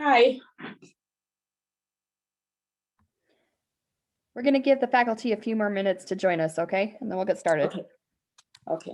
Hi. We're going to give the faculty a few more minutes to join us, okay? And then we'll get started. Okay. Okay.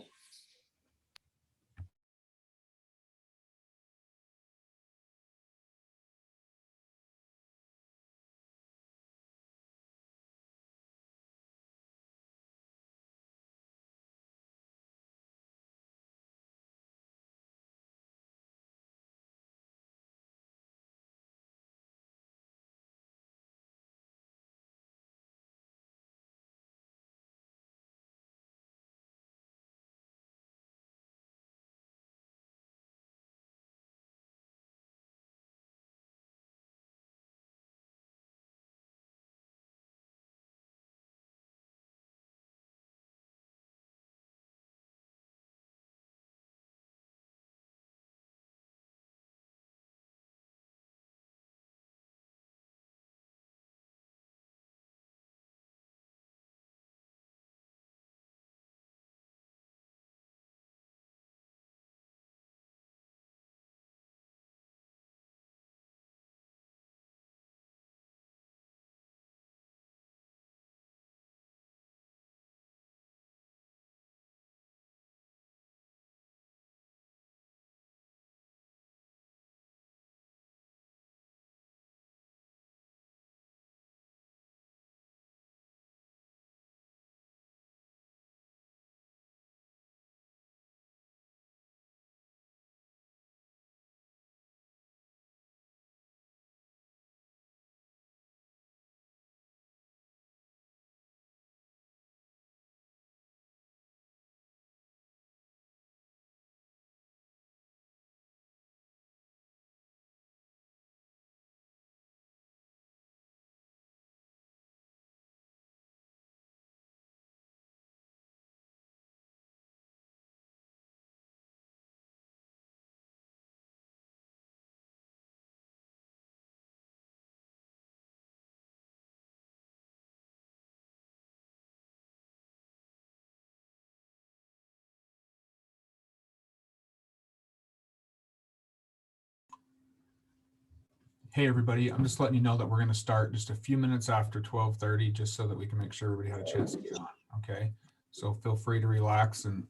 Hey everybody, I'm just letting you know that we're going to start just a few minutes after 12:30, just so that we can make sure everybody had a chance to get on. Okay, so feel free to relax and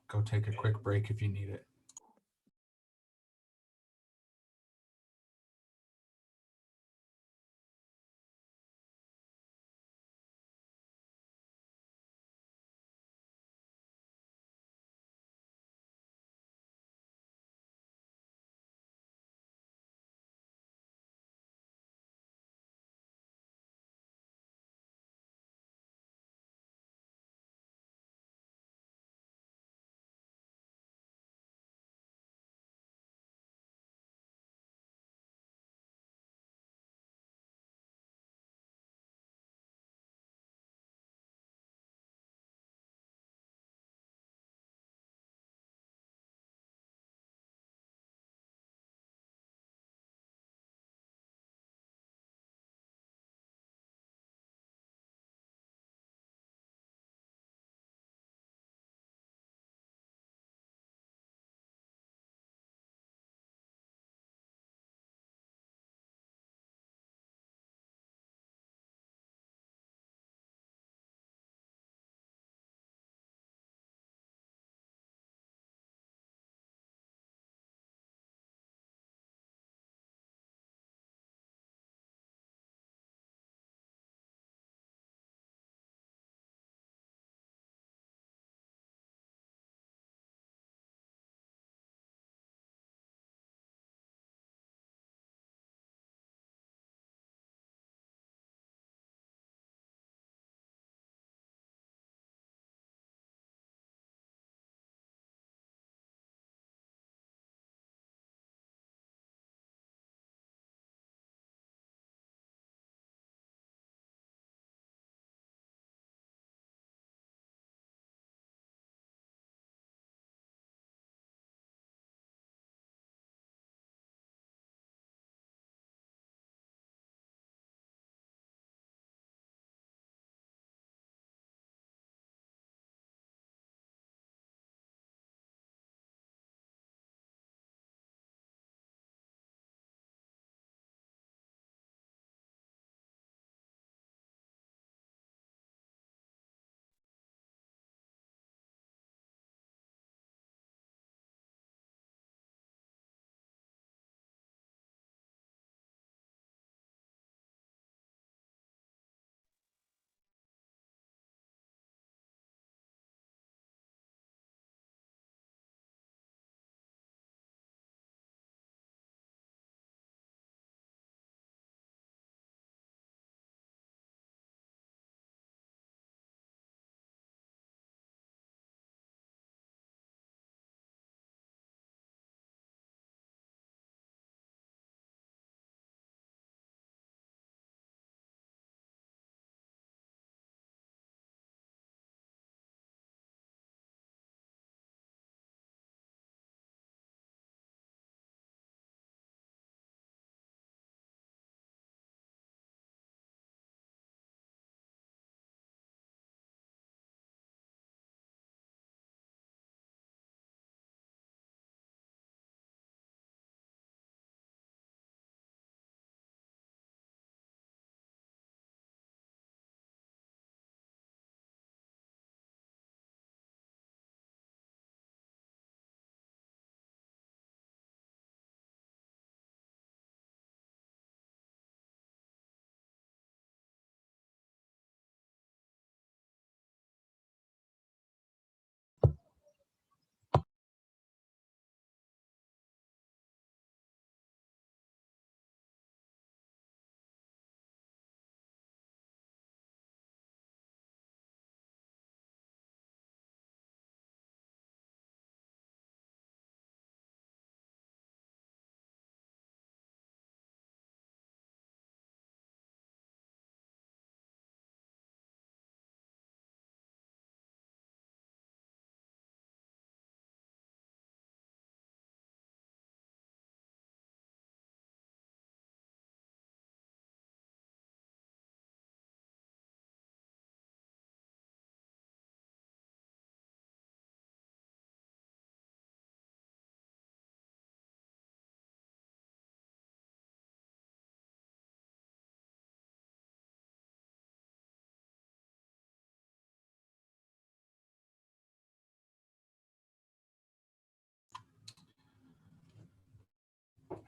go take a quick break if you need it.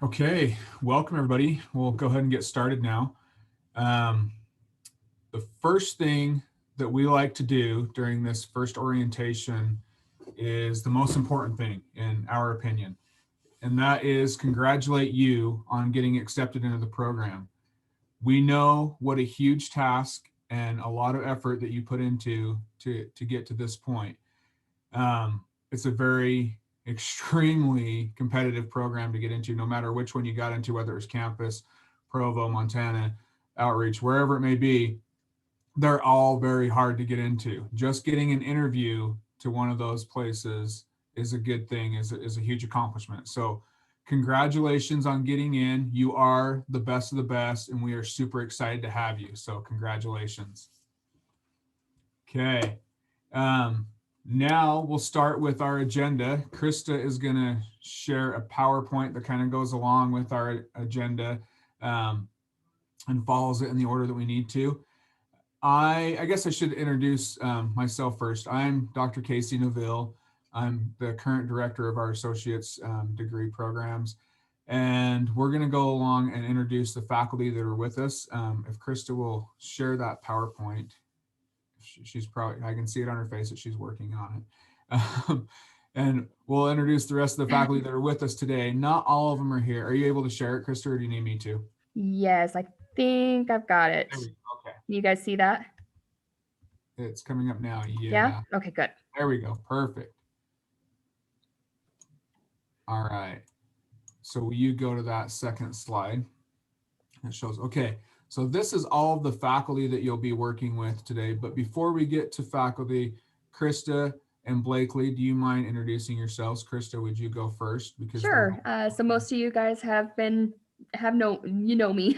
Okay, welcome everybody. We'll go ahead and get started now. The first thing that we like to do during this first orientation is the most important thing in our opinion, and that is congratulate you on getting accepted into the program. We know what a huge task and a lot of effort that you put into to get to this point. It's a very extremely competitive program to get into, no matter which one you got into, whether it's campus, Provo, Montana, outreach, wherever it may be. They're all very hard to get into. Just getting an interview to one of those places is a good thing, is a huge accomplishment. So congratulations on getting in. You are the best of the best, and we are super excited to have you. So congratulations. Okay. Now we'll start with our agenda. Krista is going to share a PowerPoint that kind of goes along with our agenda and follows it in the order that we need to. I guess I should introduce myself first. I'm Dr. Casey Neville. I'm the current director of our associate's degree programs. And we're going to go along and introduce the faculty that are with us. If Krista will share that PowerPoint. She's probably, I can see it on her face that she's working on it. And we'll introduce the rest of the faculty that are with us today. Not all of them are here. Are you able to share it, Krista, or do you need me to? Yes, I think I've got it. There we go. Okay. You guys see that? It's coming up now. Yeah. Okay, good. There we go. Perfect. All right. So will you go to that second slide? It shows, okay. So this is all of the faculty that you'll be working with today. But before we get to faculty, Krista and Blakely, do you mind introducing yourselves? Krista, would you go first? Because Sure. So most of you guys you know me,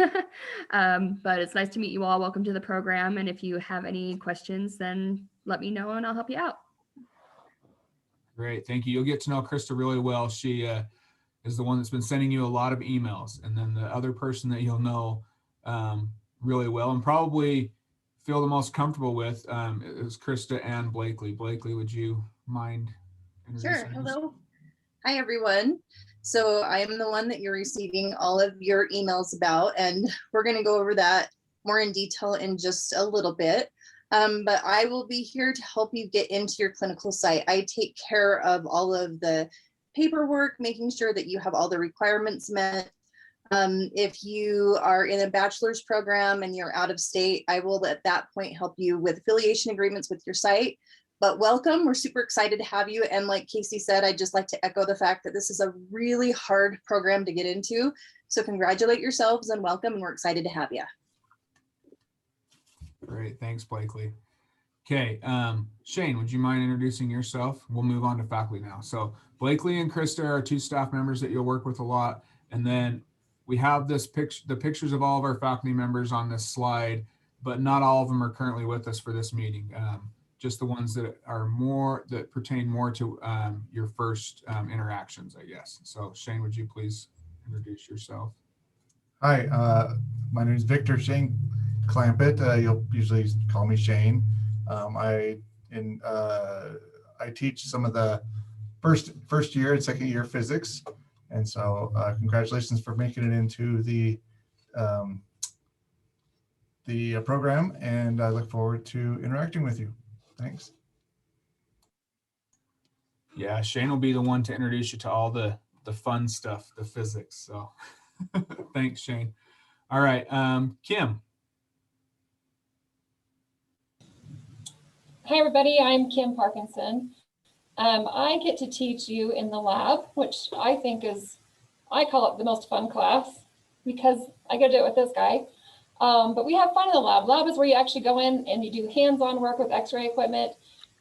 but it's nice to meet you all. Welcome to the program. And if you have any questions, then let me know and I'll help you out. Great, thank you. You'll get to know Krista really well. She is the one that's been sending you a lot of emails. And then the other person that you'll know really well and probably feel the most comfortable with is Krista and Blakely. Blakely, would you mind introducing Sure. Hello. Hi, everyone. So I am the one that you're receiving all of your emails about, and we're going to go over that more in detail in just a little bit. But I will be here to help you get into your clinical site. I take care of all of the paperwork, making sure that you have all the requirements met. If you are in a bachelor's program and you're out of state, I will at that point help you with affiliation agreements with your site. But welcome, we're super excited to have you. And like Casey said, I'd just like to echo the fact that this is a really hard program to get into. So congratulate yourselves and welcome, and we're excited to have you. Great, thanks, Blakely. Okay, Shane, would you mind introducing yourself? We'll move on to faculty now. So Blakely and Krista are two staff members that you'll work with a lot. And then we have the pictures of all of our faculty members on this slide, but not all of them are currently with us for this meeting. Just the ones that pertain more to your first interactions, I guess. So Shane, would you please introduce yourself? Hi, my name is Victor Shane Clampett. You'll usually call me Shane. I teach some of the first year and second year physics. And so congratulations for making it into the program, and I look forward to interacting with you. Thanks. Yeah, Shane will be the one to introduce you to all the fun stuff, the physics. So thanks, Shane. All right, Kim. Hi, everybody. I'm Kim Parkinson. I get to teach you in the lab, which I think I call it the most fun class because I get to do it with this guy. But we have fun in the lab. Lab is where you actually go in and you do hands-on work with x-ray equipment,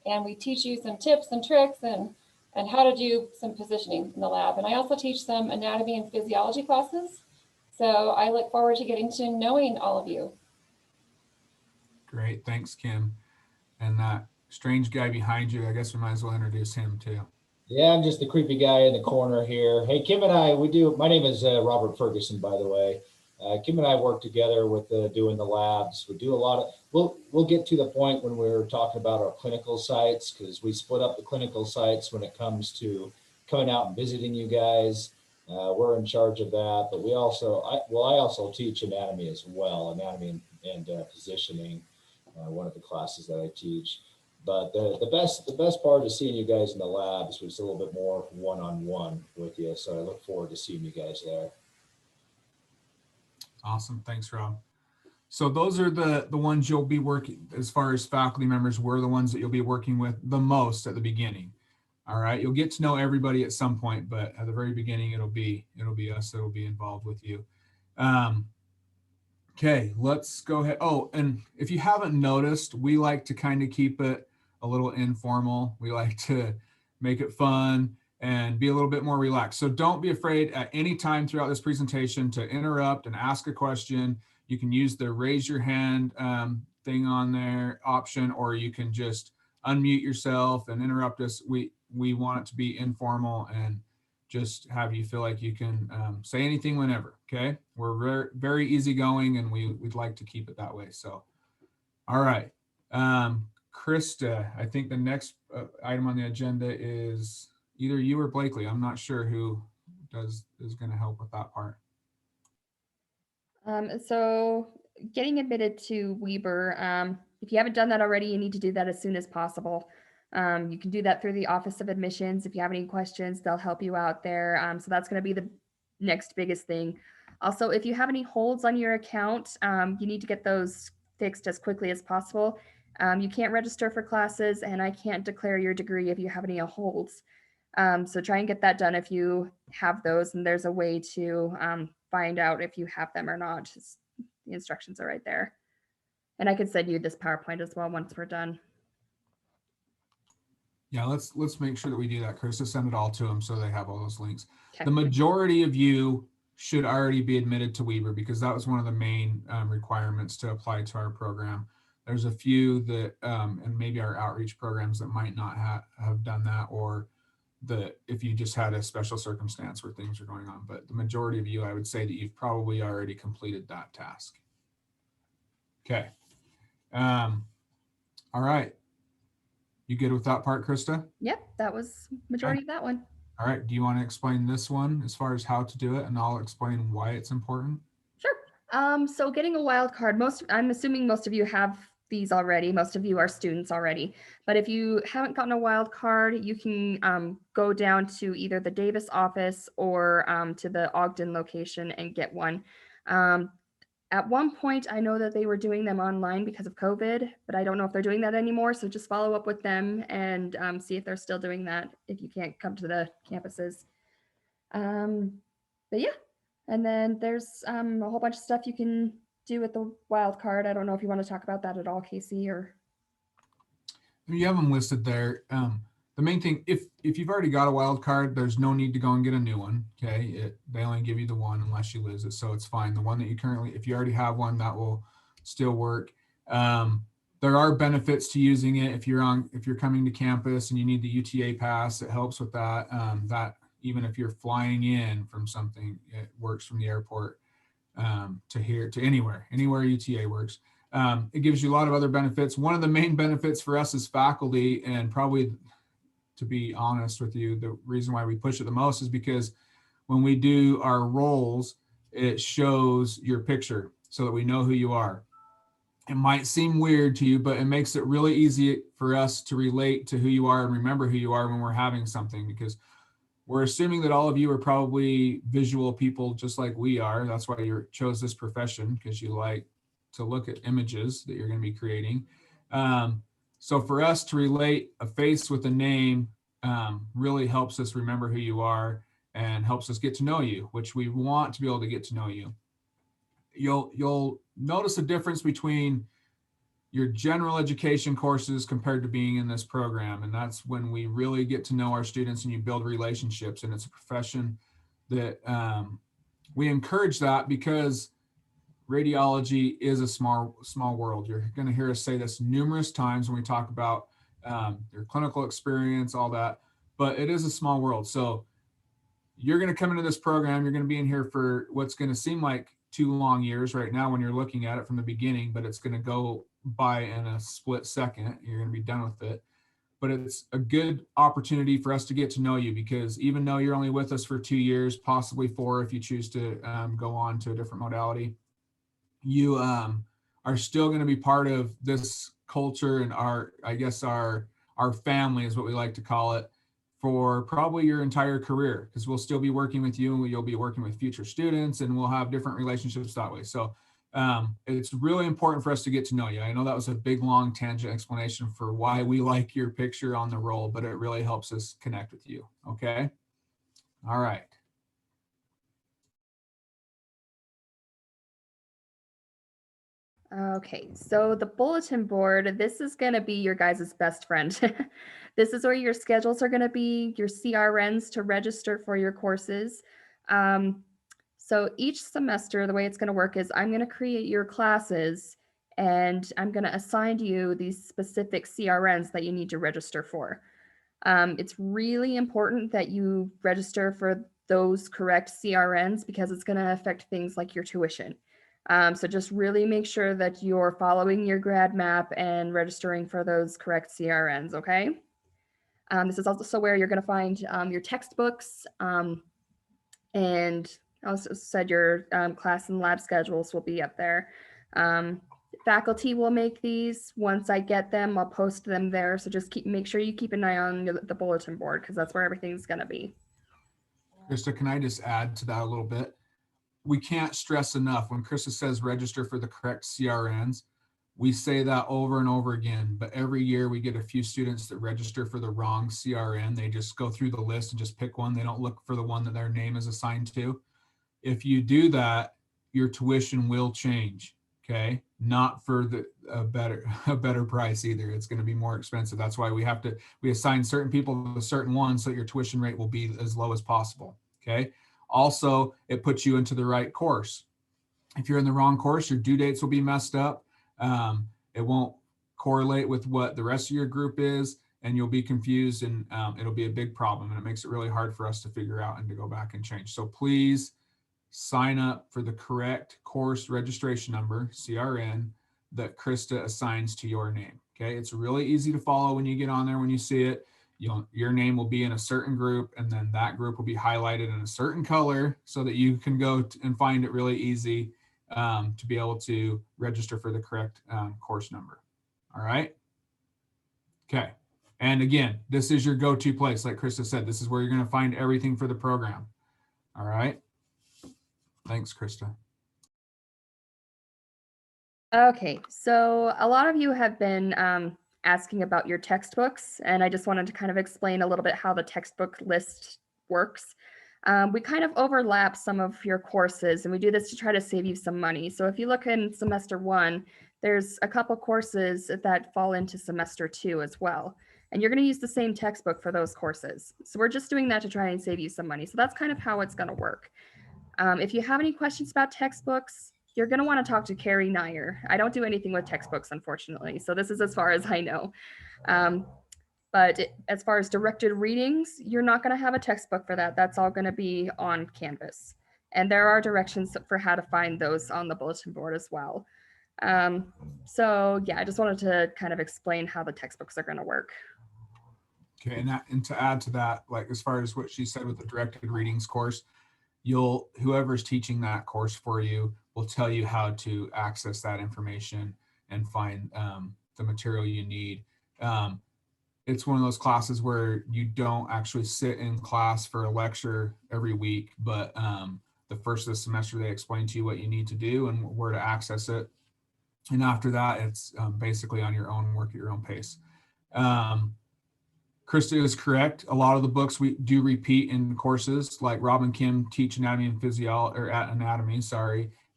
and we teach you some tips and tricks and how to do some positioning in the lab. And I also teach some anatomy and physiology classes. So I look forward to getting to knowing all of you. Great, thanks, Kim. And that strange guy behind you, I guess we might as well introduce him too. Yeah, I'm just the creepy guy in the corner here. Hey, Kim and I, my name is Robert Ferguson, by the way. Kim and I work together with doing the labs. We do a lot of, we'll get to the point when we're talking about our clinical sites, because we split up the clinical sites when it comes to coming out and visiting you guys. We're in charge of that, but I also teach anatomy as well, anatomy and positioning, one of the classes that I teach. But the best part of seeing you guys in the labs was a little bit more one-on-one with you. So I look forward to seeing you guys there. Awesome. Thanks, Rob. So those are the ones you'll be working, as far as faculty members, we're the ones that you'll be working with the most at the beginning. All right. You'll get to know everybody at some point, but at the very beginning, it'll be us that will be involved with you. Okay, let's go ahead. Oh, and if you haven't noticed, we like to kind of keep it a little informal. We like to make it fun and be a little bit more relaxed. So don't be afraid at any time throughout this presentation to interrupt and ask a question. You can use the raise your hand thing on there option, or you can just unmute yourself and interrupt us. We want it to be informal and just have you feel like you can say anything whenever. Okay, we're very, very easygoing, and we'd like to keep it that way. So, all right, Krista, I think the next item on the agenda is either you or Blakely. I'm not sure who is going to help with that part. So getting admitted to Weber, if you haven't done that already, you need to do that as soon as possible. You can do that through the Office of Admissions. If you have any questions, they'll help you out there. So that's going to be the next biggest thing. Also, if you have any holds on your account, you need to get those fixed as quickly as possible. You can't register for classes, and I can't declare your degree if you have any holds. So try and get that done if you have those, and there's a way to find out if you have them or not. Just, the instructions are right there. And I can send you this PowerPoint as well once we're done. Yeah, let's make sure that we do that, Krista. Send it all to them so they have all those links. Okay. The majority of you should already be admitted to Weber, because that was one of the main requirements to apply to our program. There's a few that, and maybe our outreach programs, that might not have done that, or if you just had a special circumstance where things are going on. But the majority of you, I would say that you've probably already completed that task. Okay. All right. You good with that part, Krista? Yep, that was majority of that one. All right. Do you want to explain this one as far as how to do it, and I'll explain why it's important? Sure. So getting a wild card, I'm assuming most of you have these already. Most of you are students already. But if you haven't gotten a wild card, you can go down to either the Davis office or to the Ogden location and get one. At one point, I know that they were doing them online because of COVID, but I don't know if they're doing that anymore. So just follow up with them and see if they're still doing that if you can't come to the campuses. But yeah, and then there's a whole bunch of stuff you can do with the wild card. I don't know if you want to talk about that at all, Casey, or. You have them listed there. The main thing, if you've already got a wild card, there's no need to go and get a new one. Okay, they only give you the one unless you lose it, so it's fine. The one that you currently, if you already have one, that will still work. There are benefits to using it if you're coming to campus and you need the UTA pass. It helps with that. That even if you're flying in from something, it works from the airport to anywhere UTA works. It gives you a lot of other benefits. One of the main benefits for us as faculty, and probably, to be honest with you, the reason why we push it the most is because when we do our roles, it shows your picture so that we know who you are. It might seem weird to you, but it makes it really easy for us to relate to who you are and remember who you are when we're having something, because we're assuming that all of you are probably visual people just like we are. That's why you chose this profession, because you like to look at images that you're going to be creating. So for us to relate a face with a name really helps us remember who you are and helps us get to know you, which we want to be able to get to know you. You'll notice a difference between your general education courses compared to being in this program. And that's when we really get to know our students and you build relationships. And it's a profession that we encourage that, because radiology is a small world. You're going to hear us say this numerous times when we talk about your clinical experience, all that, but it is a small world. So you're going to come into this program, you're going to be in here for what's going to seem like 2 long years right now when you're looking at it from the beginning, but it's going to go by in a split second. You're going to be done with it. but it's a good opportunity for us to get to know you, because even though you're only with us for 2 years, possibly 4 if you choose to go on to a different modality, you are still going to be part of this culture and our family is what we like to call it, for probably your entire career, because we'll still be working with you and you'll be working with future students and we'll have different relationships that way. So it's really important for us to get to know you. I know that was a big, long tangent explanation for why we like your picture on the roll, but it really helps us connect with you. Okay. All right. Okay, so the bulletin board, this is going to be your guys' best friend. This is where your schedules are going to be, your CRNs to register for your courses. So each semester, the way it's going to work is I'm going to create your classes and I'm going to assign you these specific CRNs that you need to register for. It's really important that you register for those correct CRNs because it's going to affect things like your tuition. So just really make sure that you're following your grad map and registering for those correct CRNs, okay? This is also where you're going to find your textbooks, and I also said your class and lab schedules will be up there. Faculty will make these. Once I get them, I'll post them there. So just make sure you keep an eye on the bulletin board because that's where everything's going to be. Krista, can I just add to that a little bit? We can't stress enough when Krista says register for the correct CRNs. We say that over and over again, but every year we get a few students that register for the wrong CRN. They just go through the list and just pick one. They don't look for the one that their name is assigned to. If you do that, your tuition will change, okay? Not for a better price either. It's going to be more expensive. That's why we assign certain people to certain ones so your tuition rate will be as low as possible, okay? Also, it puts you into the right course. If you're in the wrong course, your due dates will be messed up. It won't correlate with what the rest of your group is, and you'll be confused, and it'll be a big problem, and it makes it really hard for us to figure out and to go back and change. So please sign up for the correct course registration number, CRN, that Krista assigns to your name, okay? It's really easy to follow when you get on there. When you see it, your name will be in a certain group, and then that group will be highlighted in a certain color so that you can go and find it really easy to be able to register for the correct course number. All right. Okay. And again, this is your go-to place. Like Krista said, this is where you're going to find everything for the program. All right. Thanks, Krista. Okay, so a lot of you have been asking about your textbooks, and I just wanted to kind of explain a little bit how the textbook list works. We kind of overlap some of your courses, and we do this to try to save you some money. So if you look in semester 1, there's a couple courses that fall into semester 2 as well. And you're going to use the same textbook for those courses. So we're just doing that to try and save you some money. So that's kind of how it's going to work. If you have any questions about textbooks, you're going to want to talk to Carrie Nyer. I don't do anything with textbooks, unfortunately. So this is as far as I know. But as far as directed readings, you're not going to have a textbook for that. That's all going to be on Canvas. And there are directions for how to find those on the bulletin board as well. So yeah, I just wanted to kind of explain how the textbooks are going to work. Okay, and to add to that, like as far as what she said with the directed readings course, whoever's teaching that course for you will tell you how to access that information and find the material you need. It's one of those classes where you don't actually sit in class for a lecture every week, but the first of the semester they explain to you what you need to do and where to access it. And after that, it's basically on your own, work at your own pace. Krista is correct. A lot of the books we do repeat in courses, like Rob and Kim teach anatomy and physiology, or anatomy,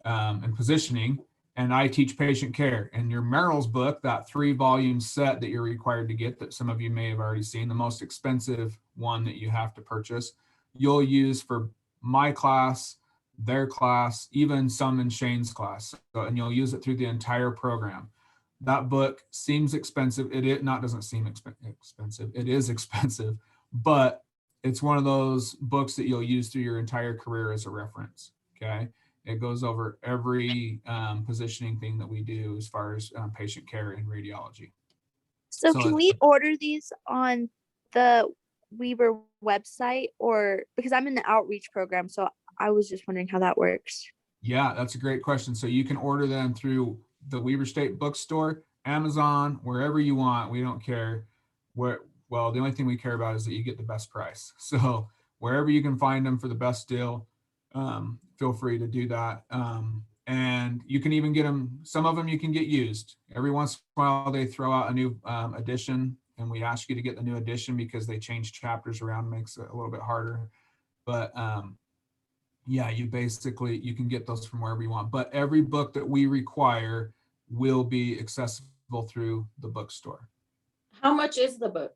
and positioning, and I teach patient care. And your Merrill's book, that 3-volume set that you're required to get, that some of you may have already seen, the most expensive one that you have to purchase, you'll use for my class, their class, even some in Shane's class. And you'll use it through the entire program. That book seems expensive. Doesn't seem expensive. It is expensive, but it's one of those books that you'll use through your entire career as a reference. Okay. It goes over every positioning thing that we do as far as patient care in radiology. So So can it- we order these on the Weber website, or because I'm in the outreach program, so I was just wondering how that works. Yeah, that's a great question. So you can order them through the Weber State Bookstore, Amazon, wherever you want. We don't care where. Well, the only thing we care about is that you get the best price. So wherever you can find them for the best deal, feel free to do that. And you can even get them. Some of them you can get used. Every once in a while, they throw out a new edition, and we ask you to get the new edition because they change chapters around, makes it a little bit harder. But yeah, you can get those from wherever you want, but every book that we require will be accessible through the bookstore. How much is the book?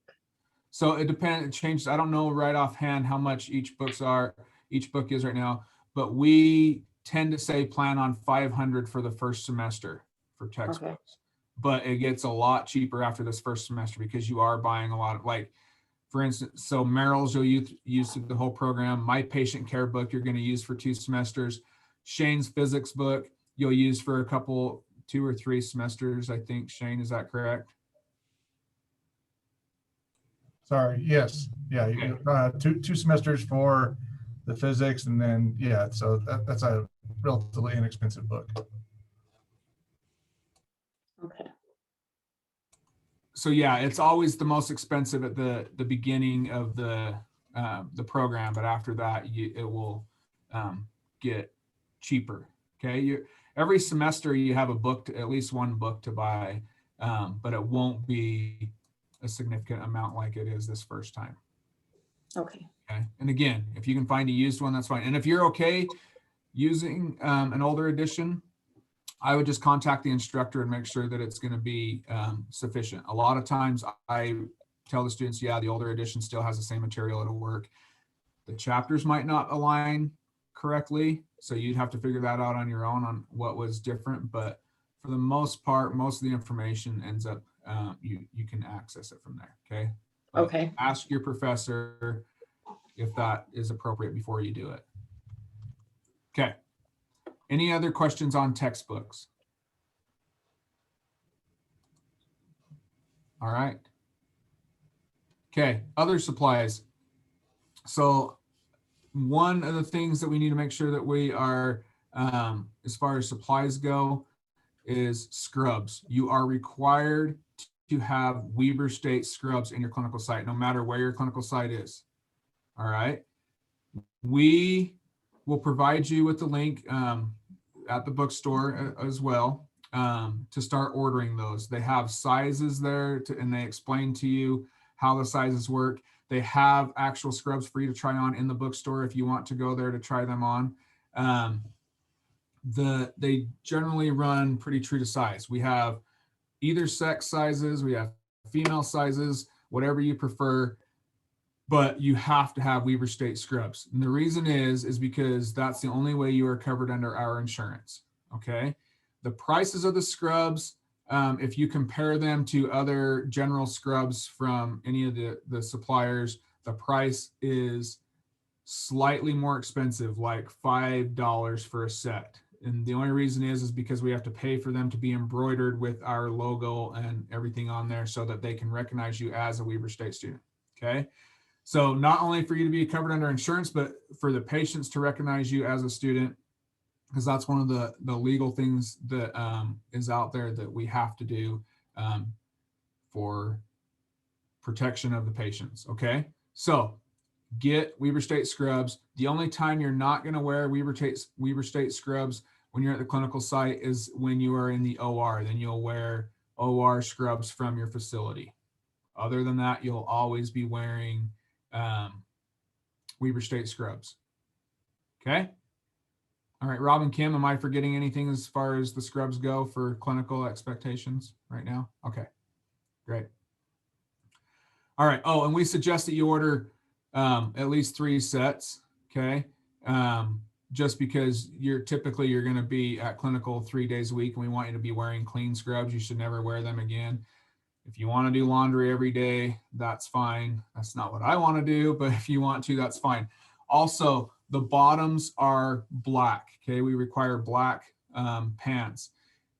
So it depends, it changes. I don't know right offhand how much each book is right now, but we tend to say plan on 500 for the first semester for textbooks. But it gets a lot cheaper after this first semester because you are buying a lot of, like, for instance, so Merrill's you'll use through the whole program. My patient care book you're going to use for 2 semesters. Shane's physics book you'll use for 2 or 3 semesters, I think. Shane, is that correct? Sorry, yes, yeah, two semesters for the physics, and then, yeah, so that's a relatively inexpensive book. Okay. So yeah, it's always the most expensive at the beginning of the program, but after that it will get cheaper. Okay, every semester you have at least one book to buy, but it won't be a significant amount like it is this first time. Okay. Okay, and again, if you can find a used one, that's fine. And if you're okay using an older edition, I would just contact the instructor and make sure that it's going to be sufficient. A lot of times I tell the students, yeah, the older edition still has the same material, it'll work. The chapters might not align correctly, so you'd have to figure that out on your own on what was different. But for the most part, most of the information ends up, you can access it from there, okay? But Okay. ask your professor if that is appropriate before you do it. Okay. Any other questions on textbooks? All right. Okay, other supplies. So one of the things that we need to make sure that we are, as far as supplies go, is scrubs. You are required to have Weber State scrubs in your clinical site, no matter where your clinical site is. All right. We will provide you with the link at the bookstore as well to start ordering those. They have sizes there and they explain to you how the sizes work. They have actual scrubs for you to try on in the bookstore if you want to go there to try them on. They generally run pretty true to size. We have either sex sizes, we have female sizes, whatever you prefer, but you have to have Weber State scrubs. And the reason is because that's the only way you are covered under our insurance, okay? The prices of the scrubs, if you compare them to other general scrubs from any of the suppliers, the price is slightly more expensive, like $5 for a set. And the only reason is because we have to pay for them to be embroidered with our logo and everything on there so that they can recognize you as a Weber State student, okay? So not only for you to be covered under insurance, but for the patients to recognize you as a student, because that's one of the legal things that is out there that we have to do for protection of the patients, okay? So get Weber State scrubs. The only time you're not going to wear Weber State scrubs when you're at the clinical site is when you are in the OR. Then you'll wear OR scrubs from your facility. Other than that, you'll always be wearing Weber State scrubs. Okay. All right, Rob and Kim, am I forgetting anything as far as the scrubs go for clinical expectations right now? Okay, great. All right. Oh, and we suggest that you order at least 3 sets. Okay. Just because you're going to be at clinical 3 days a week and we want you to be wearing clean scrubs. You should never wear them again. If you want to do laundry every day, that's fine. That's not what I want to do, but if you want to, that's fine. Also, the bottoms are black. Okay, we require black pants.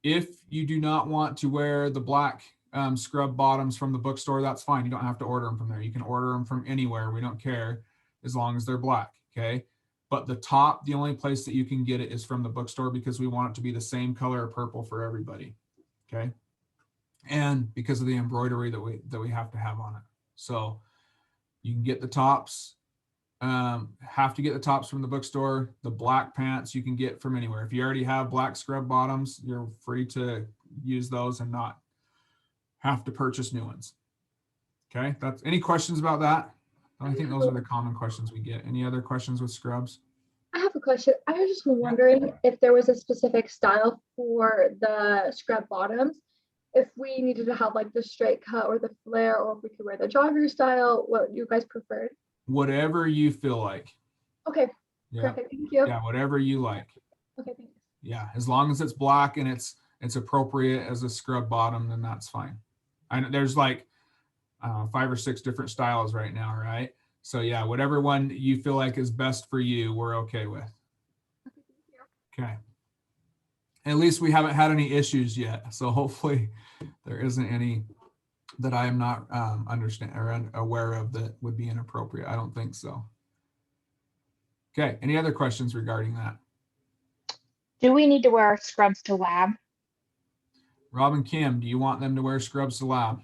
If you do not want to wear the black scrub bottoms from the bookstore, that's fine. You don't have to order them from there. You can order them from anywhere. We don't care as long as they're black. Okay. But the top, the only place that you can get it is from the bookstore because we want it to be the same color of purple for everybody. Okay. And because of the embroidery that we have to have on it. So you can get the tops, have to get the tops from the bookstore. The black pants you can get from anywhere. If you already have black scrub bottoms, you're free to use those and not have to purchase new ones. Okay, that's any questions about that? I think those are the common questions we get. Any other questions with scrubs? I have a question. I was just wondering if there was a specific style for the scrub bottoms, if we needed to have like the straight cut or the flare, or if we could wear the jogger style, what you guys preferred. Whatever you feel like. Okay, Yeah. perfect. Thank you. Yeah, whatever you like. Okay, thanks. Yeah, as long as it's black and it's appropriate as a scrub bottom, then that's fine. I know there's like 5 or 6 different styles right now, right? So yeah, whatever one you feel like is best for you, we're okay with. Okay. At least we haven't had any issues yet, so hopefully there isn't any that I am not understand or aware of that would be inappropriate. I don't think so. Okay, any other questions regarding that? Do we need to wear our scrubs to lab? Rob and Kim, do you want them to wear scrubs to lab?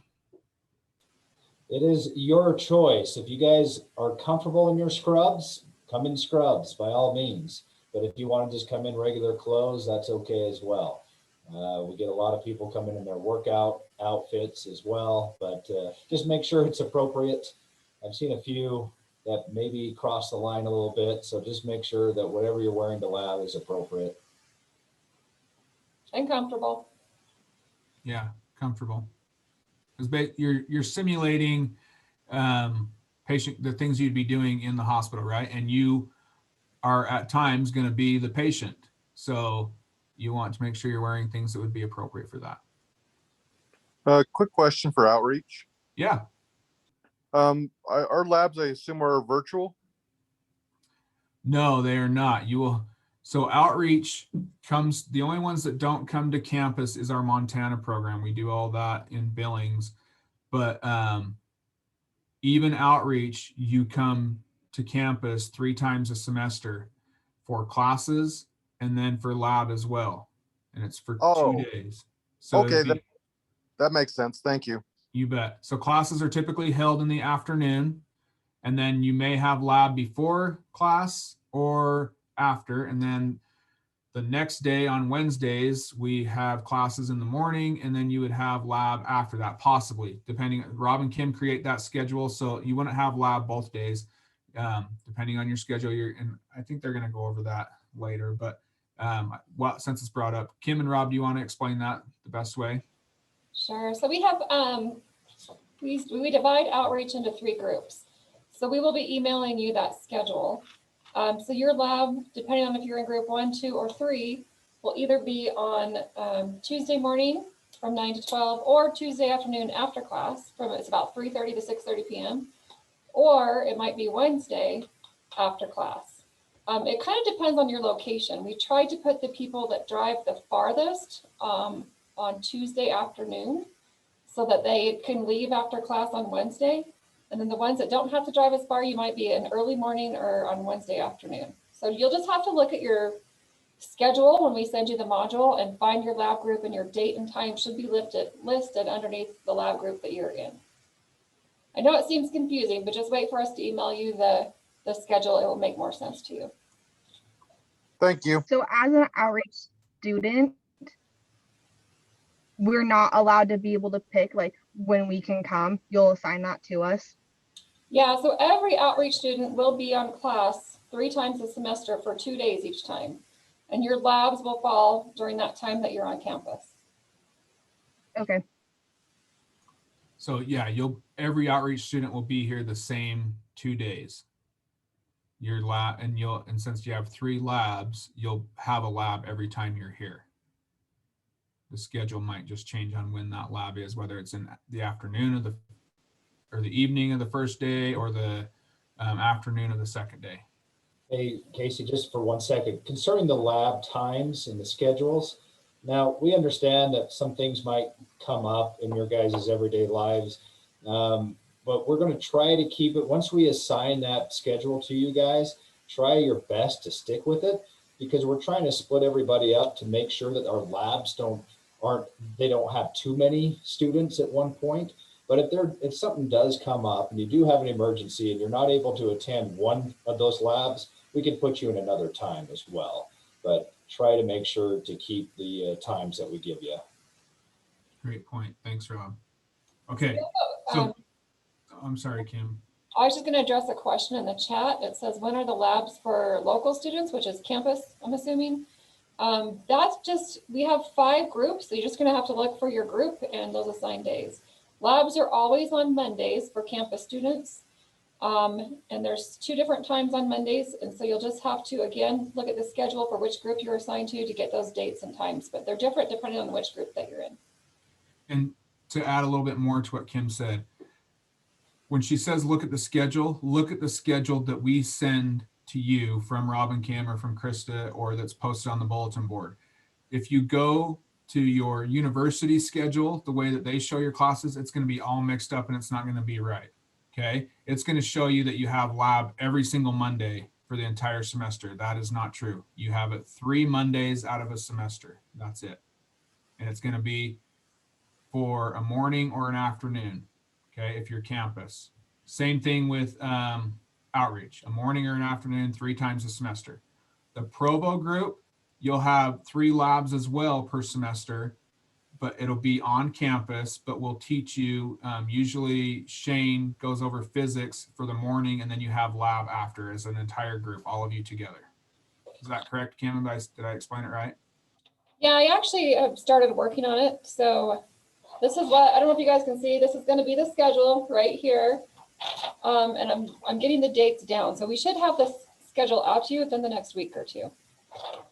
It is your choice. If you guys are comfortable in your scrubs, come in scrubs by all means. But if you want to just come in regular clothes, that's okay as well. We get a lot of people coming in their workout outfits as well, but just make sure it's appropriate. I've seen a few that maybe cross the line a little bit, so just make sure that whatever you're wearing to lab is appropriate. And comfortable. Yeah, comfortable. Because you're simulating the things you'd be doing in the hospital, right? And you are at times going to be the patient, so you want to make sure you're wearing things that would be appropriate for that. Quick question for outreach. Yeah. Our labs, I assume, are virtual. No, they are not. You will. So outreach comes, the only ones that don't come to campus is our Montana program. We do all that in Billings, but even outreach, you come to campus 3 times a semester for classes and then for lab as well. And it's for 2 days. So Okay, that makes sense. Thank you. You bet. So classes are typically held in the afternoon, and then you may have lab before class or after. And then the next day on Wednesdays, we have classes in the morning, and then you would have lab after that, possibly, depending. Rob and Kim create that schedule, so you wouldn't have lab both days, depending on your schedule. And I think they're going to go over that later, but well, since it's brought up, Kim and Rob, do you want to explain that the best way? Sure. So we have, we divide outreach into 3 groups. So we will be emailing you that schedule. So your lab, depending on if you're in group 1, 2, or 3, will either be on Tuesday morning from 9 to 12, or Tuesday afternoon after class it's about 3:30 to 6:30 p.m. Or it might be Wednesday after class. It kind of depends on your location. We tried to put the people that drive the farthest on Tuesday afternoon so that they can leave after class on Wednesday. And then the ones that don't have to drive as far, you might be in early morning or on Wednesday afternoon. So you'll just have to look at your schedule when we send you the module and find your lab group, and your date and time should be listed underneath the lab group that you're in. I know it seems confusing, but just wait for us to email you the schedule. It will make more sense to you. Thank you. So as an outreach student, we're not allowed to be able to pick like when we can come. You'll assign that to us. Yeah, so every outreach student will be on class 3 times a semester for 2 days each time. And your labs will fall during that time that you're on campus. Okay. So yeah, every outreach student will be here the same 2 days. Your lab, and since you have 3 labs, you'll have a lab every time you're here. The schedule might just change on when that lab is, whether it's in the afternoon or the evening of the first day, or the afternoon of the second day. Hey, Casey, just for 1 second, concerning the lab times and the schedules, Now, we understand that some things might come up in your guys' everyday lives, but we're going to try to keep it, once we assign that schedule to you guys, try your best to stick with it, because we're trying to split everybody up to make sure that our labs don't have too many students at one point. But if something does come up and you do have an emergency and you're not able to attend one of those labs, we can put you in another time as well. But try to make sure to keep the times that we give you. Great point. Thanks, Rob. Okay, so I'm sorry, Kim. I was just going to address a question in the chat. It says, when are the labs for local students, which is campus, I'm assuming? That's just, we have 5 groups, so you're just going to have to look for your group and those assigned days. Labs are always on Mondays for campus students. And there's 2 different times on Mondays. And so you'll just have to, again, look at the schedule for which group you're assigned to get those dates and times, but they're different depending on which group that you're in. And to add a little bit more to what Kim said, when she says look at the schedule that we send to you from Rob and Kim or from Krista, or that's posted on the bulletin board. If you go to your university schedule, the way that they show your classes, it's going to be all mixed up and it's not going to be right. Okay. It's going to show you that you have lab every single Monday for the entire semester. That is not true. You have it 3 Mondays out of a semester. That's it. And it's going to be for a morning or an afternoon. Okay. If you're campus, same thing with outreach, a morning or an afternoon, 3 times a semester. The Provo group, you'll have 3 labs as well per semester, but it'll be on campus, but we'll teach you, usually Shane goes over physics for the morning and then you have lab after as an entire group, all of you together. Is that correct, Kim? Did I explain it right? Yeah, I actually have started working on it. So this is what, I don't know if you guys can see, this is going to be the schedule right here. And I'm getting the dates down. So we should have this schedule out to you within the next week or 2.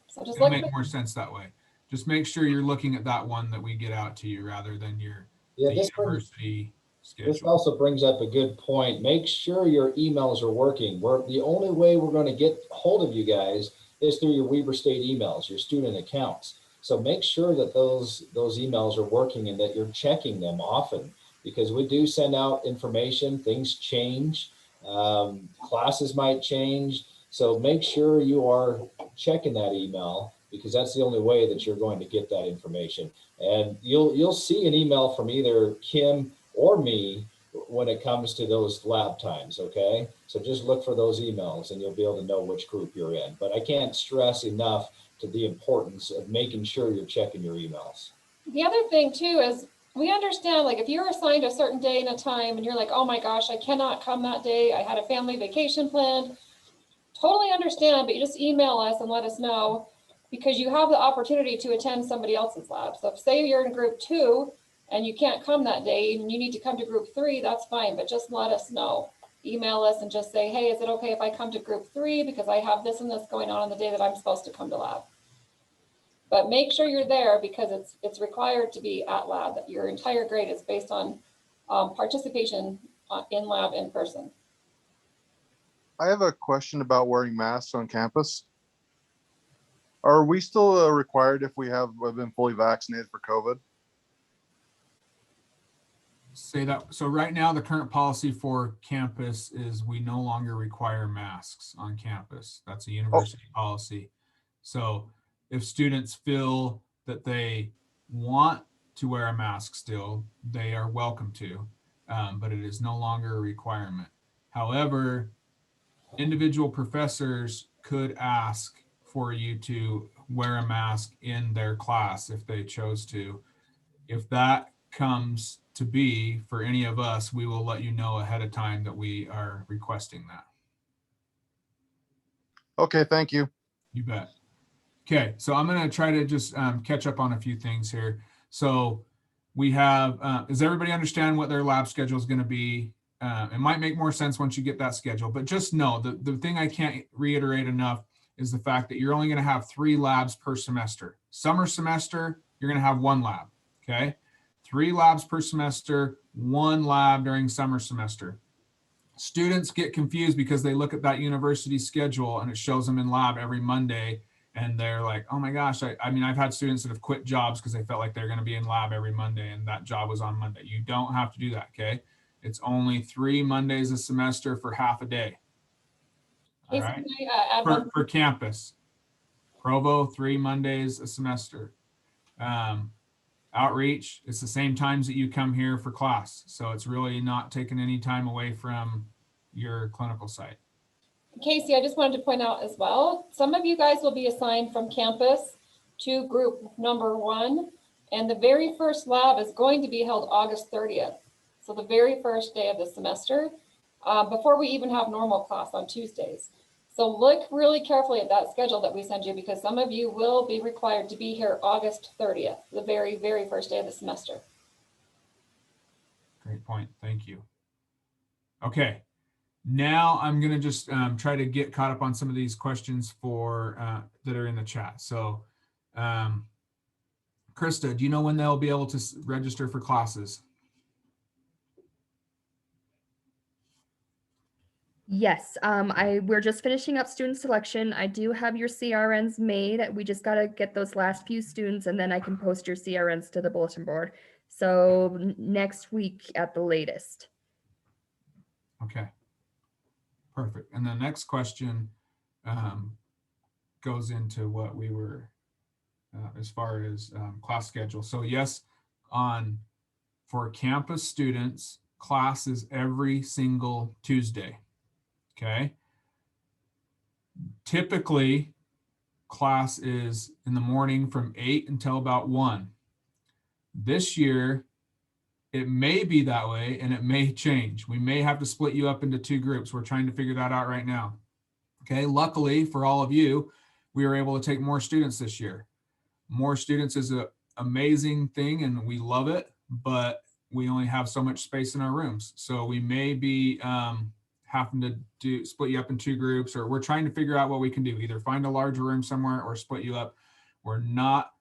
So just It'll look. make more sense that way. Just make sure you're looking at that one that we get out to you rather than the university schedule. This also brings up a good point. Make sure your emails are working. The only way we're going to get hold of you guys is through your Weber State emails, your student accounts. So make sure that those emails are working and that you're checking them often, because we do send out information, things change, classes might change. So make sure you are checking that email, because that's the only way that you're going to get that information. And you'll see an email from either Kim or me when it comes to those lab times, okay? So just look for those emails and you'll be able to know which group you're in. But I can't stress enough to the importance of making sure you're checking your emails. The other thing too is we understand, like if you're assigned a certain day and a time and you're like, oh my gosh, I cannot come that day, I had a family vacation planned, totally understand, but you just email us and let us know, because you have the opportunity to attend somebody else's lab. So if say you're in group 2 and you can't come that day and you need to come to group 3, that's fine, but just let us know. Email us and just say, hey, is it okay if I come to group 3 because I have this and this going on the day that I'm supposed to come to lab? But make sure you're there, because it's required to be at lab. That your entire grade is based on participation in lab in person. I have a question about wearing masks on campus. Are we still required if we have been fully vaccinated for COVID? Say that. So right now, the current policy for campus is we no longer require masks on campus. That's a university policy. So if students feel that they want to wear a mask still, they are welcome to, but it is no longer a requirement. However, individual professors could ask for you to wear a mask in their class if they chose to. If that comes to be for any of us, we will let you know ahead of time that we are requesting that. Okay, thank you. You bet. Okay, so I'm going to try to just catch up on a few things here. So we have, does everybody understand what their lab schedule is going to be? It might make more sense once you get that schedule, but just know the thing I can't reiterate enough is the fact that you're only going to have 3 labs per semester. Summer semester, you're going to have 1 lab, okay? 3 labs per semester, 1 lab during summer semester. Students get confused because they look at that university schedule and it shows them in lab every Monday, and they're like, oh my gosh, I mean, I've had students that have quit jobs because they felt like they're going to be in lab every Monday and that job was on Monday. You don't have to do that, okay? It's only 3 Mondays a semester for half a day. All Casey, right, can I add one? for campus. Provo, 3 Mondays a semester. Outreach, it's the same times that you come here for class. So it's really not taking any time away from your clinical site. Casey, I just wanted to point out as well, some of you guys will be assigned from campus to group number 1. And the very first lab is going to be held August 30th. So the very first day of the semester, before we even have normal class on Tuesdays. So look really carefully at that schedule that we send you, because some of you will be required to be here August 30th, the very, very first day of the semester. Great point. Thank you. Okay. Now I'm going to just try to get caught up on some of these questions for that are in the chat. So Krista, do you know when they'll be able to register for classes? Yes, we're just finishing up student selection. I do have your CRNs made. We just got to get those last few students and then I can post your CRNs to the bulletin board. So next week at the latest. Okay. Perfect. And the next question goes into what we were as far as class schedule. So yes, for campus students, class is every single Tuesday. Okay. Typically, class is in the morning from 8 until about 1. This year, it may be that way and it may change. We may have to split you up into 2 groups. We're trying to figure that out right now. Okay. Luckily for all of you, we were able to take more students this year. More students is an amazing thing and we love it, but we only have so much space in our rooms. So we may be having to split you up in 2 groups, or we're trying to figure out what we can do, either find a larger room somewhere or split you up. We're not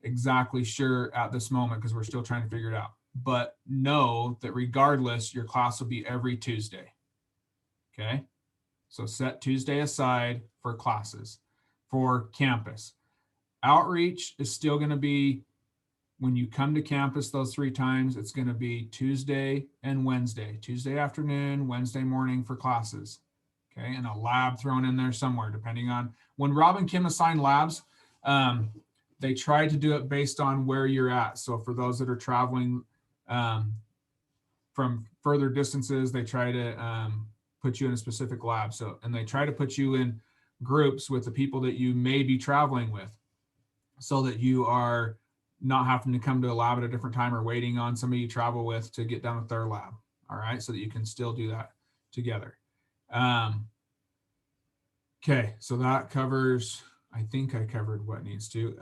exactly sure at this moment because we're still trying to figure it out. But know that regardless, your class will be every Tuesday. Okay. So set Tuesday aside for classes for campus. Outreach is still going to be, when you come to campus those 3 times, it's going to be Tuesday and Wednesday, Tuesday afternoon, Wednesday morning for classes. Okay. And a lab thrown in there somewhere, depending on when Rob and Kim assign labs. They try to do it based on where you're at. So for those that are traveling from further distances, they try to put you in a specific lab. So, and they try to put you in groups with the people that you may be traveling with, so that you are not having to come to a lab at a different time or waiting on somebody you travel with to get done with their lab. All right. So that you can still do that together. Okay. So that covers, I think I covered what needs to.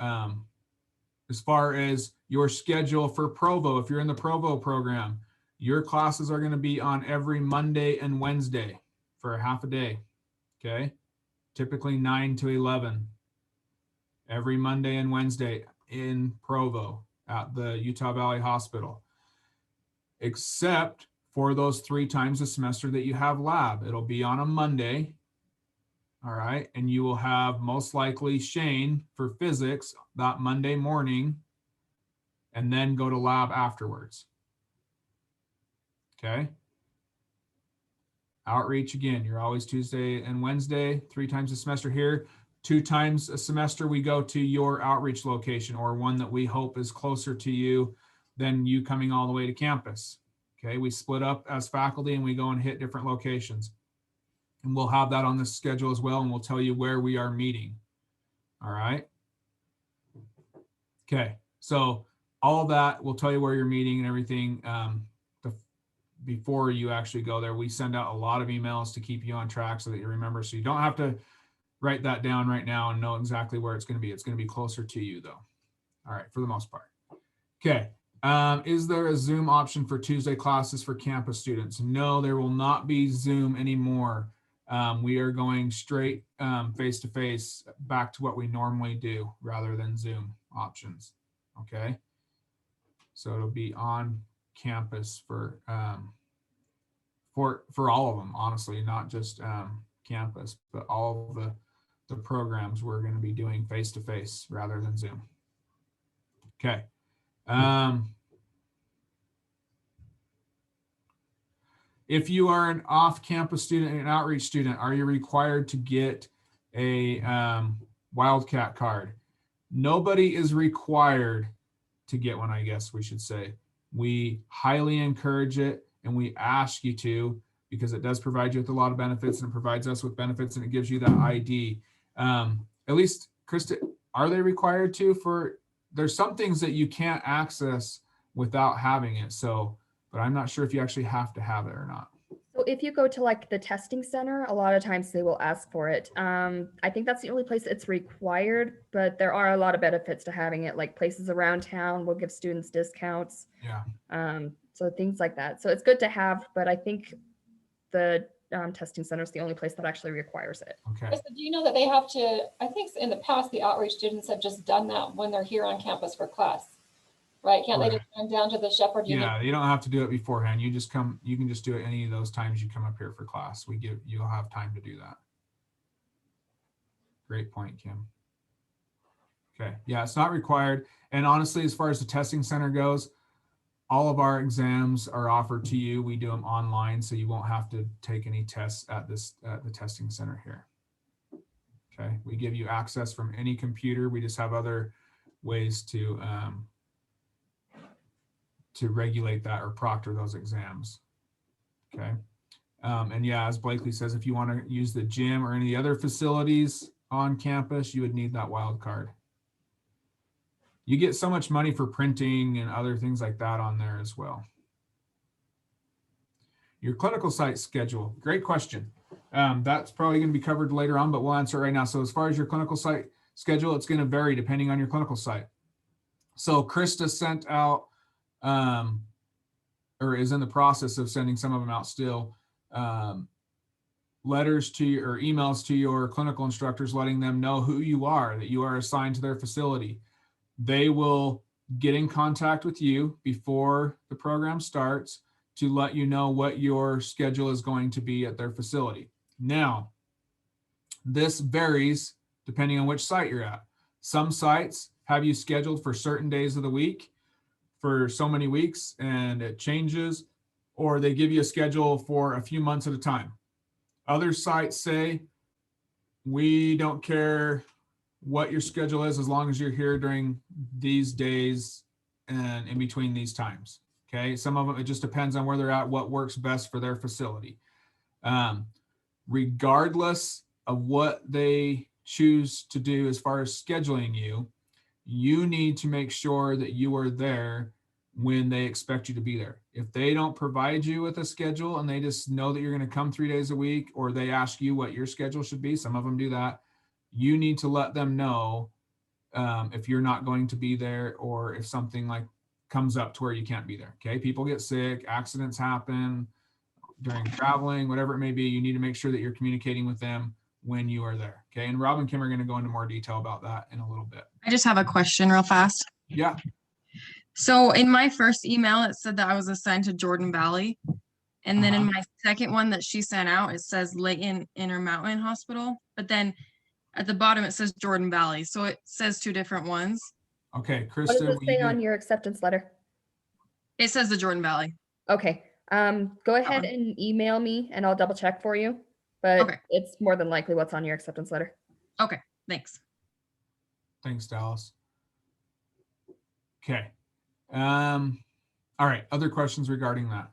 As far as your schedule for Provo, if you're in the Provo program, your classes are going to be on every Monday and Wednesday for a half a day. Okay. Typically 9 to 11. Every Monday and Wednesday in Provo at the Utah Valley Hospital, except for those 3 times a semester that you have lab. It'll be on a Monday. All right. And you will have most likely Shane for physics that Monday morning and then go to lab afterwards. Okay. Outreach, again, you're always Tuesday and Wednesday, 3 times a semester here. 2 times a semester, we go to your outreach location, or one that we hope is closer to you than you coming all the way to campus. Okay, we split up as faculty and we go and hit different locations. And we'll have that on the schedule as well, and we'll tell you where we are meeting. All right. Okay, so all of that, we'll tell you where you're meeting and everything before you actually go there. We send out a lot of emails to keep you on track so that you remember. So you don't have to write that down right now and know exactly where it's going to be. It's going to be closer to you though. All right, for the most part. Okay. Is there a Zoom option for Tuesday classes for campus students? No, there will not be Zoom anymore. We are going straight face-to-face back to what we normally do rather than Zoom options. Okay. So it'll be on campus for all of them, honestly, not just campus, but all of the the programs we're going to be doing face to face rather than Zoom. Okay. If you are an off-campus student and an outreach student, are you required to get a Wildcat card? Nobody is required to get one, I guess we should say. We highly encourage it and we ask you to, because it does provide you with a lot of benefits, and it provides us with benefits, and it gives you that ID. At least, Krista, are they required to? There's some things that you can't access without having it. So, but I'm not sure if you actually have to have it or not. So if you go to like the testing center, a lot of times they will ask for it. I think that's the only place it's required, but there are a lot of benefits to having it. Like places around town will give students discounts. Yeah. So things like that. So it's good to have, but I think the testing center is the only place that actually requires it. Okay. So do you know that they have to, I think in the past, the outreach students have just done that when they're here on campus for class, right? Can't they just run down to the Shepherd Unit? Yeah, you don't have to do it beforehand. You can just do it any of those times you come up here for class. You'll have time to do that. Great point, Kim. Okay, yeah, it's not required. And honestly, as far as the testing center goes, all of our exams are offered to you. We do them online, so you won't have to take any tests at the testing center here. Okay, we give you access from any computer. We just have other ways to regulate that or proctor those exams. Okay, and yeah, as Blakely says, if you want to use the gym or any other facilities on campus, you would need that wild card. You get so much money for printing and other things like that on there as well. Your clinical site schedule, great question. That's probably going to be covered later on, but we'll answer it right now. So as far as your clinical site schedule, it's going to vary depending on your clinical site. So Krista sent out, or is in the process of sending some of them out still, letters to you or emails to your clinical instructors letting them know who you are, that you are assigned to their facility. They will get in contact with you before the program starts to let you know what your schedule is going to be at their facility. Now, this varies depending on which site you're at. Some sites have you scheduled for certain days of the week for so many weeks and it changes, or they give you a schedule for a few months at a time. Other sites say, we don't care what your schedule is as long as you're here during these days and in between these times. Okay, some of them, it just depends on where they're at, what works best for their facility. Regardless of what they choose to do as far as scheduling you, you need to make sure that you are there when they expect you to be there. If they don't provide you with a schedule and they just know that you're going to come 3 days a week, or they ask you what your schedule should be, some of them do that, you need to let them know if you're not going to be there, or if something like comes up to where you can't be there. Okay, people get sick, accidents happen during traveling, whatever it may be. You need to make sure that you're communicating with them when you are there. Okay, and Rob and Kim are going to go into more detail about that in a little bit. I just have a question real fast. Yeah. So in my first email, it said that I was assigned to Jordan Valley. And then in my second one that she sent out, it says Layton Intermountain Hospital. But then at the bottom, it says Jordan Valley. So it says two different ones. Okay, Krista. What does it say on your acceptance letter? It says the Jordan Valley. Okay. Go ahead and email me and I'll double check for you. But it's more than likely what's on your acceptance letter. Okay, thanks. Thanks, Dallas. Okay. All right, other questions regarding that?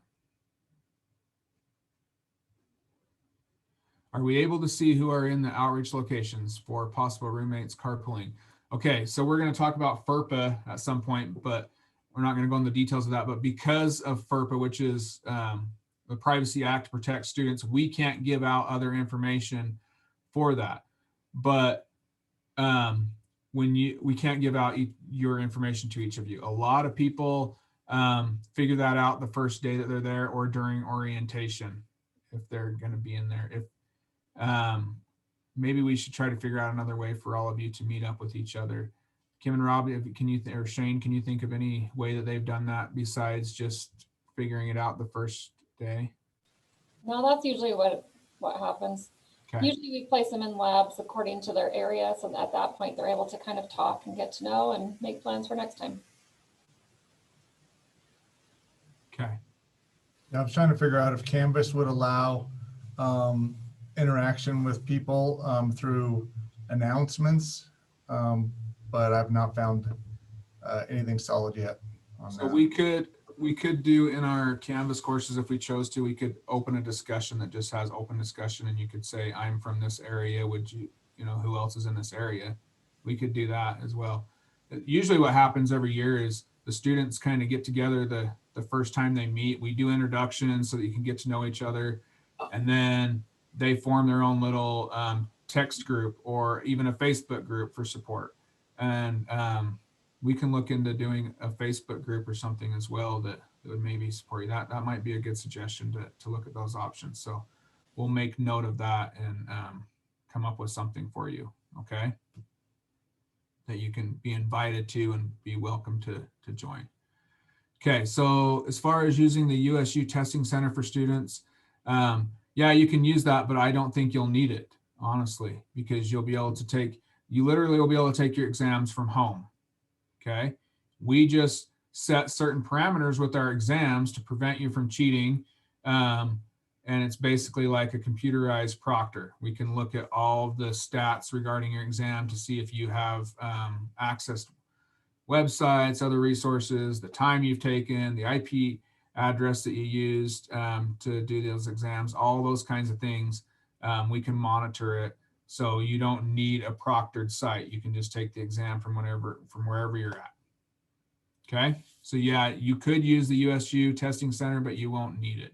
Are we able to see who are in the outreach locations for possible roommates carpooling? Okay, so we're going to talk about FERPA at some point, but we're not going to go into the details of that. But because of FERPA, which is the Privacy Act to protect students, we can't give out other information for that. But we can't give out your information to each of you. A lot of people figure that out the first day that they're there or during orientation, if they're going to be in there. If maybe we should try to figure out another way for all of you to meet up with each other. Kim and Rob, or Shane, can you think of any way that they've done that besides just figuring it out the first day? No, that's usually what happens. Okay. Usually we place them in labs according to their area. So at that point, they're able to kind of talk and get to know and make plans for next time. Okay. I was trying to figure out if Canvas would allow interaction with people through announcements, but I've not found anything solid yet on So that. we could do in our Canvas courses, if we chose to, we could open a discussion that just has open discussion, and you could say, I'm from this area. Would you, who else is in this area? We could do that as well. Usually what happens every year is the students kind of get together the first time they meet. We do introductions so that you can get to know each other. And then they form their own little text group or even a Facebook group for support. And we can look into doing a Facebook group or something as well that would maybe support you. That might be a good suggestion to look at those options. So we'll make note of that and come up with something for you, okay? That you can be invited to and be welcome to join. Okay, so as far as using the USU Testing Center for students, yeah, you can use that, but I don't think you'll need it, honestly, because you literally will be able to take your exams from home. Okay, we just set certain parameters with our exams to prevent you from cheating. And it's basically like a computerized proctor. We can look at all the stats regarding your exam to see if you have access to websites, other resources, the time you've taken, the IP address that you used to do those exams, all those kinds of things. We can monitor it. So you don't need a proctored site. You can just take the exam from wherever you're at. Okay, so yeah, you could use the USU Testing Center, but you won't need it.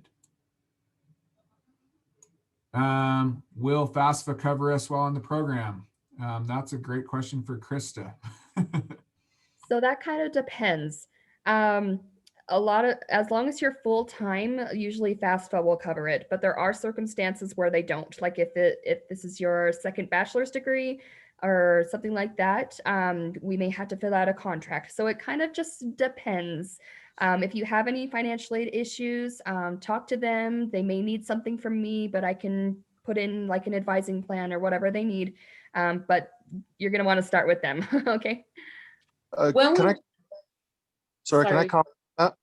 Will FAFSA cover us while in the program? That's a great question for Krista. So that kind of depends. As long as you're full time, usually FAFSA will cover it, but there are circumstances where they don't. Like if this is your second bachelor's degree or something like that, we may have to fill out a contract. So it kind of just depends. If you have any financial aid issues, talk to them. They may need something from me, but I can put in like an advising plan or whatever they need. But you're going to want to start with them. Okay. Can I comment on that?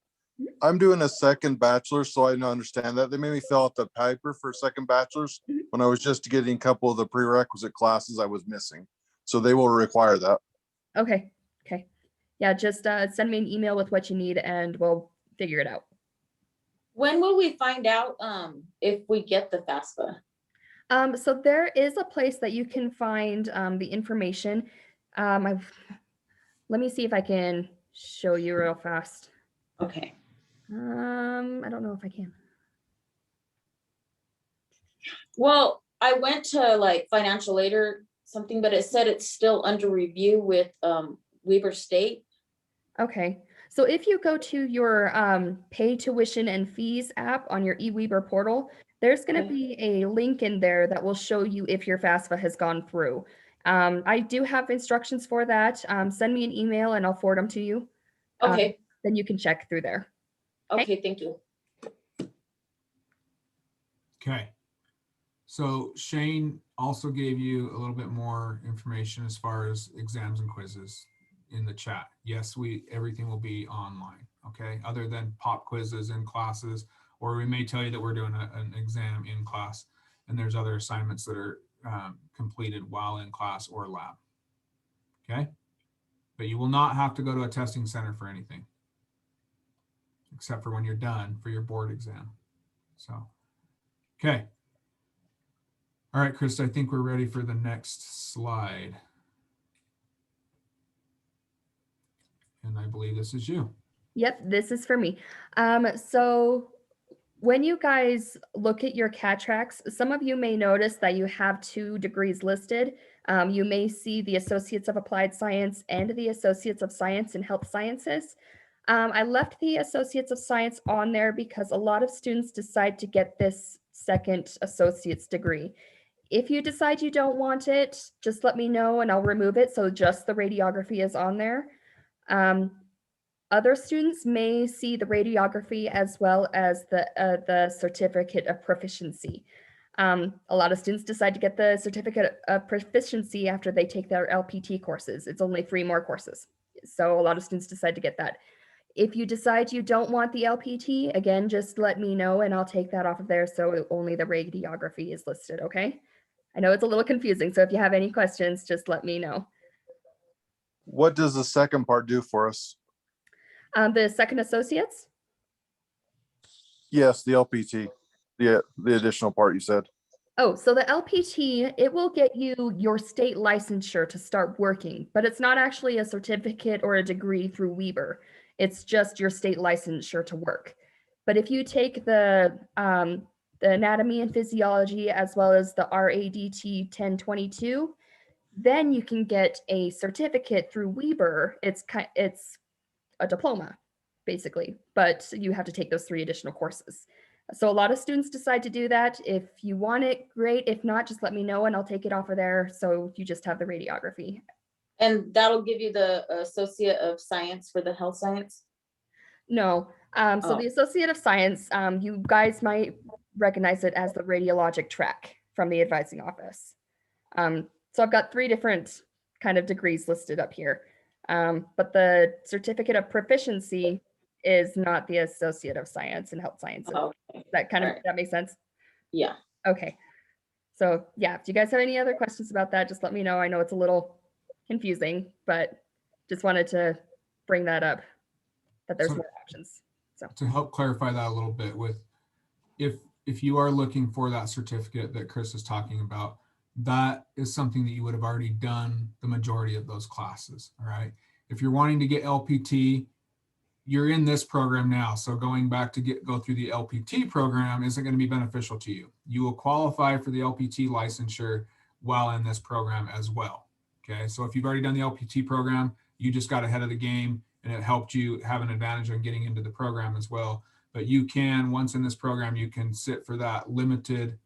I'm doing a second bachelor's, so I understand that. They made me fill out the paper for second bachelor's when I was just getting a couple of the prerequisite classes I was missing. So they will require that. Okay. Okay. Yeah, just send me an email with what you need and we'll figure it out. When will we find out if we get the FAFSA? So there is a place that you can find the information. Let me see if I can show you real fast. Okay. I don't know if I can. Well, I went to like financial aid or something, but it said it's still under review with Weber State. Okay. So if you go to your pay tuition and fees app on your eWeber portal, there's going to be a link in there that will show you if your FAFSA has gone through. I do have instructions for that. Send me an email and I'll forward them to you. Okay. Then you can check through there. Okay, thank you. Okay. So Shane also gave you a little bit more information as far as exams and quizzes in the chat. Yes, everything will be online, okay? Other than pop quizzes in classes, or we may tell you that we're doing an exam in class and there's other assignments that are completed while in class or lab, okay? But you will not have to go to a testing center for anything, except for when you're done for your board exam. So, okay. All right, Krista, I think we're ready for the next slide. And I believe this is you. Yep, this is for me. So when you guys look at your CAT tracks, some of you may notice that you have 2 degrees listed. You may see the Associates of Applied Science and the Associates of Science in Health Sciences. I left the Associates of Science on there because a lot of students decide to get this second associate's degree. If you decide you don't want it, just let me know and I'll remove it. So just the radiography is on there. Other students may see the radiography as well as the certificate of proficiency. A lot of students decide to get the certificate of proficiency after they take their LPT courses. It's only 3 more courses. So a lot of students decide to get that. If you decide you don't want the LPT, again, just let me know and I'll take that off of there. So only the radiography is listed, okay? I know it's a little confusing. So if you have any questions, just let me know. What does the second part do for us? The second associates, Yes, the LPT, the additional part you said. oh, so the LPT, it will get you your state licensure to start working, but it's not actually a certificate or a degree through Weber. It's just your state licensure to work. But if you take the anatomy and physiology as well as the RADT 1022, then you can get a certificate through Weber. It's a diploma, basically, but you have to take those 3 additional courses. So a lot of students decide to do that. If you want it, great. If not, just let me know and I'll take it off of there. So you just have the radiography. And that'll give you the Associate of Science for the health science? No. So the Associate of Science, you guys might recognize it as the radiologic track from the advising office. So I've got 3 different kind of degrees listed up here. But the Certificate of Proficiency is not the Associate of Science in Health Sciences. Oh, okay. That kind of, Alright. that makes sense? Yeah. Okay. So yeah, if you guys have any other questions about that, just let me know. I know it's a little confusing, but just wanted to bring that up, that there's So- more options. So To help clarify that a little bit, with if you are looking for that certificate that Chris is talking about, that is something that you would have already done the majority of those classes. All right. If you're wanting to get LPT, you're in this program now. So going back to go through the LPT program isn't going to be beneficial to you. You will qualify for the LPT licensure while in this program as well. Okay. So if you've already done the LPT program, you just got ahead of the game and it helped you have an advantage on getting into the program as well. But you can, once in this program, you can sit for that limited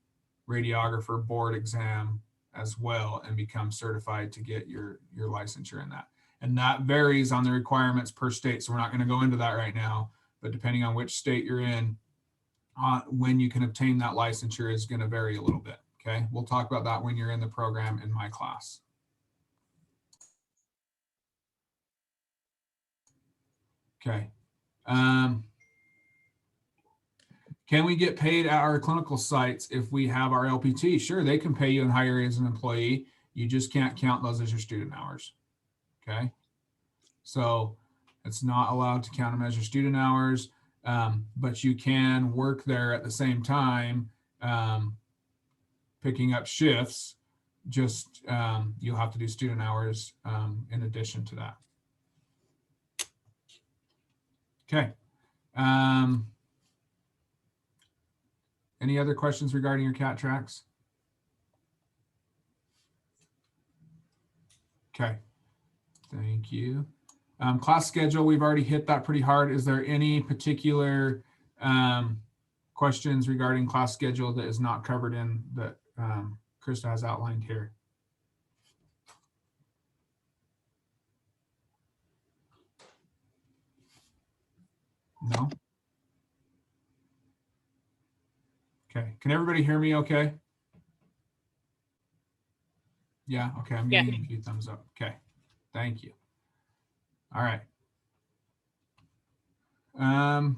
radiographer board exam as well and become certified to get your licensure in that. And that varies on the requirements per state. So we're not going to go into that right now, but depending on which state you're in, when you can obtain that licensure is going to vary a little bit. Okay. We'll talk about that when you're in the program in my class. Okay. Can we get paid at our clinical sites if we have our LPT? Sure, they can pay you and hire you as an employee. You just can't count those as your student hours. Okay. So it's not allowed to count them as your student hours, but you can work there at the same time, picking up shifts. Just you'll have to do student hours in addition to that. Okay. Any other questions regarding your CAT tracks? Okay, thank you. Class schedule, we've already hit that pretty hard. Is there any particular questions regarding class schedule that is not covered in that Krista has outlined here? No? Okay, can everybody hear me okay? Yeah, okay, I'm getting a few thumbs up. Okay, thank you. All right.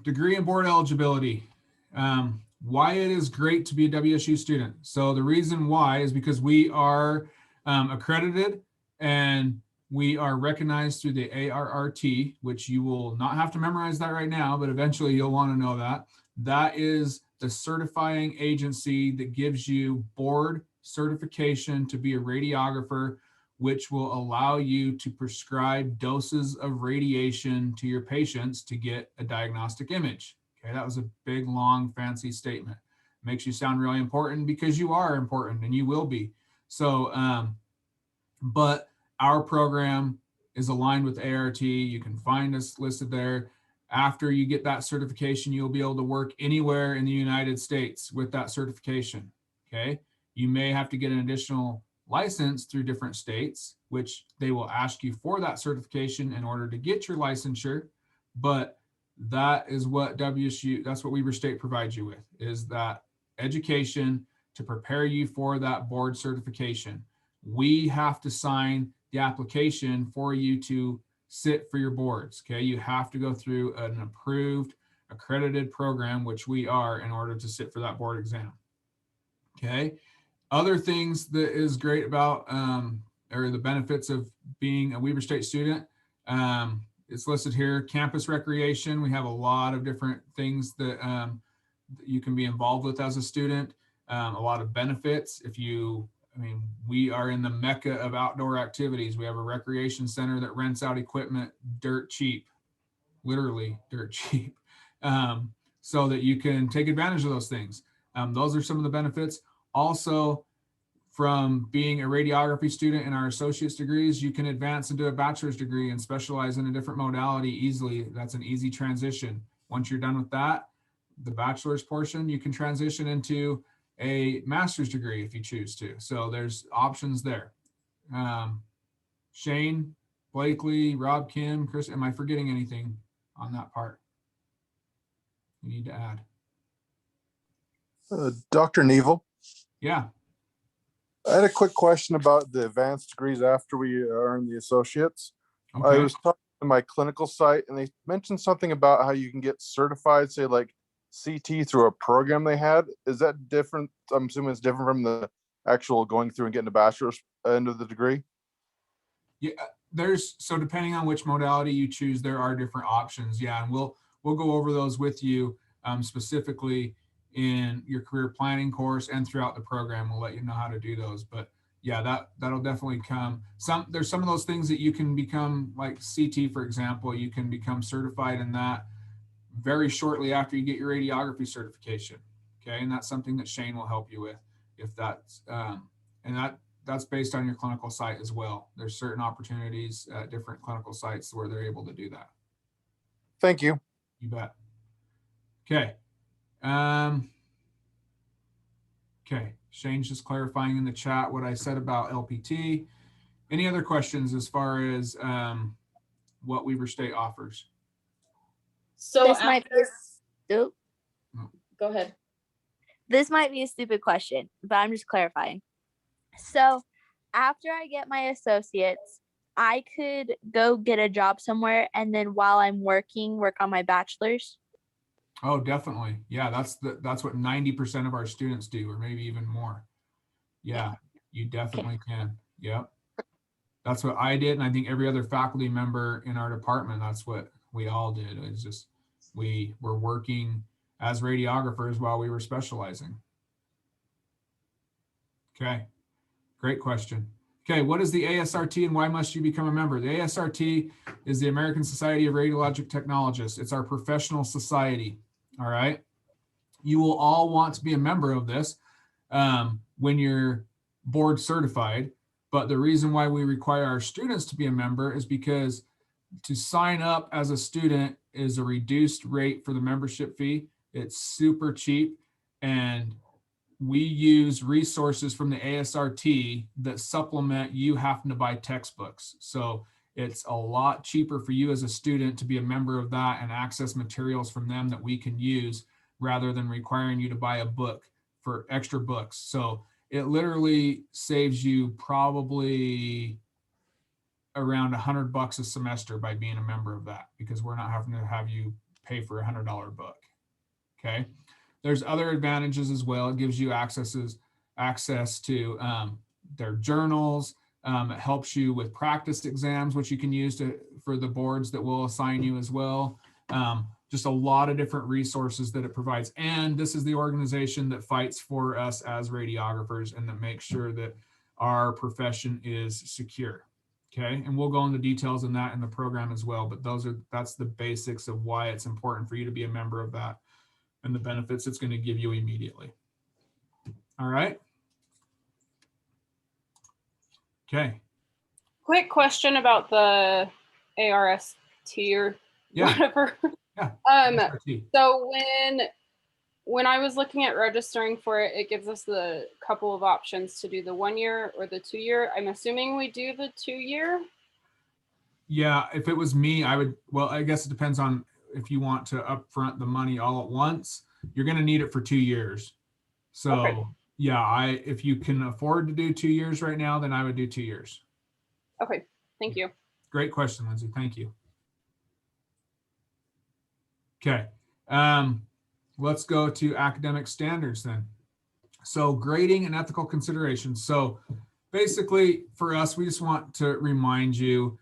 Degree and board eligibility. Why it is great to be a WSU student. So the reason why is because we are accredited and we are recognized through the ARRT, which you will not have to memorize that right now, but eventually you'll want to know that. That is the certifying agency that gives you board certification to be a radiographer, which will allow you to prescribe doses of radiation to your patients to get a diagnostic image. Okay, that was a big, long, fancy statement. Makes you sound really important because you are important and you will be. So, but our program is aligned with ART. You can find us listed there. After you get that certification, you'll be able to work anywhere in the United States with that certification. Okay, you may have to get an additional license through different states, which they will ask you for that certification in order to get your licensure. But that is what WSU, that's what Weber State provides you with, is that education to prepare you for that board certification. We have to sign the application for you to sit for your boards. Okay, you have to go through an approved, accredited program, which we are, in order to sit for that board exam. Okay, other things that is great about or the benefits of being a Weber State student, it's listed here. Campus recreation, we have a lot of different things that you can be involved with as a student. A lot of benefits. We are in the mecca of outdoor activities. We have a recreation center that rents out equipment dirt cheap, literally dirt cheap, so that you can take advantage of those things. Those are some of the benefits. Also, from being a radiography student in our associate's degrees, you can advance into a bachelor's degree and specialize in a different modality easily. That's an easy transition. Once you're done with that, the bachelor's portion, you can transition into a master's degree if you choose to. So there's options there. Shane, Blakely, Rob, Kim, Chris, am I forgetting anything on that part you need to add? Dr. Neville? Yeah. I had a quick question about the advanced degrees after we earn the associates. Okay. I was talking to my clinical site and they mentioned something about how you can get certified, say like CT, through a program they had. Is that different? I'm assuming it's different from the actual going through and getting a bachelor's end of the degree. Yeah, so depending on which modality you choose, there are different options. Yeah, and we'll go over those with you specifically in your career planning course and throughout the program. We'll let you know how to do those. But yeah, that'll definitely come. There's some of those things that you can become, like CT, for example, you can become certified in that very shortly after you get your radiography certification. Okay, and that's something that Shane will help you with if that's that's based on your clinical site as well. There's certain opportunities at different clinical sites where they're able to do that. Thank you. You bet. Okay. Okay, Shane's just clarifying in the chat what I said about LPT. Any other questions as far as what Weber State offers? So This might be go ahead. This might be a stupid question, but I'm just clarifying. So after I get my associates, I could go get a job somewhere and then while I'm working, work on my bachelor's. Oh, definitely. Yeah, that's what 90% of our students do, or maybe even more. Yeah, you definitely can. Yep. That's what I did. And I think every other faculty member in our department, that's what we all did. It's just, we were working as radiographers while we were specializing. Okay, great question. Okay, what is the ASRT and why must you become a member? The ASRT is the American Society of Radiologic Technologists. It's our professional society. All right. You will all want to be a member of this when you're board certified. But the reason why we require our students to be a member is because to sign up as a student is a reduced rate for the membership fee. It's super cheap. And we use resources from the ASRT that supplement you having to buy textbooks. So it's a lot cheaper for you as a student to be a member of that and access materials from them that we can use rather than requiring you to buy a book for extra books. So it literally saves you probably around $100 a semester by being a member of that, because we're not having to have you pay for a $100 book. Okay. There's other advantages as well. It gives you access to their journals. It helps you with practice exams, which you can use for the boards that will assign you as well. Just a lot of different resources that it provides. And this is the organization that fights for us as radiographers and that makes sure that our profession is secure. Okay, and we'll go into details on that in the program as well. But that's the basics of why it's important for you to be a member of that and the benefits it's going to give you immediately. All right. Okay. Quick question about the ARST or whatever. Yeah. So when I was looking at registering for it, it gives us the couple of options to do the 1 year or the 2 year. I'm assuming we do the 2 year. Yeah, if it was me, I would, well, I guess it depends on if you want to upfront the money all at once. You're going to need it for 2 years. So Yeah, if you can afford to do 2 years right now, then I would do 2 years. Okay, thank you. Great question, Lindsay. Thank you. Okay, let's go to academic standards then. So grading and ethical considerations. So basically for us, we just want to remind you,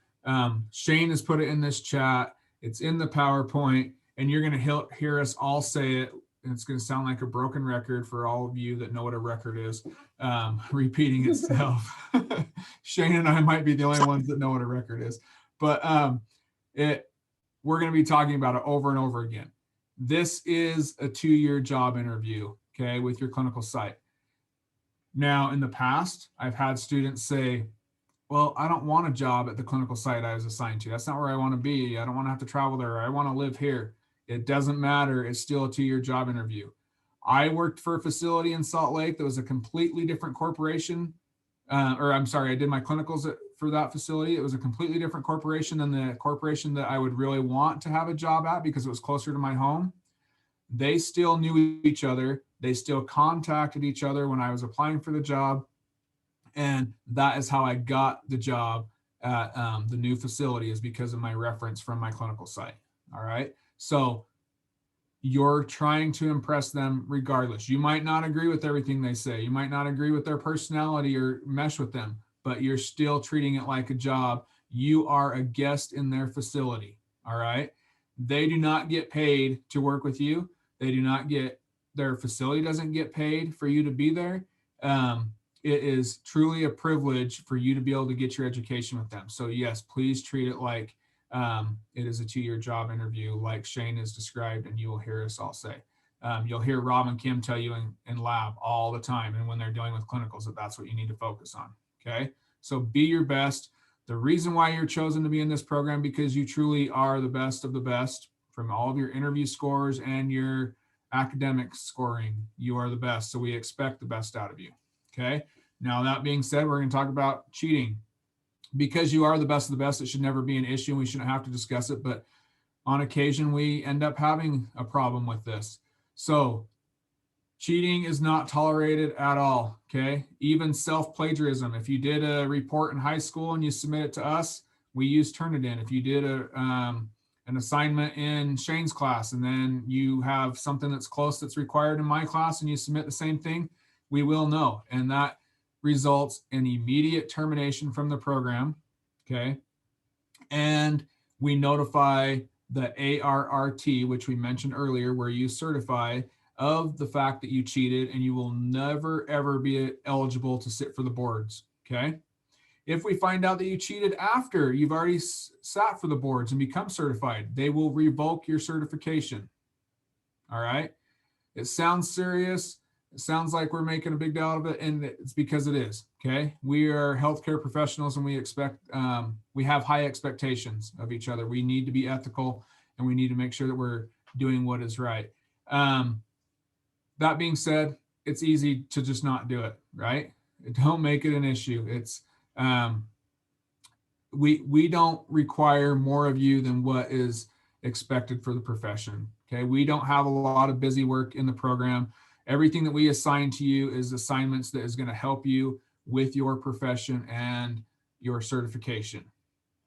Shane has put it in this chat, it's in the PowerPoint, and you're going to hear us all say it. And it's going to sound like a broken record for all of you that know what a record is, repeating itself. Shane and I might be the only ones that know what a record is, but we're going to be talking about it over and over again. This is a 2-year job interview, okay, with your clinical site. Now, in the past, I've had students say, well, I don't want a job at the clinical site I was assigned to. That's not where I want to be. I don't want to have to travel there. I want to live here. It doesn't matter. It's still a 2-year job interview. I worked for a facility in Salt Lake that was a completely different corporation. I did my clinicals for that facility. It was a completely different corporation than the corporation that I would really want to have a job at because it was closer to my home. They still knew each other. They still contacted each other when I was applying for the job. And that is how I got the job at the new facility, is because of my reference from my clinical site. All right. So you're trying to impress them regardless. You might not agree with everything they say. You might not agree with their personality or mesh with them, but you're still treating it like a job. You are a guest in their facility. All right. They do not get paid to work with you. They do not get, their facility doesn't get paid for you to be there. It is truly a privilege for you to be able to get your education with them. So yes, please treat it like it is a 2-year job interview, like Shane has described, and you will hear us all say. You'll hear Rob and Kim tell you in lab all the time, and when they're dealing with clinicals, that's what you need to focus on. Okay, so be your best. The reason why you're chosen to be in this program, because you truly are the best of the best. From all of your interview scores and your academic scoring, you are the best. So we expect the best out of you. Okay, now that being said, we're going to talk about cheating. Because you are the best of the best, it should never be an issue. We shouldn't have to discuss it, but on occasion we end up having a problem with this. So cheating is not tolerated at all, okay? Even self-plagiarism. If you did a report in high school and you submit it to us, we use Turnitin. If you did an assignment in Shane's class and then you have something that's close that's required in my class and you submit the same thing, we will know. And that results in immediate termination from the program, okay? And we notify the ARRT, which we mentioned earlier, where you certify of the fact that you cheated, and you will never, ever be eligible to sit for the boards, okay? If we find out that you cheated after you've already sat for the boards and become certified, they will revoke your certification, all right? It sounds serious. It sounds like we're making a big deal out of it, and it's because it is, okay? We are healthcare professionals, and we expect, we have high expectations of each other. We need to be ethical, and we need to make sure that we're doing what is right. That being said, it's easy to just not do it, right? Don't make it an issue. It's, we don't require more of you than what is expected for the profession, okay? We don't have a lot of busy work in the program. Everything that we assign to you is assignments that is going to help you with your profession and your certification.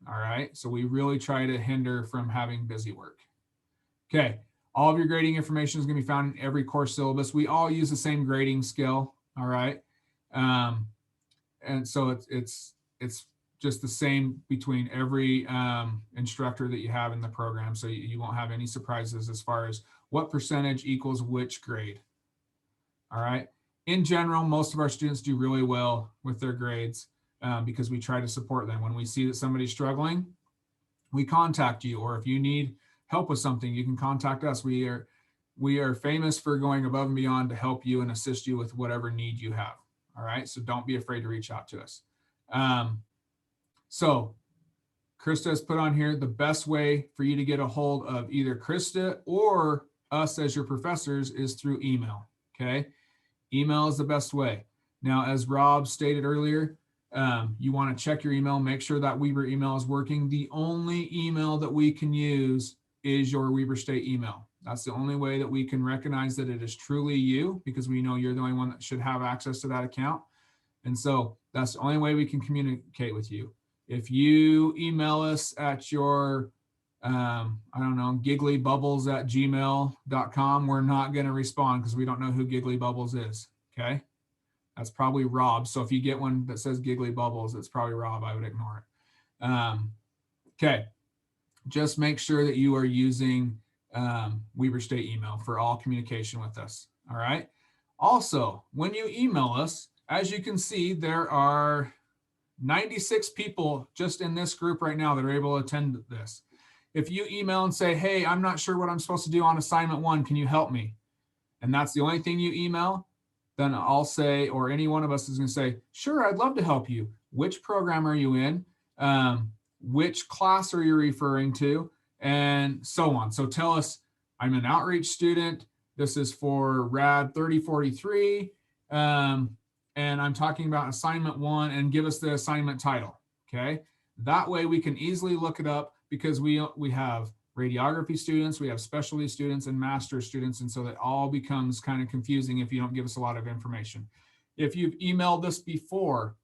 All right. So we really try to hinder from having busy work. Okay. All of your grading information is going to be found in every course syllabus. We all use the same grading scale. All right. And so it's just the same between every instructor that you have in the program. So you won't have any surprises as far as what percentage equals which grade. All right. In general, most of our students do really well with their grades because we try to support them. When we see that somebody's struggling, we contact you, or if you need help with something, you can contact us. We are famous for going above and beyond to help you and assist you with whatever need you have. All right. So don't be afraid to reach out to us. So Krista has put on here the best way for you to get a hold of either Krista or us as your professors is through email. Okay. Email is the best way. Now, as Rob stated earlier, you want to check your email, make sure that Weber email is working. The only email that we can use is your Weber State email. That's the only way that we can recognize that it is truly you, because we know you're the only one that should have access to that account. And so that's the only way we can communicate with you. If you email us at your, I don't know, gigglybubbles@gmail.com, we're not going to respond because we don't know who Giggly Bubbles is. Okay. That's probably Rob. So if you get one that says Giggly Bubbles, it's probably Rob. I would ignore it. Okay. Just make sure that you are using Weber State email for all communication with us. All right. Also, when you email us, as you can see, there are 96 people just in this group right now that are able to attend this. If you email and say, hey, I'm not sure what I'm supposed to do on assignment 1, can you help me? And that's the only thing you email, then I'll say, or any one of us is going to say, sure, I'd love to help you. Which program are you in? Which class are you referring to? And so on. So tell us, I'm an outreach student. This is for RAD 3043. And I'm talking about assignment 1, and give us the assignment title. Okay. That way we can easily look it up, because we have radiography students, we have specialty students, and master's students. And so that all becomes kind of confusing if you don't give us a lot of information. If you've emailed this before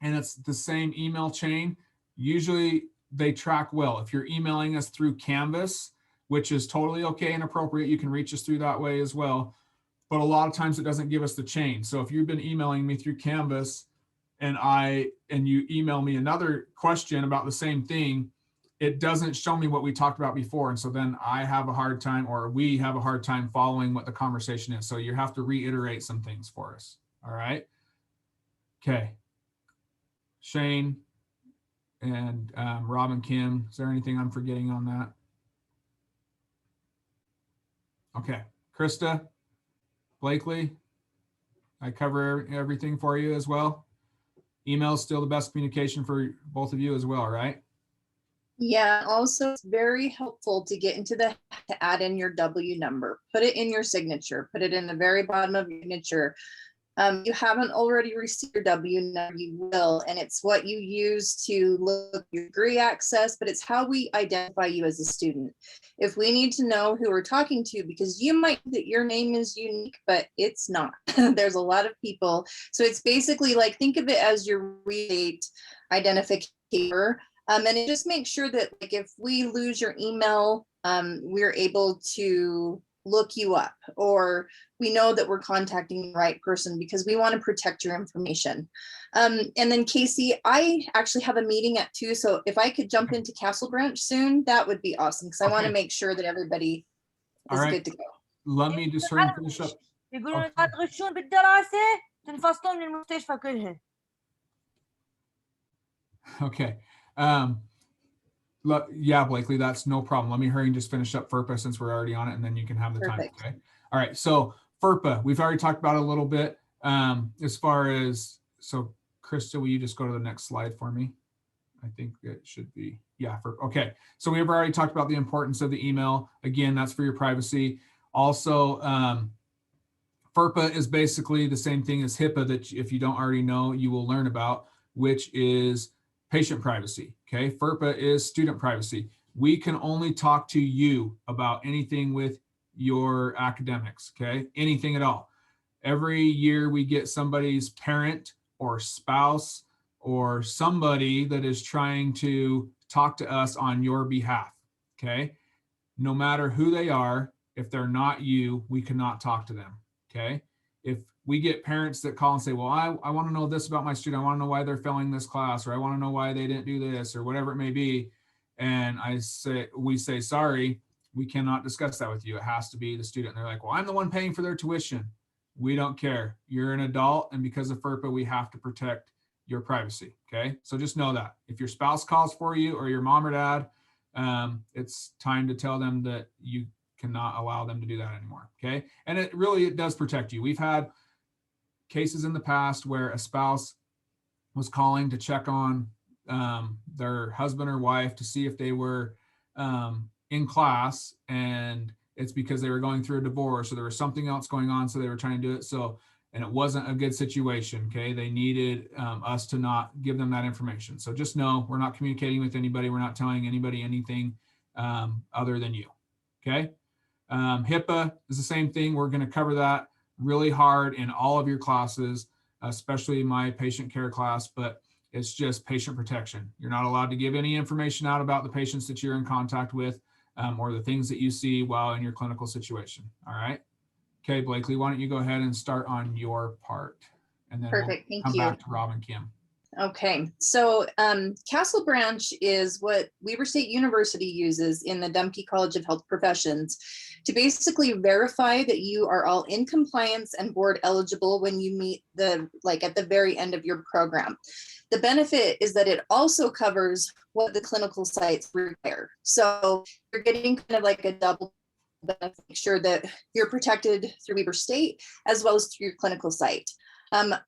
and it's the same email chain, usually they track well. If you're emailing us through Canvas, which is totally okay and appropriate, you can reach us through that way as well. But a lot of times it doesn't give us the chain. So if you've been emailing me through Canvas and you email me another question about the same thing, it doesn't show me what we talked about before. And so then I have a hard time, or we have a hard time following what the conversation is. So you have to reiterate some things for us. All right. Okay. Shane and Rob and Kim, is there anything I'm forgetting on that? Okay. Krista, Blakely, I cover everything for you as well. Email is still the best communication for both of you as well, right? Yeah, also it's very helpful to get into to add in your W number, put it in your signature, put it in the very bottom of your signature. You haven't already received your W number, you will, and it's what you use to look at your degree access, but it's how we identify you as a student. If we need to know who we're talking to, because you might think that your name is unique, but it's not. There's a lot of people. So it's basically like, think of it as your rebate identificator. And it just makes sure that, like, if we lose your email, we're able to look you up, or we know that we're contacting the right person, because we want to protect your information. And then Casey, I actually have a meeting at 2. So if I could jump into Castle Branch soon, that would be awesome, because I want to make sure that everybody is good to go. Let me just hurry and finish up. Okay. Yeah, Blakely, that's no problem. Let me hurry and just finish up FERPA since we're already on it, and then you can have the Perfect. time. Okay. All right. So FERPA, we've already talked about it a little bit. As far as, so Krista, will you just go to the next slide for me? I think it should be, yeah. Okay. So we've already talked about the importance of the email. Again, that's for your privacy. Also, FERPA is basically the same thing as HIPAA that if you don't already know, you will learn about, which is patient privacy. Okay. FERPA is student privacy. We can only talk to you about anything with your academics. Okay. Anything at all. Every year we get somebody's parent or spouse or somebody that is trying to talk to us on your behalf. Okay. No matter who they are, if they're not you, we cannot talk to them. Okay. If we get parents that call and say, well, I want to know this about my student. I want to know why they're failing this class, or I want to know why they didn't do this, or whatever it may be. And we say, sorry, we cannot discuss that with you. It has to be the student. And they're like, well, I'm the one paying for their tuition. We don't care. You're an adult. And because of FERPA, we have to protect your privacy. Okay. So just know that if your spouse calls for you, or your mom or dad, it's time to tell them that you cannot allow them to do that anymore. Okay. And it does protect you. We've had cases in the past where a spouse was calling to check on their husband or wife to see if they were in class, and it's because they were going through a divorce, or there was something else going on, so they were trying to do it. So, and it wasn't a good situation. Okay. They needed us to not give them that information. So just know we're not communicating with anybody. We're not telling anybody anything other than you. Okay. HIPAA is the same thing. We're going to cover that really hard in all of your classes, especially my patient care class, but it's just patient protection. You're not allowed to give any information out about the patients that you're in contact with or the things that you see while in your clinical situation. All right. Okay, Blakely, why don't you go ahead and start on your part, and then Perfect, we'll thank come you. back to Rob and Kim. Okay, so Castle Branch is what Weber State University uses in the Dumpke College of Health Professions to basically verify that you are all in compliance and board eligible when you meet at the very end of your program. The benefit is that it also covers what the clinical sites require. So you're getting kind of like a double benefit, make sure that you're protected through Weber State as well as through your clinical site.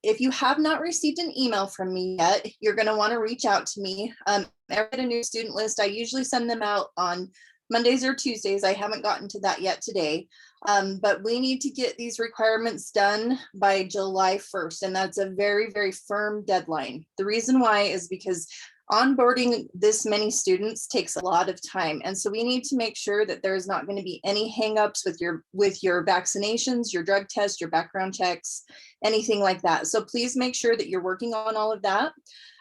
If you have not received an email from me yet, you're going to want to reach out to me. I get a new student list. I usually send them out on Mondays or Tuesdays. I haven't gotten to that yet today, but we need to get these requirements done by July 1st, and that's a very, very firm deadline. The reason why is because onboarding this many students takes a lot of time. And so we need to make sure that there's not going to be any hangups with your vaccinations, your drug tests, your background checks, anything like that. So please make sure that you're working on all of that.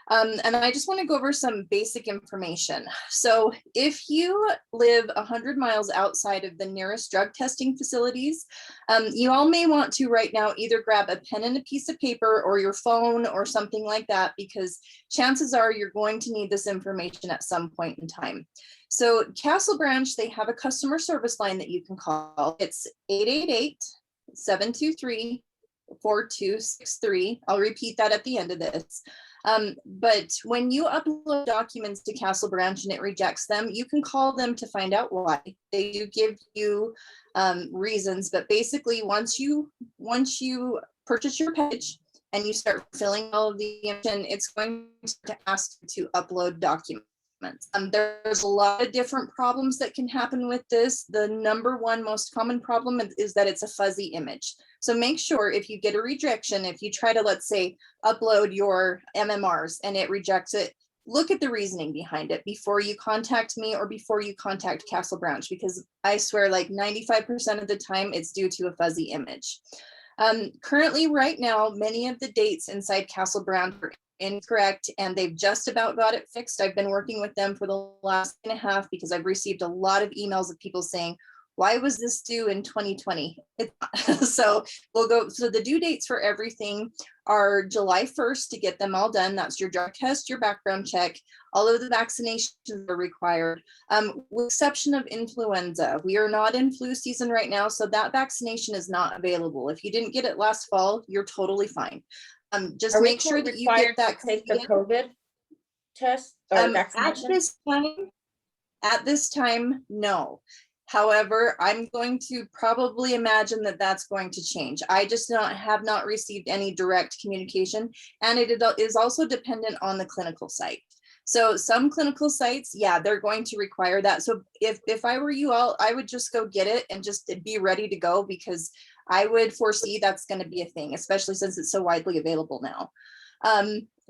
And I just want to go over some basic information. So if you live 100 miles outside of the nearest drug testing facilities, you all may want to right now either grab a pen and a piece of paper or your phone or something like that, because chances are you're going to need this information at some point in time. So Castle Branch, they have a customer service line that you can call. It's 888-723-4263. I'll repeat that at the end of this. But when you upload documents to Castle Branch and it rejects them, you can call them to find out why. They do give you reasons, but basically once you purchase your package and you start filling all of the information, it's going to ask you to upload documents. There's a lot of different problems that can happen with this. The number one most common problem is that it's a fuzzy image. So make sure if you get a rejection, if you try to, let's say, upload your MMRs and it rejects it, look at the reasoning behind it before you contact me or before you contact Castle Branch, because I swear like 95% of the time it's due to a fuzzy image. Currently, right now, many of the dates inside Castle Branch are incorrect and they've just about got it fixed. I've been working with them for the last and a half because I've received a lot of emails of people saying, why was this due in 2020? So the due dates for everything are July 1st to get them all done. That's your drug test, your background check, all of the vaccinations are required, with exception of influenza. We are not in flu season right now, so that vaccination is not available. If you didn't get it last fall, you're totally fine. Just make sure that you get that. Take the COVID test or vaccination? At this time, no. However, I'm going to probably imagine that that's going to change. I just have not received any direct communication, and it is also dependent on the clinical site. So some clinical sites, yeah, they're going to require that. So if I were you all, I would just go get it and just be ready to go, because I would foresee that's going to be a thing, especially since it's so widely available now.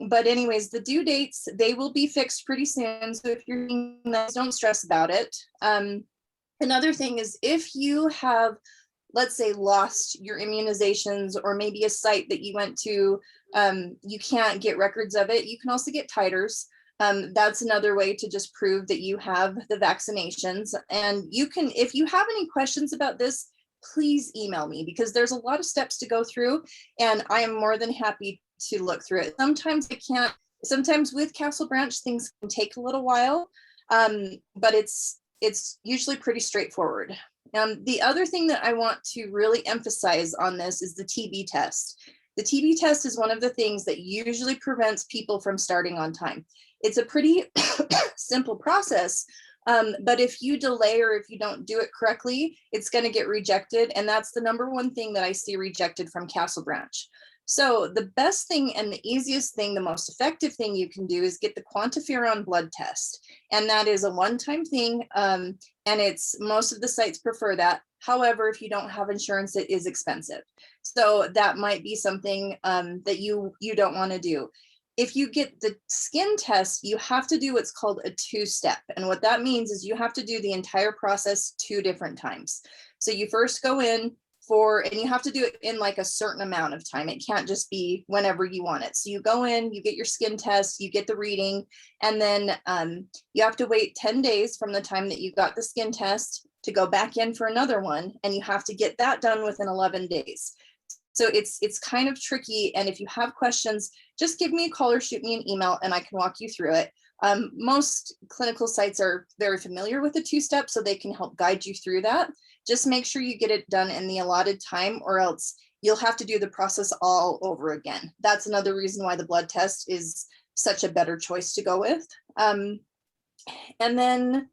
But anyways, the due dates, they will be fixed pretty soon. So if you're doing that, don't stress about it. Another thing is if you have, let's say, lost your immunizations, or maybe a site that you went to, you can't get records of it, you can also get titers. That's another way to just prove that you have the vaccinations. And you can, if you have any questions about this, please email me, because there's a lot of steps to go through and I am more than happy to look through it. Sometimes I can't, sometimes with Castle Branch, things can take a little while, but it's usually pretty straightforward. The other thing that I want to really emphasize on this is the TB test. The TB test is one of the things that usually prevents people from starting on time. It's a pretty simple process, but if you delay or if you don't do it correctly, it's going to get rejected. And that's the number one thing that I see rejected from Castle Branch. So the best thing and the easiest thing, the most effective thing you can do is get the quantiferon blood test. And that is a one-time thing. And it's, most of the sites prefer that. However, if you don't have insurance, it is expensive. So that might be something that you don't want to do. if you get the skin test, you have to do what's called a 2-step. And what that means is you have to do the entire process 2 different times. So you first go in and you have to do it in like a certain amount of time. It can't just be whenever you want it. So you go in, you get your skin test, you get the reading, and then you have to wait 10 days from the time that you got the skin test to go back in for another one. And you have to get that done within 11 days. So it's kind of tricky. And if you have questions, just give me a call or shoot me an email and I can walk you through it. Most clinical sites are very familiar with the 2-step, so they can help guide you through that. Just make sure you get it done in the allotted time, or else you'll have to do the process all over again. That's another reason why the blood test is such a better choice to go with. And then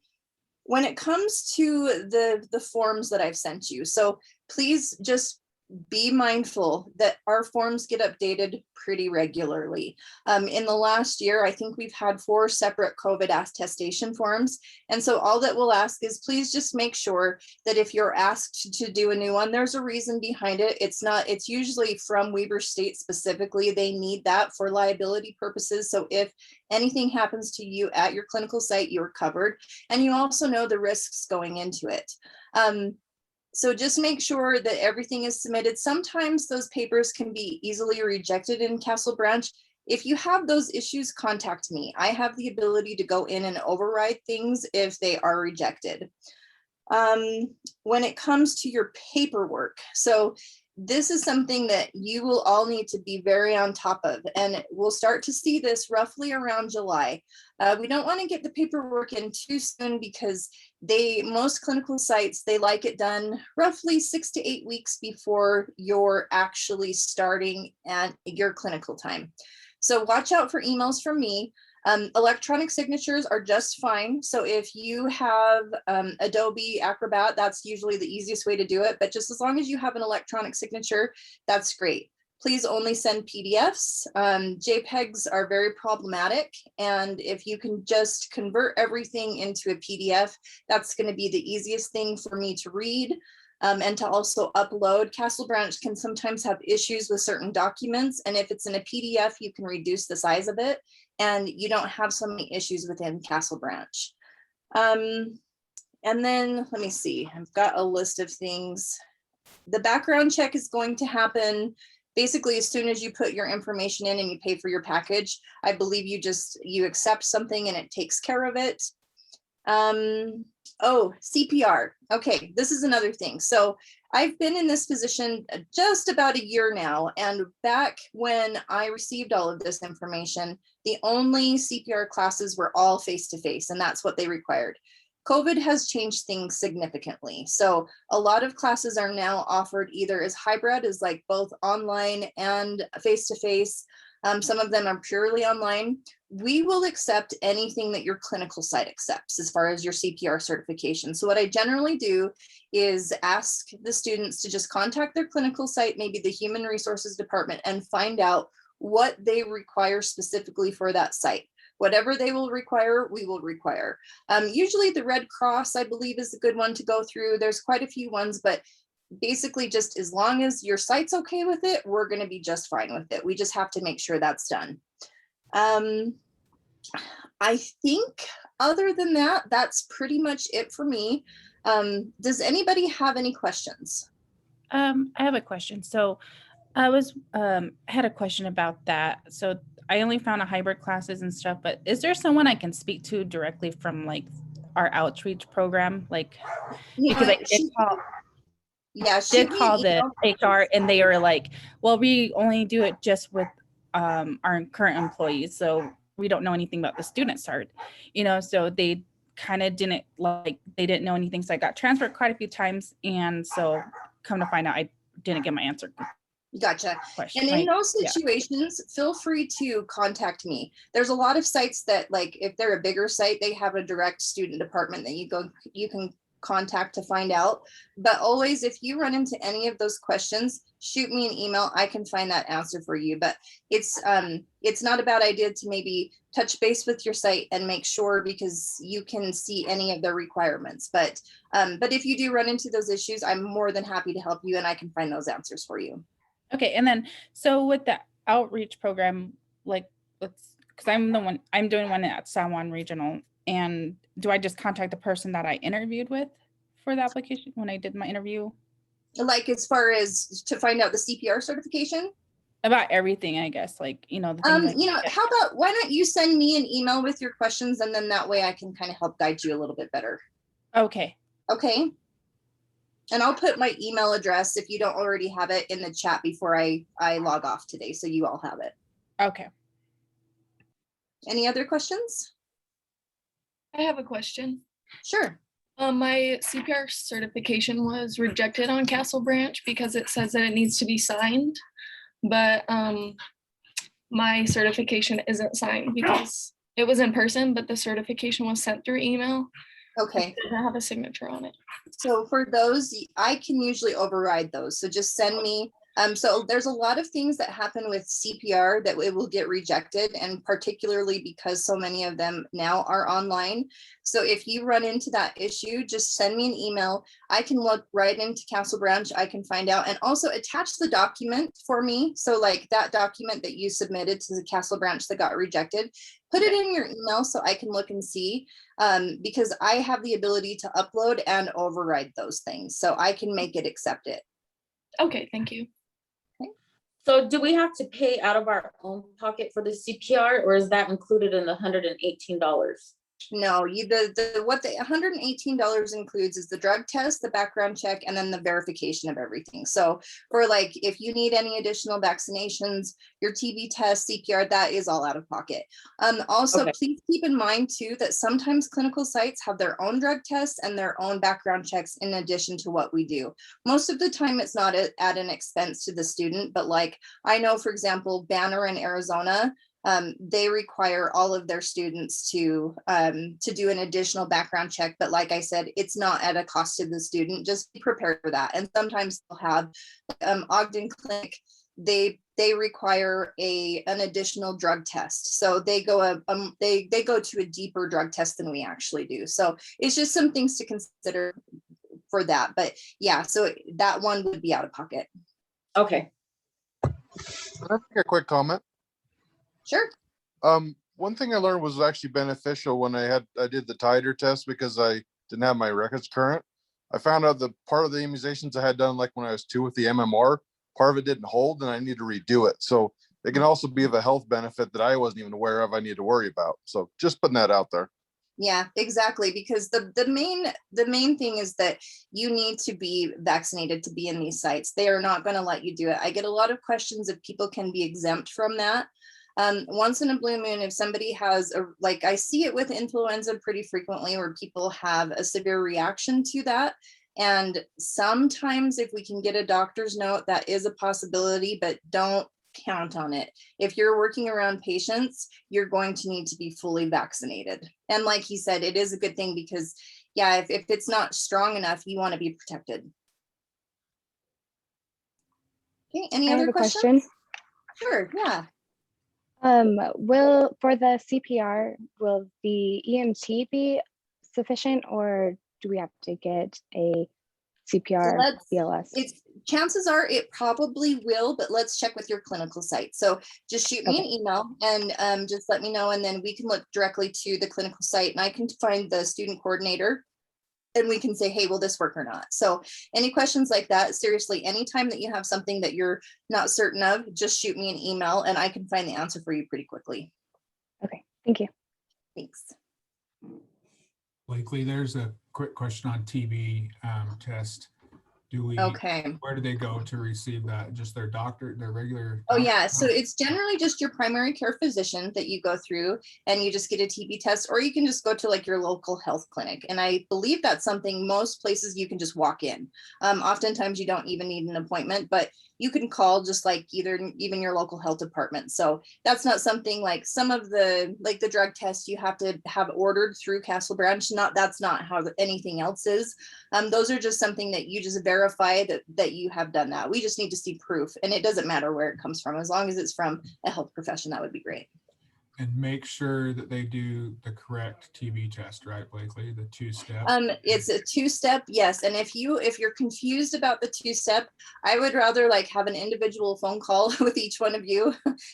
when it comes to the forms that I've sent you, so please just be mindful that our forms get updated pretty regularly. In the last year, I think we've had 4 separate COVID attestation forms. And so all that we'll ask is please just make sure that if you're asked to do a new one, there's a reason behind it. It's usually from Weber State specifically. They need that for liability purposes. So if anything happens to you at your clinical site, you're covered. And you also know the risks going into it. So just make sure that everything is submitted. Sometimes those papers can be easily rejected in Castle Branch. If you have those issues, contact me. I have the ability to go in and override things if they are rejected. When it comes to your paperwork, so this is something that you will all need to be very on top of, and we'll start to see this roughly around July. We don't want to get the paperwork in too soon because most clinical sites, they like it done roughly 6 to 8 weeks before you're actually starting at your clinical time. So watch out for emails from me. Electronic signatures are just fine. So if you have Adobe Acrobat, that's usually the easiest way to do it. But just as long as you have an electronic signature, that's great. Please only send PDFs. JPEGs are very problematic. And if you can just convert everything into a PDF, that's going to be the easiest thing for me to read. And to also upload. Castle Branch can sometimes have issues with certain documents. And if it's in a PDF, you can reduce the size of it and you don't have so many issues within Castle Branch. And then let me see, I've got a list of things. The background check is going to happen basically as soon as you put your information in and you pay for your package. I believe you accept something and it takes care of it. Oh, CPR. Okay, this is another thing. So I've been in this position just about a year now. And back when I received all of this information, the only CPR classes were all face-to-face, and that's what they required. COVID has changed things significantly. So a lot of classes are now offered either as hybrid, as like both online and face-to-face. Some of them are purely online. We will accept anything that your clinical site accepts as far as your CPR certification. So what I generally do is ask the students to just contact their clinical site, maybe the human resources department, and find out what they require specifically for that site. Whatever they will require, we will require. Usually the Red Cross, I believe, is a good one to go through. There's quite a few ones, but basically just as long as your site's okay with it, we're going to be just fine with it. We just have to make sure that's done. I think other than that, that's pretty much it for me. Does anybody have any questions? I have a question. So I had a question about that. So I only found a hybrid classes and stuff, but is there someone I can speak to directly from like our outreach program? Like, because I did call the HR and they were like, well, we only do it just with our current employees. So we don't know anything about the student start, so they kind of didn't know anything. So I got transferred quite a few times. And so come to find out, I didn't get my answer. Gotcha. And in those situations, feel free to contact me. There's a lot of sites that, like, if they're a bigger site, they have a direct student department that you can contact to find out. But always, if you run into any of those questions, shoot me an email. I can find that answer for you. But it's not a bad idea to maybe touch base with your site and make sure, because you can see any of the requirements. But if you do run into those issues, I'm more than happy to help you, and I can find those answers for you. Okay. And then, so with the outreach program, like because I'm doing one at San Juan Regional. And do I just contact the person that I interviewed with for the application when I did my interview? Like as far as to find out the CPR certification? About everything, I guess, like, the things You know, how about, why don't you send me an email with your questions, and then that way I can kind of help guide you a little bit better. Okay. Okay. And I'll put my email address, if you don't already have it, in the chat before I log off today, so you all have it. Okay. Any other questions? I have a question. Sure. My CPR certification was rejected on Castle Branch because it says that it needs to be signed, but my certification isn't signed because it was in person, but the certification was sent through email. Okay. It doesn't have a signature on it. So for those, I can usually override those. So just send me. So there's a lot of things that happen with CPR that it will get rejected, and particularly because so many of them now are online. So if you run into that issue, just send me an email. I can look right into Castle Branch. I can find out, and also attach the document for me. So like that document that you submitted to the Castle Branch that got rejected, put it in your email so I can look and see, because I have the ability to upload and override those things. So I can make it accept it. Okay, thank you. So do we have to pay out of our own pocket for the CPR, or is that included in the $118? No, what the $118 includes is the drug test, the background check, and then the verification of everything. So for like, if you need any additional vaccinations, your TB test, CPR, that is all out of pocket. Also, Okay. Please keep in mind too, that sometimes clinical sites have their own drug tests and their own background checks in addition to what we do. Most of the time it's not at an expense to the student, but like, I know, for example, Banner in Arizona, they require all of their students to do an additional background check. But like I said, it's not at a cost to the student. Just be prepared for that. And sometimes they'll have Ogden Clinic, they require an additional drug test. So they go they go to a deeper drug test than we actually do. So it's just some things to consider for that. But yeah, so that one would be out of pocket. Okay. Can I make a quick comment? Sure. One thing I learned was actually beneficial when I did the titer test, because I didn't have my records current. I found out that part of the immunizations I had done, like when I was 2 with the MMR, part of it didn't hold and I need to redo it. So it can also be of a health benefit that I wasn't even aware of I need to worry about. So just putting that out there. Yeah, exactly. Because the main thing is that you need to be vaccinated to be in these sites. They are not going to let you do it. I get a lot of questions if people can be exempt from that. Once in a blue moon, if somebody has like I see it with influenza pretty frequently, where people have a severe reaction to that. And sometimes if we can get a doctor's note, that is a possibility, but don't count on it. If you're working around patients, you're going to need to be fully vaccinated. And like he said, it is a good thing because yeah, if it's not strong enough, you want to be protected. Okay, any I other have a questions? question. Sure, yeah. For the CPR, will the EMT be sufficient, or do we have to get a CPR BLS? Chances are it probably will, but let's check with your clinical site. So just shoot me an email and just let me know, and then we can look directly to the clinical site and I can find the student coordinator and we can say, hey, will this work or not? So any questions like that, seriously, anytime that you have something that you're not certain of, just shoot me an email and I can find the answer for you pretty quickly. Okay, thank you. Thanks. Blakely, there's a quick question on TB test. Where do they go to receive that? Just their doctor, their regular? Oh yeah, so it's generally just your primary care physician that you go through and you just get a TB test, or you can just go to like your local health clinic. And I believe that's something most places you can just walk in. Oftentimes you don't even need an appointment, but you can call just like even your local health department. So that's not something like some of the drug tests you have to have ordered through Castle Branch. That's not how anything else is. Those are just something that you just verify that you have done that. We just need to see proof, and it doesn't matter where it comes from. As long as it's from a health profession, that would be great. and make sure that they do the correct TB test, right, Blakely? The 2-step. It's a 2-step, yes. And if you're confused about the 2-step, I would rather like have an individual phone call with each one of you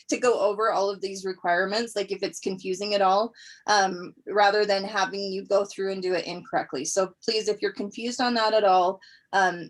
to go over all of these requirements, like if it's confusing at all, rather than having you go through and do it incorrectly. So please, if you're confused on that at all,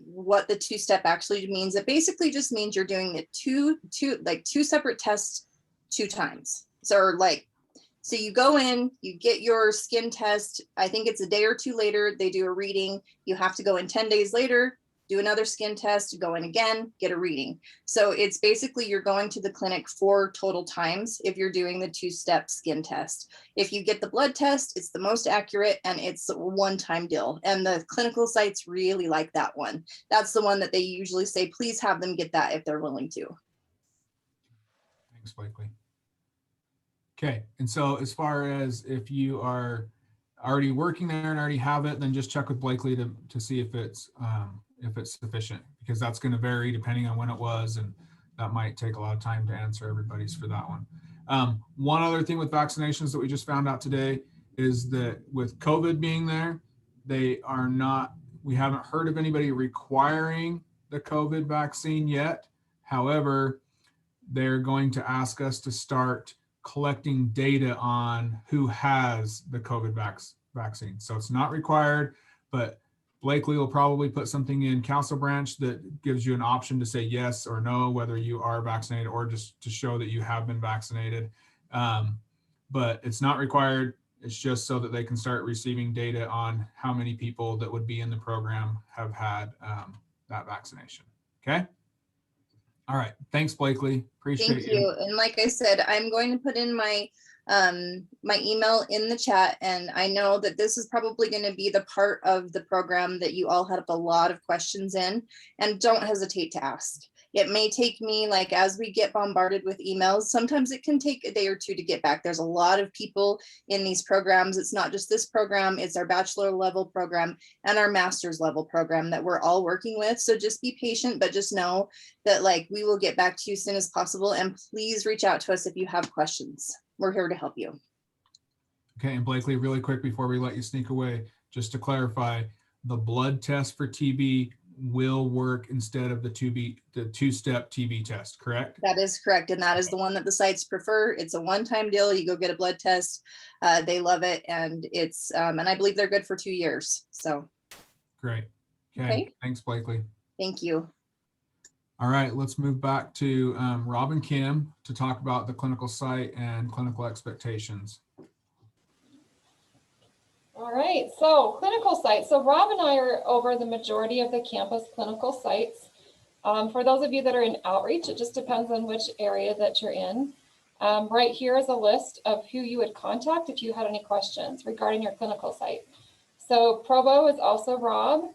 what the 2-step actually means, it basically just means you're doing the two separate tests 2 times. So you go in, you get your skin test. I think it's a day or 2 later, they do a reading. You have to go in 10 days later, do another skin test, go in again, get a reading. So it's basically you're going to the clinic 4 total times if you're doing the 2-step skin test. If you get the blood test, it's the most accurate and it's a one-time deal. And the clinical sites really like that one. That's the one that they usually say, please have them get that if they're willing to. Thanks, Blakely. Okay, and so as far as if you are already working there and already have it, then just check with Blakely to see if it's sufficient, because that's going to vary depending on when it was, and that might take a lot of time to answer everybody's for that one. One other thing with vaccinations that we just found out today is that with COVID being there, we haven't heard of anybody requiring the COVID vaccine yet. However, they're going to ask us to start collecting data on who has the COVID vaccine. So it's not required, but Blakely will probably put something in Castle Branch that gives you an option to say yes or no, whether you are vaccinated, or just to show that you have been vaccinated. But it's not required. It's just so that they can start receiving data on how many people that would be in the program have had that vaccination. Okay. All right. Thanks, Blakely. Appreciate Thank you. And like I said, I'm going to put in my my email in the chat, and I know that this is probably going to be the part of the program that you all had a lot of questions in, and don't hesitate to ask. It may take me, like, as we get bombarded with emails, sometimes it can take a day or 2 to get back. There's a lot of people in these programs. It's not just this program, it's our bachelor level program and our master's level program that we're all working with. So just be patient, but just know that, like, we will get back to you as soon as possible. And please reach out to us if you have questions. We're here to help you. Okay, and Blakely, really quick before we let you sneak away, just to clarify, the blood test for TB will work instead of the 2-step TB test, correct? That is correct. And that is the one that the sites prefer. It's a one-time deal. You go get a blood test. They love it. And it's, and I believe they're good for 2 years. So. Great. Okay. Thanks, Blakely. Thank you. All right, let's move back to Rob and Kim to talk about the clinical site and clinical expectations. All right, so clinical sites. So Rob and I are over the majority of the campus clinical sites. For those of you that are in outreach, it just depends on which area that you're in. Right here is a list of who you would contact if you had any questions regarding your clinical site. So Provo is also Rob.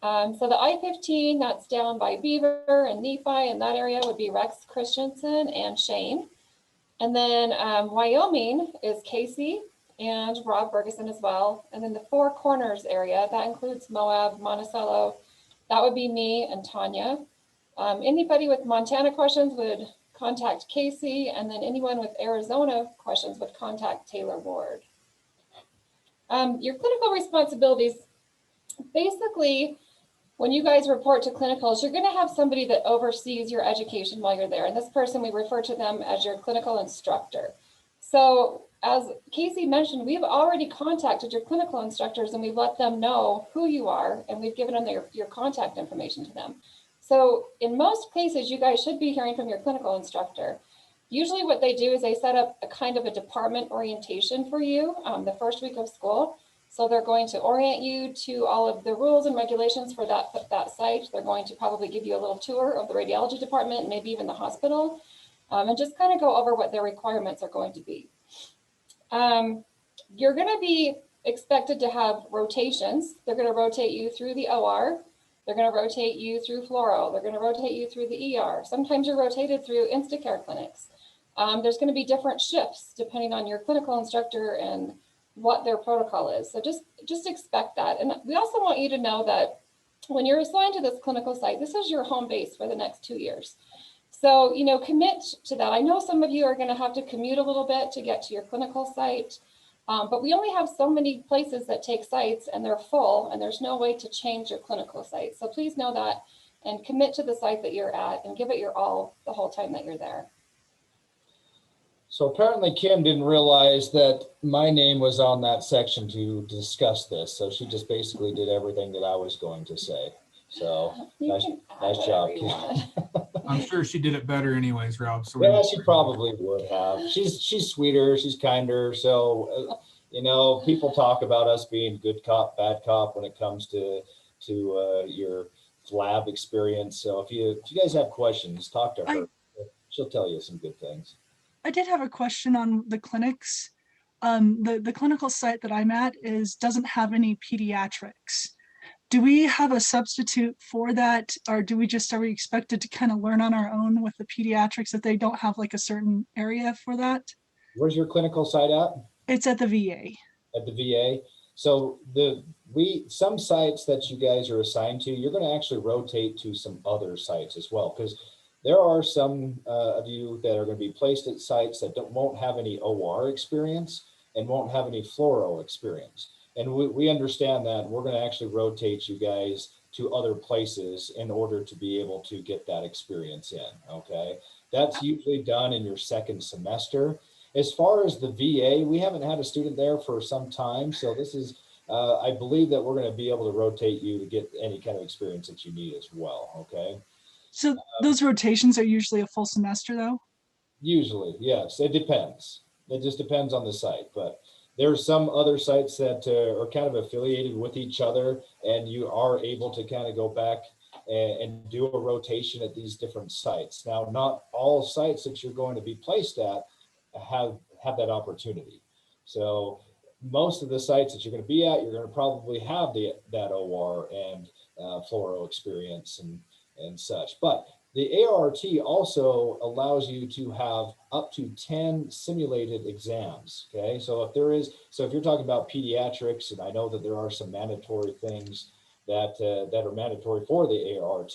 So the I-15, that's down by Beaver and Nephi, and that area would be Rex Christensen and Shane. And then Wyoming is Casey and Rob Ferguson as well. And then the Four Corners area, that includes Moab, Monticello, that would be me and Tanya. Anybody with Montana questions would contact Casey, and then anyone with Arizona questions would contact Taylor Ward. Your clinical responsibilities, basically, when you guys report to clinicals, you're going to have somebody that oversees your education while you're there. And this person, we refer to them as your clinical instructor. So as Casey mentioned, we've already contacted your clinical instructors and we've let them know who you are, and we've given them your contact information to them. So in most cases, you guys should be hearing from your clinical instructor. Usually what they do is they set up a kind of a department orientation for you the first week of school. So they're going to orient you to all of the rules and regulations for that site. They're going to probably give you a little tour of the radiology department, maybe even the hospital, and just kind of go over what their requirements are going to be. You're going to be expected to have rotations. They're going to rotate you through the OR. They're going to rotate you through fluoro. They're going to rotate you through the ER. Sometimes you're rotated through Instacare clinics. There's going to be different shifts depending on your clinical instructor and what their protocol is. So just expect that. And we also want you to know that when you're assigned to this clinical site, this is your home base for the next 2 years. So, you know, commit to that. I know some of you are going to have to commute a little bit to get to your clinical site, but we only have so many places that take sites and they're full, and there's no way to change your clinical site. So please know that and commit to the site that you're at and give it your all the whole time that you're there. So apparently Kim didn't realize that my name was on that section to discuss this. So she just basically did everything that I was going to say. So nice job, Kim. I'm sure she did it better anyways, Rob. So yeah, she probably would have. She's sweeter, she's kinder. So, you know, people talk about us being good cop, bad cop when it comes to your lab experience. So if you guys have questions, talk to her. She'll tell you some good things. I did have a question on the clinics. The clinical site that I'm at doesn't have any pediatrics. Do we have a substitute for that, or are we expected to kind of learn on our own with the pediatrics if they don't have like a certain area for that? Where's your clinical site at? It's at the VA. At the VA. So some sites that you guys are assigned to, you're going to actually rotate to some other sites as well, because there are some of you that are going to be placed at sites that won't have any OR experience and won't have any fluoro experience. And we understand that. We're going to actually rotate you guys to other places in order to be able to get that experience in, okay? That's usually done in your second semester. As far as the VA, we haven't had a student there for some time. So this is, I believe that we're going to be able to rotate you to get any kind of experience that you need as well, okay? So those rotations are usually a full semester though? Usually, yes. It depends. It just depends on the site, but there's some other sites that are kind of affiliated with each other, and you are able to kind of go back and do a rotation at these different sites. Now, not all sites that you're going to be placed at have that opportunity. So most of the sites that you're going to be at, you're going to probably have that OR and fluoro experience and such. But the ART also allows you to have up to 10 simulated exams. Okay, so if you're talking about pediatrics, and I know that there are some mandatory things that are mandatory for the ART,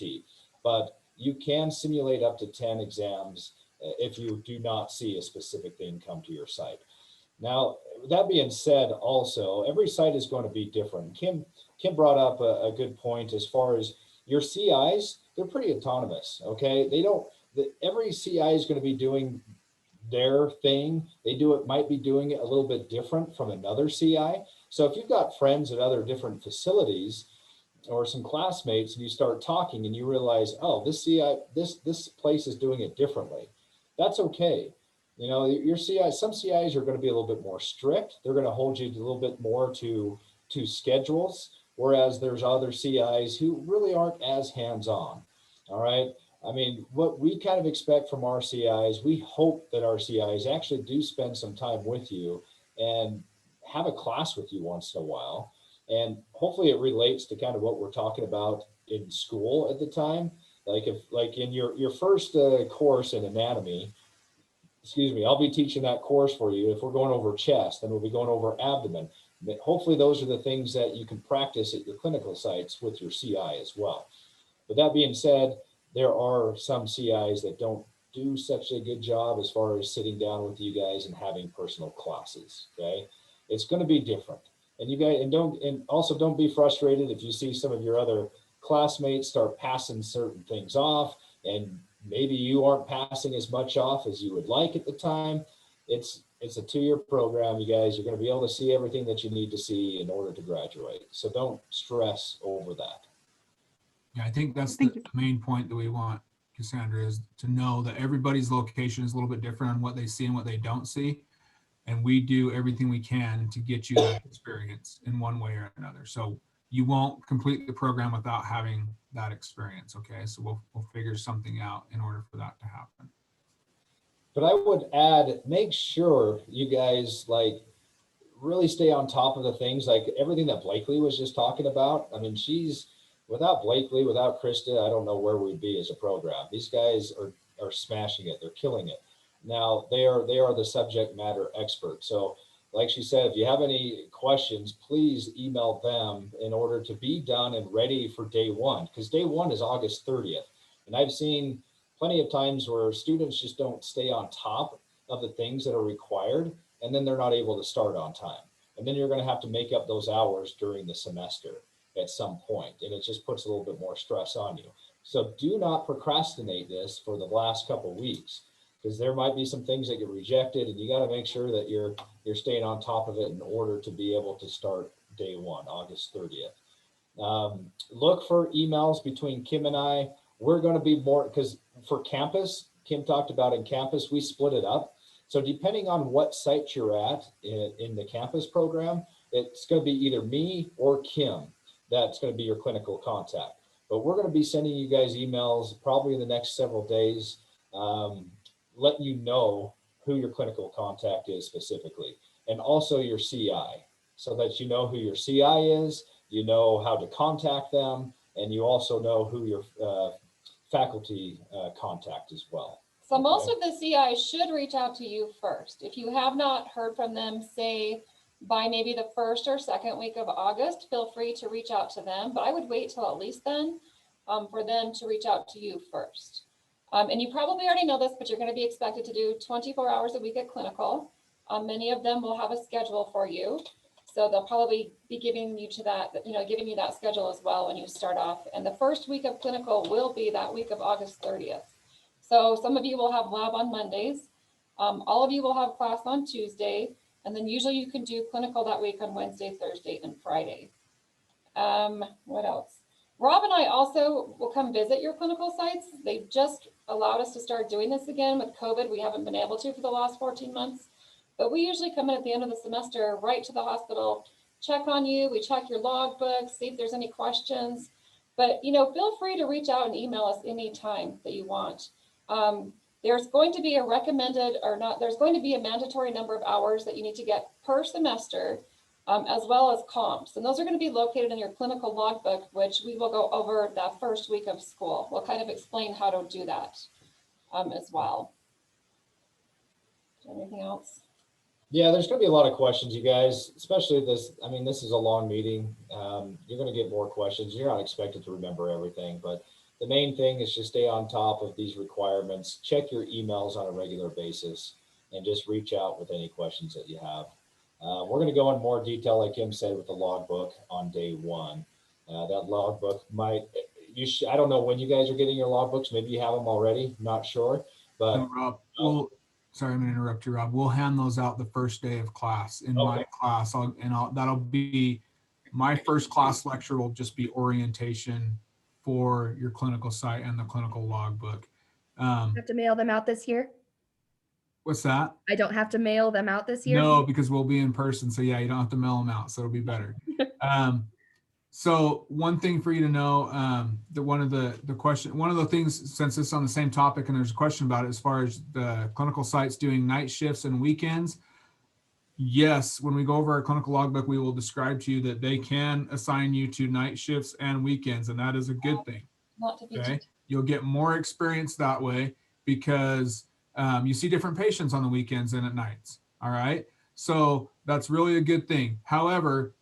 but you can simulate up to 10 exams if you do not see a specific thing come to your site. Now, that being said, also every site is going to be different. Kim brought up a good point as far as your CIs. They're pretty autonomous, okay? Every CI is going to be doing their thing. Might be doing it a little bit different from another CI. So if you've got friends at other different facilities or some classmates and you start talking and you realize, oh, this CI, this place is doing it differently, that's okay. You know, your CI, some CIs are going to be a little bit more strict. They're going to hold you a little bit more to schedules. Whereas there's other CIs who really aren't as hands-on, all right? I mean, what we kind of expect from our CIs, we hope that our CIs actually do spend some time with you and have a class with you once in a while. And hopefully it relates to kind of what we're talking about in school at the time. Like in your first course in anatomy, I'll be teaching that course for you. If we're going over chest, then we'll be going over abdomen. But hopefully those are the things that you can practice at your clinical sites with your CI as well. But that being said, there are some CIs that don't do such a good job as far as sitting down with you guys and having personal classes, okay? It's going to be different. And you guys, and also don't be frustrated if you see some of your other classmates start passing certain things off, and maybe you aren't passing as much off as you would like at the time. It's a 2-year program, you guys. You're going to be able to see everything that you need to see in order to graduate. So don't stress over that. Yeah, I think that's the main point that we want, Cassandra, is to know that everybody's location is a little bit different on what they see and what they don't see. And we do everything we can to get you that experience in one way or another. So you won't complete the program without having that experience, okay? So we'll figure something out in order for that to happen. But I would add, make sure you guys really stay on top of the things, like everything that Blakely was just talking about. I mean, without Blakely, without Krista, I don't know where we'd be as a program. These guys are smashing it. They're killing it. Now they are the subject matter experts. So like she said, if you have any questions, please email them in order to be done and ready for day one, because day one is August 30th. And I've seen plenty of times where students just don't stay on top of the things that are required, and then they're not able to start on time. And then you're going to have to make up those hours during the semester at some point, and it just puts a little bit more stress on you. So do not procrastinate this for the last couple of weeks, because there might be some things that get rejected, and you got to make sure that you're staying on top of it in order to be able to start day one, August 30th. Look for emails between Kim and I. We're going to be more, because for campus, Kim talked about in campus, we split it up. So depending on what site you're at in the campus program, it's going to be either me or Kim that's going to be your clinical contact. But we're going to be sending you guys emails probably in the next several days, letting you know who your clinical contact is specifically, and also your CI, so that you know who your CI is, you know how to contact them, and you also know who your faculty contact as well. So most of the CIs should reach out to you first. If you have not heard from them, say by maybe the 1st or 2nd week of August, feel free to reach out to them. But I would wait till at least then for them to reach out to you first. And you probably already know this, but you're going to be expected to do 24 hours a week at clinical. Many of them will have a schedule for you. So they'll probably be giving you giving you that schedule as well when you start off. And the first week of clinical will be that week of August 30th. So some of you will have lab on Mondays. All of you will have class on Tuesday. And then usually you can do clinical that week on Wednesday, Thursday, and Friday. What else? Rob and I also will come visit your clinical sites. They've just allowed us to start doing this again with COVID. We haven't been able to for the last 14 months. But we usually come in at the end of the semester right to the hospital, check on you. We check your logbook, see if there's any questions. But, feel free to reach out and email us anytime that you want. There's going to be a there's going to be a mandatory number of hours that you need to get per semester, as well as comps. And those are going to be located in your clinical logbook, which we will go over that first week of school. We'll kind of explain how to do that as well. Anything else? Yeah, there's going to be a lot of questions, you guys, especially this. I mean, this is a long meeting. You're going to get more questions. You're not expected to remember everything, but the main thing is just stay on top of these requirements, check your emails on a regular basis, and just reach out with any questions that you have. We're going to go in more detail, like Kim said, with the logbook on day one. That logbook I don't know when you guys are getting your logbooks. Maybe you have them already, not sure. But no, Rob, sorry, I'm gonna interrupt you, Rob. We'll hand those out the first day of class in my class. That'll be my first class lecture will just be orientation for your clinical site and the clinical logbook. Have to mail them out this year? What's that? I don't have to mail them out this year? No, because we'll be in person. So yeah, you don't have to mail them out. So it'll be better. So one thing for you to know, one of the things, since it's on the same topic and there's a question about it, as far as the clinical sites doing night shifts and weekends, yes, when we go over our clinical logbook, we will describe to you that they can assign you to night shifts and weekends, and that is a good thing. Okay, you'll get more experience that way because you see different patients on the weekends and at nights. All right, so that's really a good thing. However,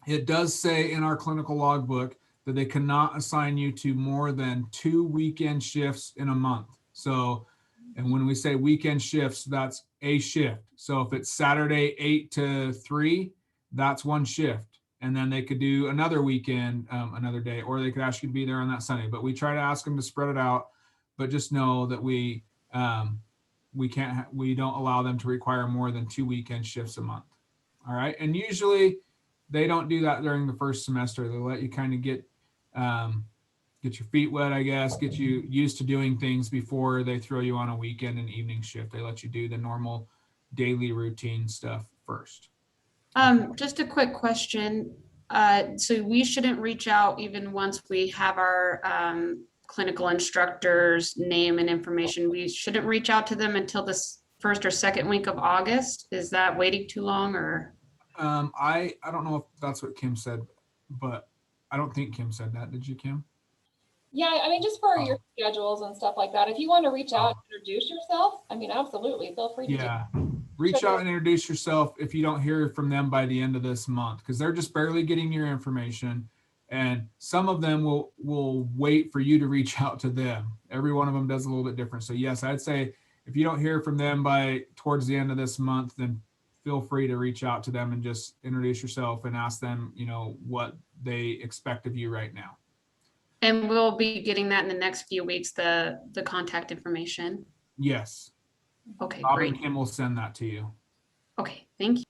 it does say in our clinical logbook that they cannot assign you to more than 2 weekend shifts in a month. So, and when we say weekend shifts, that's a shift. So if it's Saturday 8 to 3, that's one shift. And then they could do another weekend, another day, or they could ask you to be there on that Sunday. But we try to ask them to spread it out. But just know that we don't allow them to require more than 2 weekend shifts a month. All right. And usually they don't do that during the first semester. They'll let you kind of get your feet wet, I guess, get you used to doing things before they throw you on a weekend and evening shift. They let you do the normal daily routine stuff first. Just a quick question. So we shouldn't reach out even once we have our clinical instructor's name and information. We shouldn't reach out to them until this first or second week of August. Is that waiting too long, or? I don't know if that's what Kim said, but I don't think Kim said that. Did you, Kim? Yeah, I mean, just for your schedules and stuff like that. If you want to reach out and introduce yourself, I mean, absolutely, feel free to reach out and introduce yourself if you don't hear from them by the end of this month, because they're just barely getting your information And some of them will wait for you to reach out to them. Every one of them does a little bit different. So yes, I'd say if you don't hear from them by towards the end of this month, then feel free to reach out to them and just introduce yourself and ask them, you know, what they expect of you right now. And we'll be getting that in the next few weeks, the contact information. Yes. Okay, Bob great. and Kim will send that to you. Okay, thank you.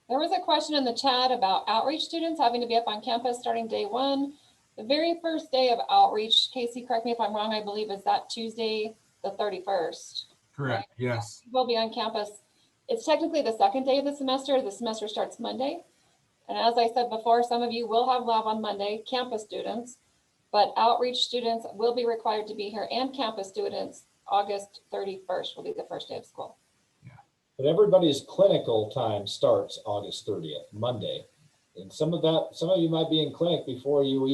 There was a question in the chat about outreach students having to be up on campus starting day one. The very first day of outreach, Casey, correct me if I'm wrong, I believe is that Tuesday, the 31st. Correct, right? yes. We'll be on campus. It's technically the second day of the semester. The semester starts Monday. And as I said before, some of you will have lab on Monday, campus students, but outreach students will be required to be here, and campus students, August 31st will be the first day of school. But everybody's clinical time starts August 30th, Monday. And some of you might be in clinic before you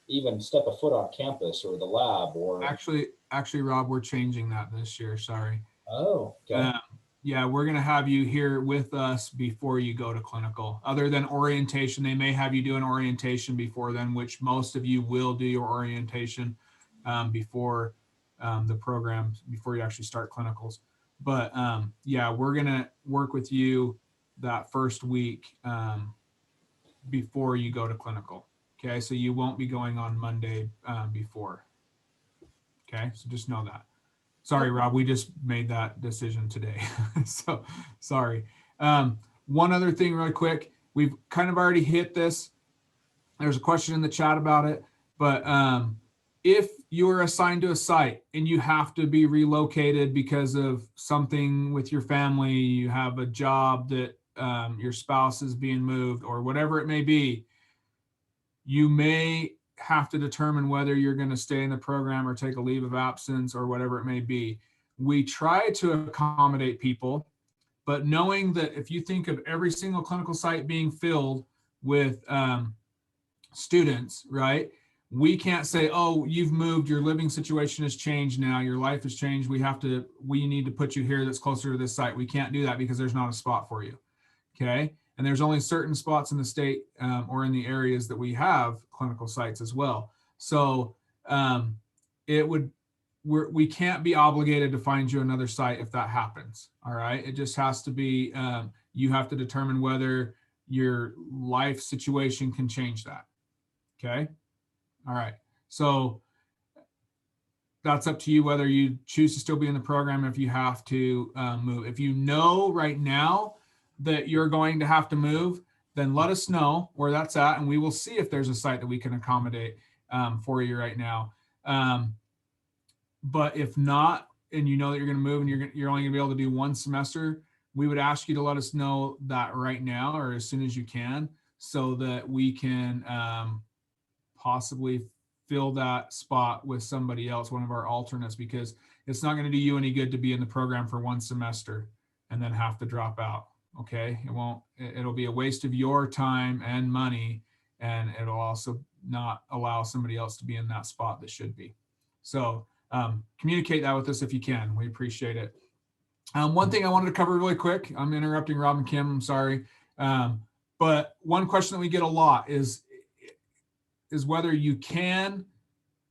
even step a foot on campus or the lab or. Actually, Rob, we're changing that this year. Sorry. Oh, okay. Yeah, we're going to have you here with us before you go to clinical. Other than orientation, they may have you do an orientation before then, which most of you will do your orientation before the program, before you actually start clinicals. But yeah, we're going to work with you that first week before you go to clinical. Okay, so you won't be going on Monday before. Okay, so just know that. Sorry, Rob, we just made that decision today. So sorry. One other thing really quick, we've kind of already hit this. There's a question in the chat about it, but if you're assigned to a site and you have to be relocated because of something with your family, you have a job that your spouse is being moved or whatever it may be, you may have to determine whether you're going to stay in the program or take a leave of absence or whatever it may be. We try to accommodate people, but knowing that if you think of every single clinical site being filled with students, right? We can't say, oh, you've moved, your living situation has changed now, your life has changed. We need to put you here that's closer to this site. We can't do that because there's not a spot for you. Okay. And there's only certain spots in the state or in the areas that we have clinical sites as well. So we can't be obligated to find you another site if that happens. All right. It just has to be, you have to determine whether your life situation can change that. Okay. All right. So that's up to you whether you choose to still be in the program, if you have to move. If you know right now that you're going to have to move, then let us know where that's at, and we will see if there's a site that we can accommodate for you right now. But if not, and you know that you're going to move and you're only going to be able to do one semester, we would ask you to let us know that right now or as soon as you can, so that we can possibly fill that spot with somebody else, one of our alternates, because it's not going to do you any good to be in the program for one semester and then have to drop out. Okay, it'll be a waste of your time and money, and it'll also not allow somebody else to be in that spot that should be. So communicate that with us if you can. We appreciate it. One thing I wanted to cover really quick, I'm interrupting Rob and Kim, I'm sorry. But one question that we get a lot is whether you can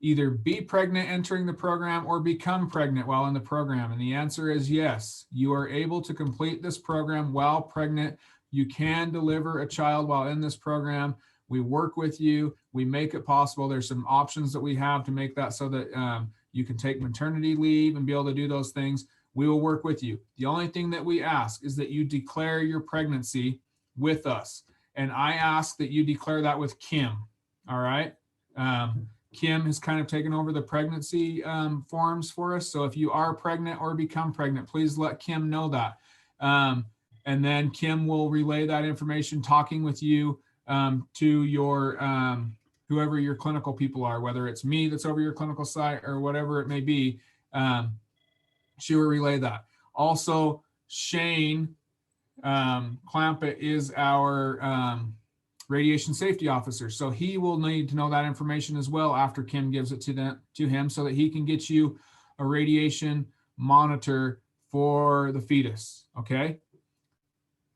either be pregnant entering the program or become pregnant while in the program. And the answer is yes. You are able to complete this program while pregnant. You can deliver a child while in this program. We work with you. We make it possible. There's some options that we have to make that so that you can take maternity leave and be able to do those things. We will work with you. The only thing that we ask is that you declare your pregnancy with us. And I ask that you declare that with Kim. All right. Kim has kind of taken over the pregnancy forms for us. So if you are pregnant or become pregnant, please let Kim know that. And then Kim will relay that information, talking with you to your whoever your clinical people are, whether it's me that's over your clinical site or whatever it may be. She will relay that. Also, Shane Clampett is our radiation safety officer. So he will need to know that information as well after Kim gives it to him so that he can get you a radiation monitor for the fetus. Okay.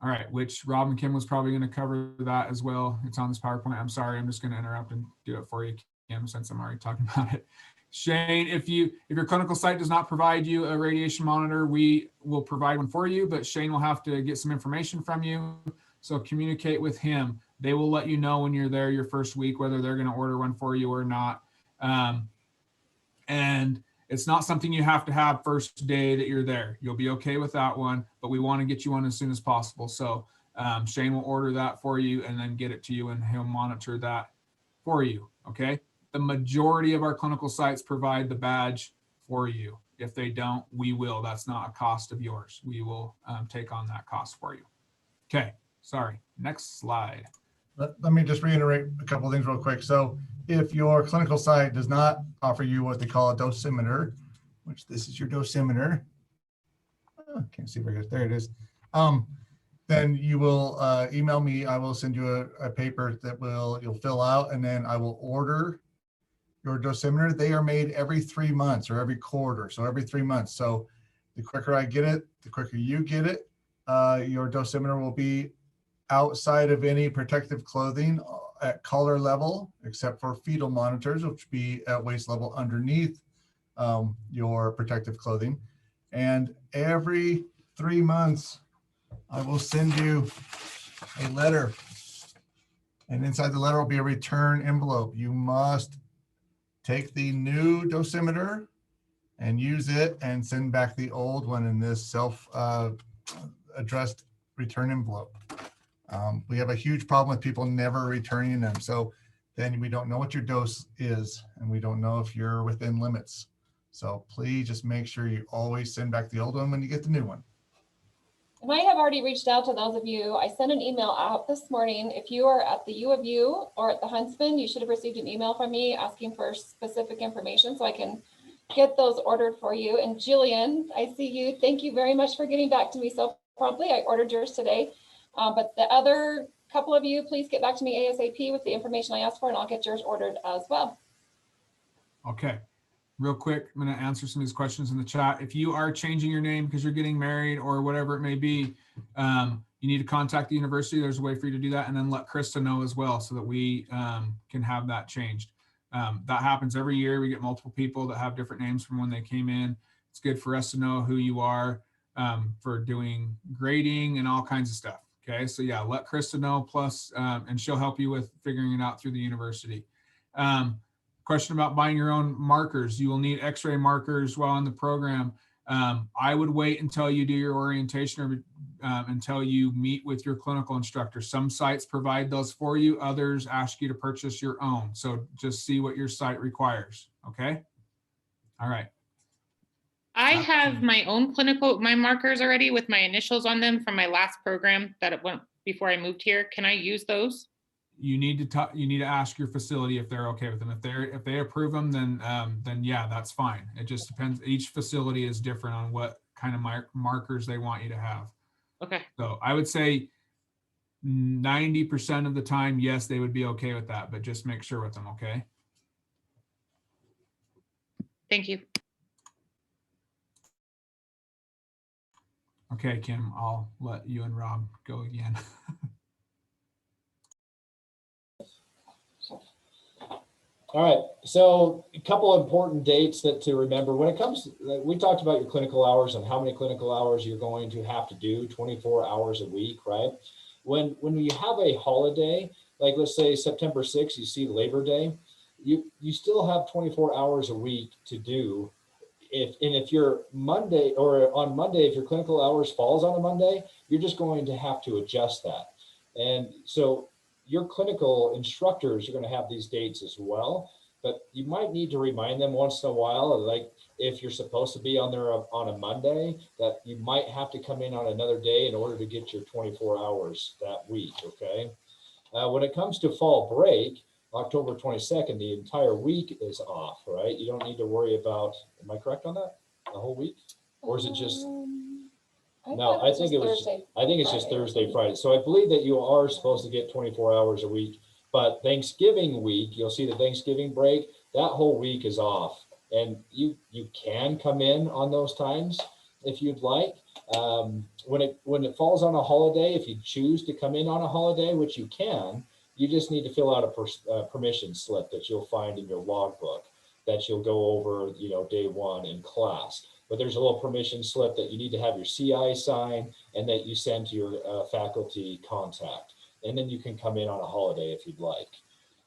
All right, which Rob and Kim was probably going to cover that as well. It's on this PowerPoint. I'm sorry, I'm just going to interrupt and do it for you, Kim, since I'm already talking about it. Shane, if your clinical site does not provide you a radiation monitor, we will provide one for you, but Shane will have to get some information from you. So communicate with him. They will let you know when you're there your first week, whether they're going to order one for you or not. And it's not something you have to have first day that you're there. You'll be okay with that one, but we want to get you one as soon as possible. So Shane will order that for you and then get it to you, and he'll monitor that for you. Okay. The majority of our clinical sites provide the badge for you. If they don't, we will. That's not a cost of yours. We will take on that cost for you. Okay. Sorry. Next slide. Let me just reiterate a couple of things real quick. So if your clinical site does not offer you what they call a dosimeter, which this is your dosimeter. Oh, can't see very good. There it is. Then you will email me. I will send you a paper that you'll fill out, and then I will order your dosimeter. They are made every 3 months or every quarter. So every 3 months. So the quicker I get it, the quicker you get it. Your dosimeter will be outside of any protective clothing at collar level, except for fetal monitors, which would be at waist level underneath your protective clothing. And every 3 months, I will send you a letter. And inside the letter will be a return envelope. You must take the new dosimeter and use it and send back the old one in this self-addressed return envelope. We have a huge problem with people never returning them. So then we don't know what your dose is, and we don't know if you're within limits. So please just make sure you always send back the old one when you get the new one. And I have already reached out to those of you. I sent an email out this morning. If you are at the U of U or at the Huntsman, you should have received an email from me asking for specific information so I can get those ordered for you. And Jillian, I see you. Thank you very much for getting back to me so promptly. I ordered yours today. But the other couple of you, please get back to me ASAP with the information I asked for, and I'll get yours ordered as well. Okay. Real quick, I'm going to answer some of these questions in the chat. If you are changing your name because you're getting married or whatever it may be, you need to contact the university. There's a way for you to do that, and then let Krista know as well so that we can have that changed. That happens every year. We get multiple people that have different names from when they came in. It's good for us to know who you are for doing grading and all kinds of stuff. Okay, so yeah, let Krista know, plus, and she'll help you with figuring it out through the university. Question about buying your own markers. You will need x-ray markers while in the program. I would wait until you do your orientation or until you meet with your clinical instructor. Some sites provide those for you. Others ask you to purchase your own. So just see what your site requires, okay? All right. I have my own my markers already with my initials on them from my last program that it went before I moved here. Can I use those? You need to ask your facility if they're okay with them. If they approve them, then yeah, that's fine. It just depends. Each facility is different on what kind of markers they want you to have. Okay. So I would say 90% of the time, yes, they would be okay with that, but just make sure with them, okay? Thank you. Okay, Kim, I'll let you and Rob go again. All right, so a couple important dates to remember when it comes, we talked about your clinical hours and how many clinical hours you're going to have to do, 24 hours a week, right? When you have a holiday, like let's say September 6th, you see Labor Day, you still have 24 hours a week to do. If you're Monday or on Monday, if your clinical hours falls on a Monday, you're just going to have to adjust that. And so your clinical instructors are going to have these dates as well, but you might need to remind them once in a while, like if you're supposed to be on there on a Monday, that you might have to come in on another day in order to get your 24 hours that week, okay? When it comes to fall break, October 22nd, the entire week is off, right? You don't need to worry about, am I correct on that? The whole week? Or is it just? No, I think it's just Thursday, Friday. So I believe that you are supposed to get 24 hours a week, but Thanksgiving week, you'll see the Thanksgiving break, that whole week is off. And you can come in on those times. if you'd like. When it falls on a holiday, if you choose to come in on a holiday, which you can, you just need to fill out a permission slip that you'll find in your logbook that you'll go over, day one in class. But there's a little permission slip that you need to have your CI sign and that you send to your faculty contact. And then you can come in on a holiday if you'd like.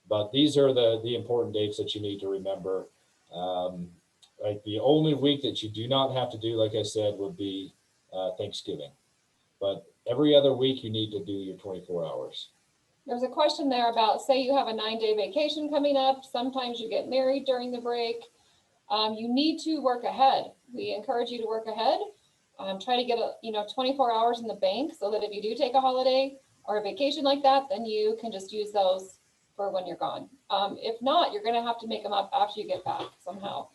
But these are the important dates that you need to remember. Like the only week that you do not have to do, like I said, would be Thanksgiving. But every other week you need to do your 24 hours. There's a question there about, say you have a 9-day vacation coming up. Sometimes you get married during the break. You need to work ahead. We encourage you to work ahead. Try to get 24 hours in the bank so that if you do take a holiday or a vacation like that, then you can just use those for when you're gone. If not, you're going to have to make them up after you get back somehow.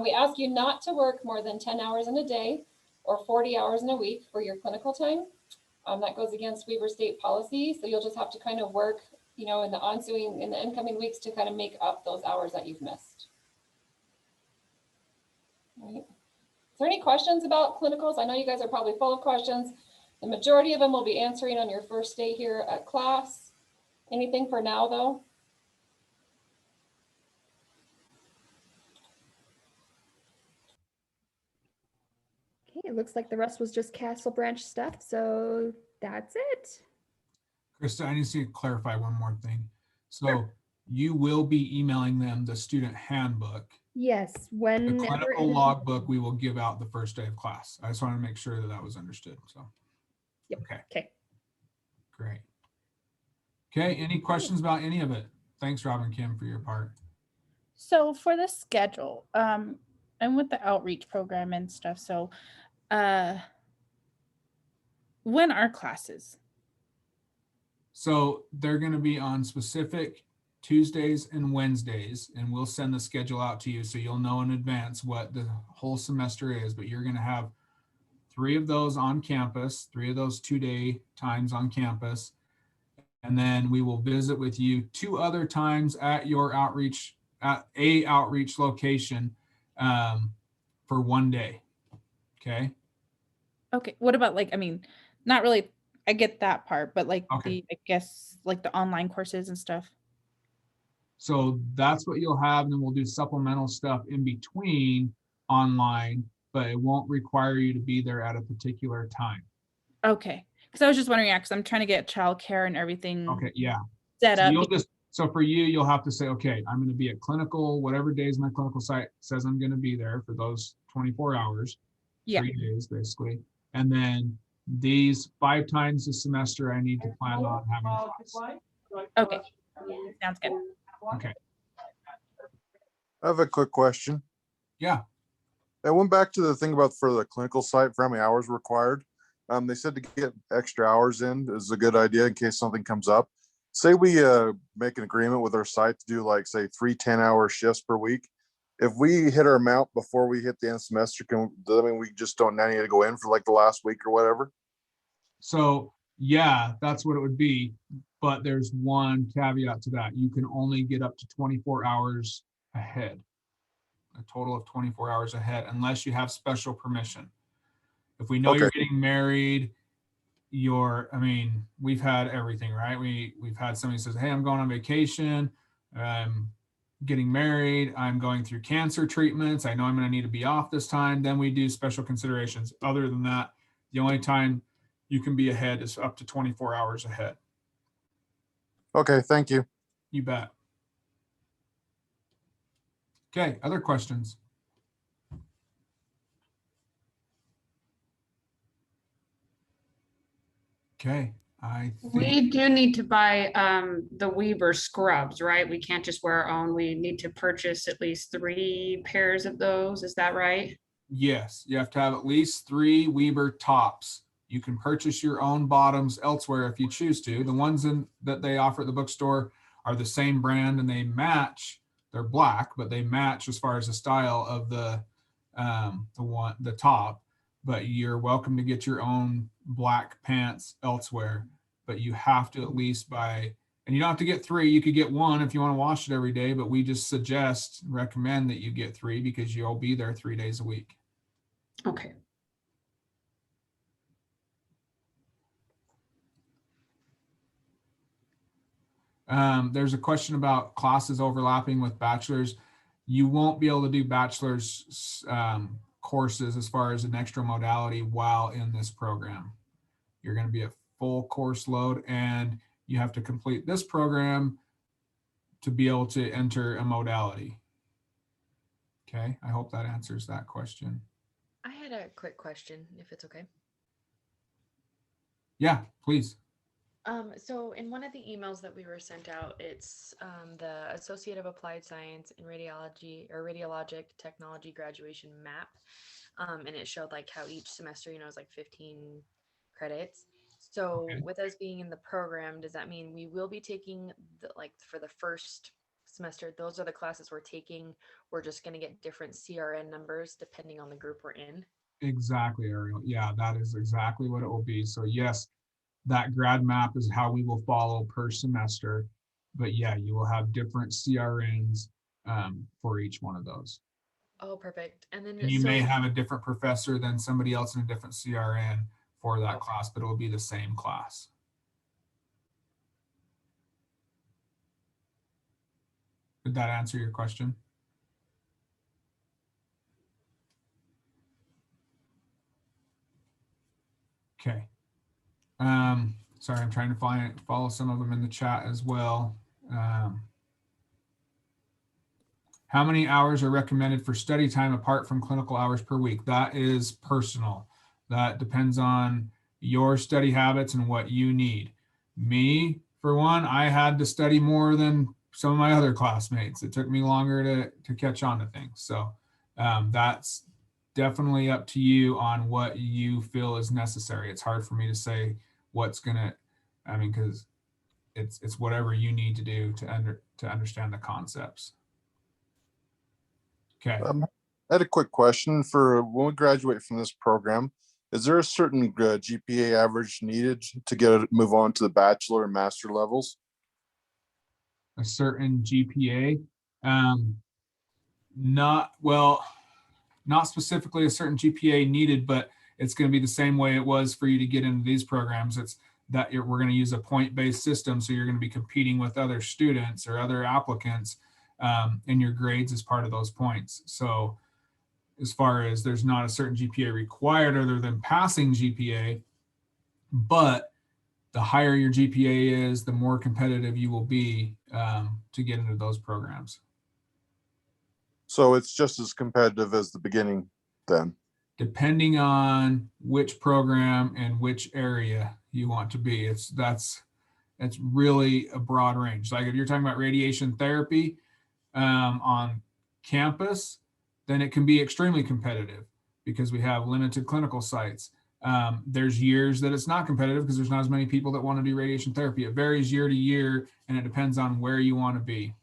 We ask you not to work more than 10 hours in a day or 40 hours in a week for your clinical time. That goes against Weber state policy. So you'll just have to kind of work, in the incoming weeks to kind of make up those hours that you've missed. All right. Is there any questions about clinicals? I know you guys are probably full of questions. The majority of them will be answering on your first day here at class. Anything for now, though? Okay, it looks like the rest was just Castle Branch stuff, so that's it. Krista, I need to clarify one more thing. So you will be emailing them the student handbook. Yes, The whenever clinical logbook we will give out the first day of class. I just want to make sure that was understood. So, yep. Okay. Great. Okay, any questions about any of it? Thanks, Rob and Kim, for your part. So for the schedule, and with the outreach program and stuff, so when are classes? So they're going to be on specific Tuesdays and Wednesdays, and we'll send the schedule out to you so you'll know in advance what the whole semester is, but you're going to have 3 of those on campus, 3 of those 2-day times on campus. And then we will visit with you 2 other times at your outreach, at a outreach location for 1 day. Okay. Okay. What about not really, I get that part, but I guess the online courses and stuff. So that's what you'll have. And then we'll do supplemental stuff in between online, but it won't require you to be there at a particular time. Okay. Because I was just wondering, because I'm trying to get childcare and everything. Okay. Yeah. Set up. So for you, you'll have to say, okay, I'm going to be at clinical, whatever days my clinical site says I'm going to be there for those 24 hours, 3 days basically. And then these 5 times a semester, I need to plan on having class. Okay. Sounds good. Okay. I have a quick question. Yeah. I went back to the thing about for the clinical site for how many hours required. They said to get extra hours in is a good idea in case something comes up. Say we make an agreement with our site to do say 3 10-hour shifts per week. If we hit our amount before we hit the end of the semester, does that mean we just don't now need to go in for the last week or whatever? So yeah, that's what it would be. But there's one caveat to that. You can only get up to 24 hours ahead, a total of 24 hours ahead, unless you have special permission. If we know you're getting married, we've had everything, right? We've had somebody says, hey, I'm going on vacation. I'm getting married. I'm going through cancer treatments. I know I'm going to need to be off this time. Then we do special considerations. Other than that, the only time you can be ahead is up to 24 hours ahead. Okay, thank you. You bet. Okay, other questions? Okay, we do need to buy the Weber scrubs, right? We can't just wear our own. We need to purchase at least 3 pairs of those. Is that right? Yes, you have to have at least 3 Weber tops. You can purchase your own bottoms elsewhere if you choose to. The ones that they offer at the bookstore are the same brand and they match. They're black, but they match as far as the style of the top. But you're welcome to get your own black pants elsewhere. But you have to at least buy, and you don't have to get 3. You could get 1 if you want to wash it every day. But we just recommend that you get 3 because you'll be there 3 days a week. Okay. There's a question about classes overlapping with bachelor's. You won't be able to do bachelor's courses as far as an extra modality while in this program. You're going to be a full course load, and you have to complete this program to be able to enter a modality. Okay, I hope that answers that question. I had a quick question, if it's okay. Yeah, please. So in one of the emails that we were sent out, it's the Associate of Applied Science in Radiology or Radiologic Technology graduation map. And it showed like how each semester, you know, is like 15 credits. So with us being in the program, does that mean we will be taking like for the first semester, those are the classes we're taking. We're just going to get different CRN numbers depending on the group we're in? Exactly, Ariel. Yeah, that is exactly what it will be. So yes, that grad map is how we will follow per semester. But yeah, you will have different CRNs for each one of those. Oh, perfect. And then And you may have a different professor than somebody else in a different CRN for that class, but it will be the same class. Did that answer your question? Okay. Sorry, I'm trying to follow some of them in the chat as well. How many hours are recommended for study time apart from clinical hours per week? That is personal. That depends on your study habits and what you need. Me, for one, I had to study more than some of my other classmates. It took me longer to catch on to things. So that's definitely up to you on what you feel is necessary. It's hard for me to say what's gonna, I mean, because it's whatever you need to do to understand the concepts. Okay. I had a quick question for when we graduate from this program. Is there a certain GPA average needed to move on to the bachelor and master levels? A certain GPA? Not specifically a certain GPA needed, but it's going to be the same way it was for you to get into these programs. It's that we're going to use a point-based system, so you're going to be competing with other students or other applicants, and your grades as part of those points. So as far as there's not a certain GPA required other than passing GPA, but the higher your GPA is, the more competitive you will be to get into those programs. So it's just as competitive as the beginning then? Depending on which program and which area you want to be. It's really a broad range. Like if you're talking about radiation therapy on campus, then it can be extremely competitive because we have limited clinical sites. There's years that it's not competitive because there's not as many people that want to do radiation therapy. It varies year to year, and it depends on where you want to be.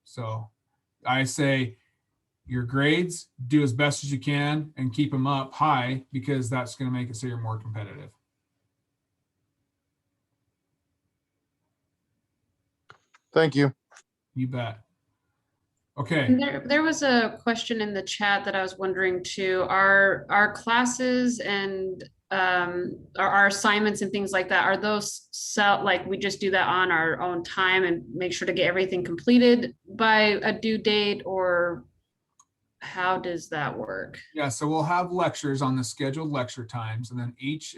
So I say your grades, do as best as you can and keep them up high, because that's going to make it so you're more competitive. Thank you. You bet. Okay. There was a question in the chat that I was wondering too. Our classes and our assignments and things like that, are those like we just do that on our own time and make sure to get everything completed by a due date, or how does that work? Yeah, so we'll have lectures on the scheduled lecture times, and then each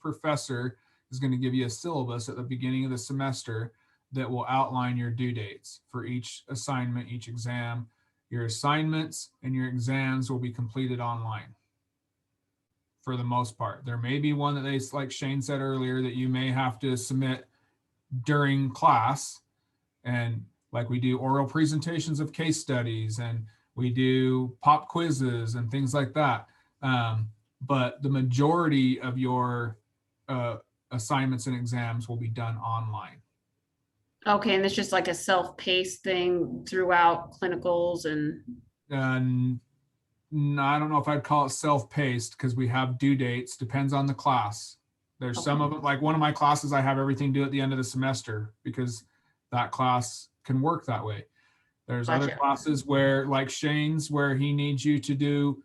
professor is going to give you a syllabus at the beginning of the semester that will outline your due dates for each assignment, each exam. Your assignments and your exams will be completed online for the most part. There may be one that like Shane said earlier, that you may have to submit during class, and like we do oral presentations of case studies, and we do pop quizzes and things like that. But the majority of your assignments and exams will be done online. Okay, and it's just like a self-paced thing throughout clinicals and. No, I don't know if I'd call it self-paced, because we have due dates, depends on the class. There's some of it, like one of my classes, I have everything due at the end of the semester because that class can work that way. There's other classes where, like Shane's, where he needs you to do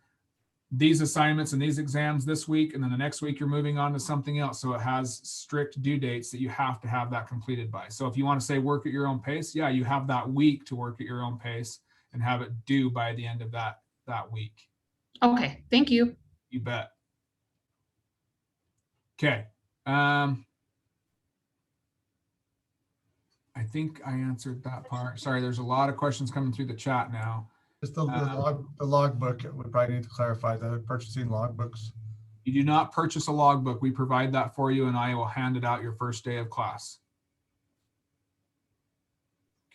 these assignments and these exams this week, and then the next week you're moving on to something else. So it has strict due dates that you have to have that completed by. So if you want to say work at your own pace, yeah, you have that week to work at your own pace and have it due by the end of that week. Okay, thank you. You bet. Okay. I think I answered that part. Sorry, there's a lot of questions coming through the chat now. Just the logbook, we probably need to clarify the purchasing logbooks. You do not purchase a logbook. We provide that for you, and I will hand it out your first day of class.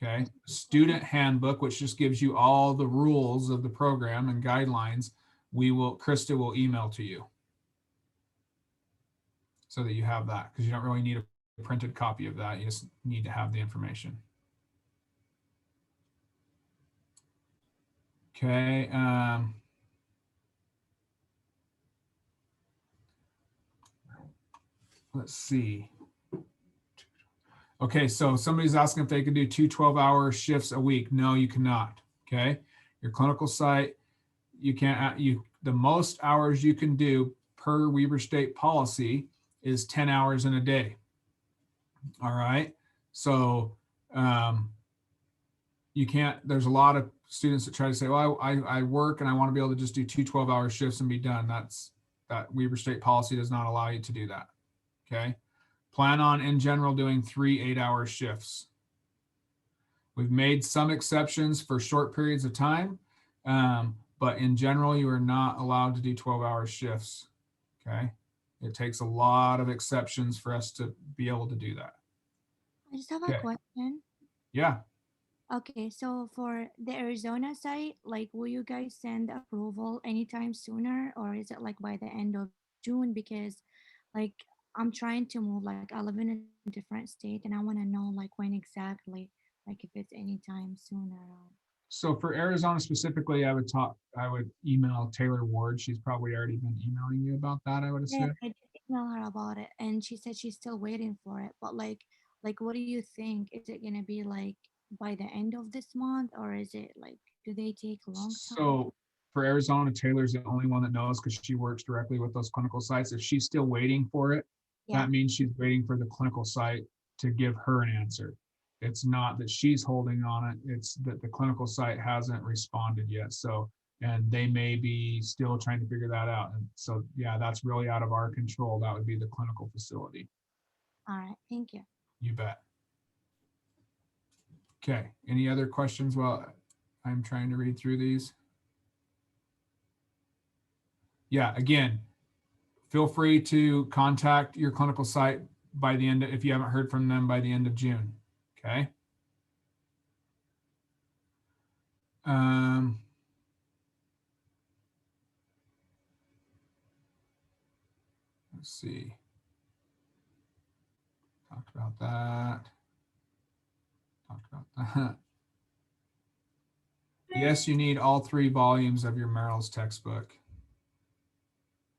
Okay. Student handbook, which just gives you all the rules of the program and guidelines, Krista will email to you so that you have that, because you don't really need a printed copy of that. You just need to have the information. Okay. Let's see. Okay, so somebody's asking if they could do 2 12-hour shifts a week. No, you cannot. Okay, your clinical site, you can't. The most hours you can do per Weber State policy is 10 hours in a day. All right, so you can't. There's a lot of students that try to say, well, I work and I want to be able to just do 2 12-hour shifts and be done. That Weber State policy does not allow you to do that. Okay. Plan on, in general, doing 3 8-hour shifts. We've made some exceptions for short periods of time, but in general, you are not allowed to do 12-hour shifts. Okay. It takes a lot of exceptions for us to be able to do that. I just have a question. Yeah. Okay, so for the Arizona site, like, will you guys send approval anytime sooner, or is it like by the end of June? Because like I'm trying to move, like I live in a different state and I want to know like when exactly, like if it's anytime sooner. So for Arizona specifically, I would email Taylor Ward. She's probably already been emailing you about that, I would Yeah, assume. I did email her about it and she said she's still waiting for it. But like what do you think? Is it gonna be like by the end of this month, or is it like, do they take a long time? So for Arizona, Taylor's the only one that knows because she works directly with those clinical sites. If she's still waiting for it, Yeah. that means she's waiting for the clinical site to give her an answer. It's not that she's holding on it, it's that the clinical site hasn't responded yet. So, and they may be still trying to figure that out. And so, yeah, that's really out of our control. That would be the clinical facility. All right, thank you. You bet. Okay, any other questions while I'm trying to read through these? Yeah, again, feel free to contact your clinical site by the end, if you haven't heard from them by the end of June, okay? Let's see. Talked about that. Yes, you need all 3 volumes of your Merrill's textbook.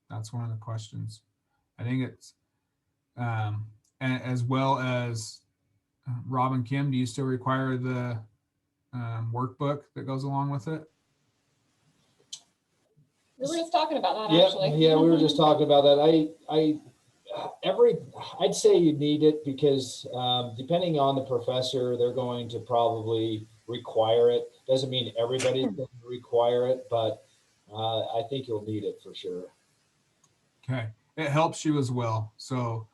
That's one of the questions. I think it's, as well as Rob and Kim, do you still require the workbook that goes along with it? We were just talking about that, Yeah, actually. yeah, we were just talking about that. I'd say you need it because depending on the professor, they're going to probably require it. Doesn't mean everybody's going to require it, but I think you'll need it for sure. Okay, it helps you as well. So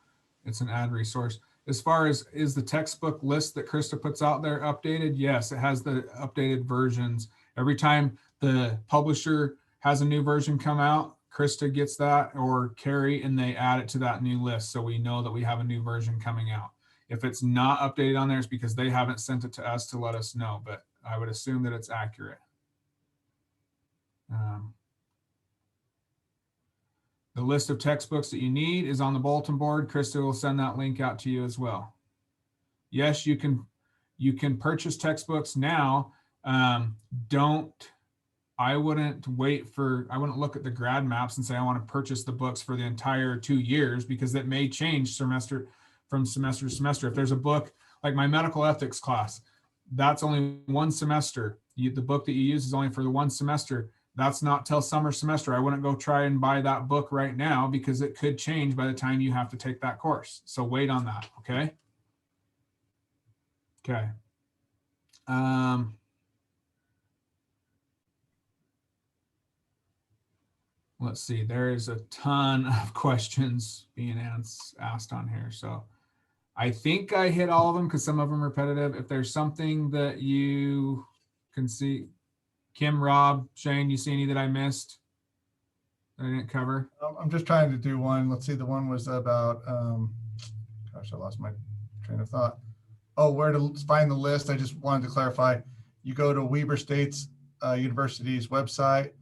it's an add resource. As far as, is the textbook list that Krista puts out there updated? Yes, it has the updated versions. Every time the publisher has a new version come out, Krista gets that, or Carrie, and they add it to that new list. So we know that we have a new version coming out. If it's not updated on there, it's because they haven't sent it to us to let us know, but I would assume that it's accurate. The list of textbooks that you need is on the bulletin board. Krista will send that link out to you as well. Yes, you can purchase textbooks now. I wouldn't look at the grad maps and say, I want to purchase the books for the entire 2 years, because it may change from semester to semester. If there's a book like my medical ethics class, that's only 1 semester. The book that you use is only for the 1 semester. that's not till summer semester. I wouldn't go try and buy that book right now because it could change by the time you have to take that course. So wait on that, okay? Okay. Let's see, there is a ton of questions being asked on here. So I think I hit all of them because some of them are repetitive. If there's something that you can see, Kim, Rob, Shane, you see any that I missed that I didn't cover? I'm just trying to do one. Let's see, the one was about, gosh, I lost my train of thought. Oh, where to find the list. I just wanted to clarify. You go to Weber State's University's website.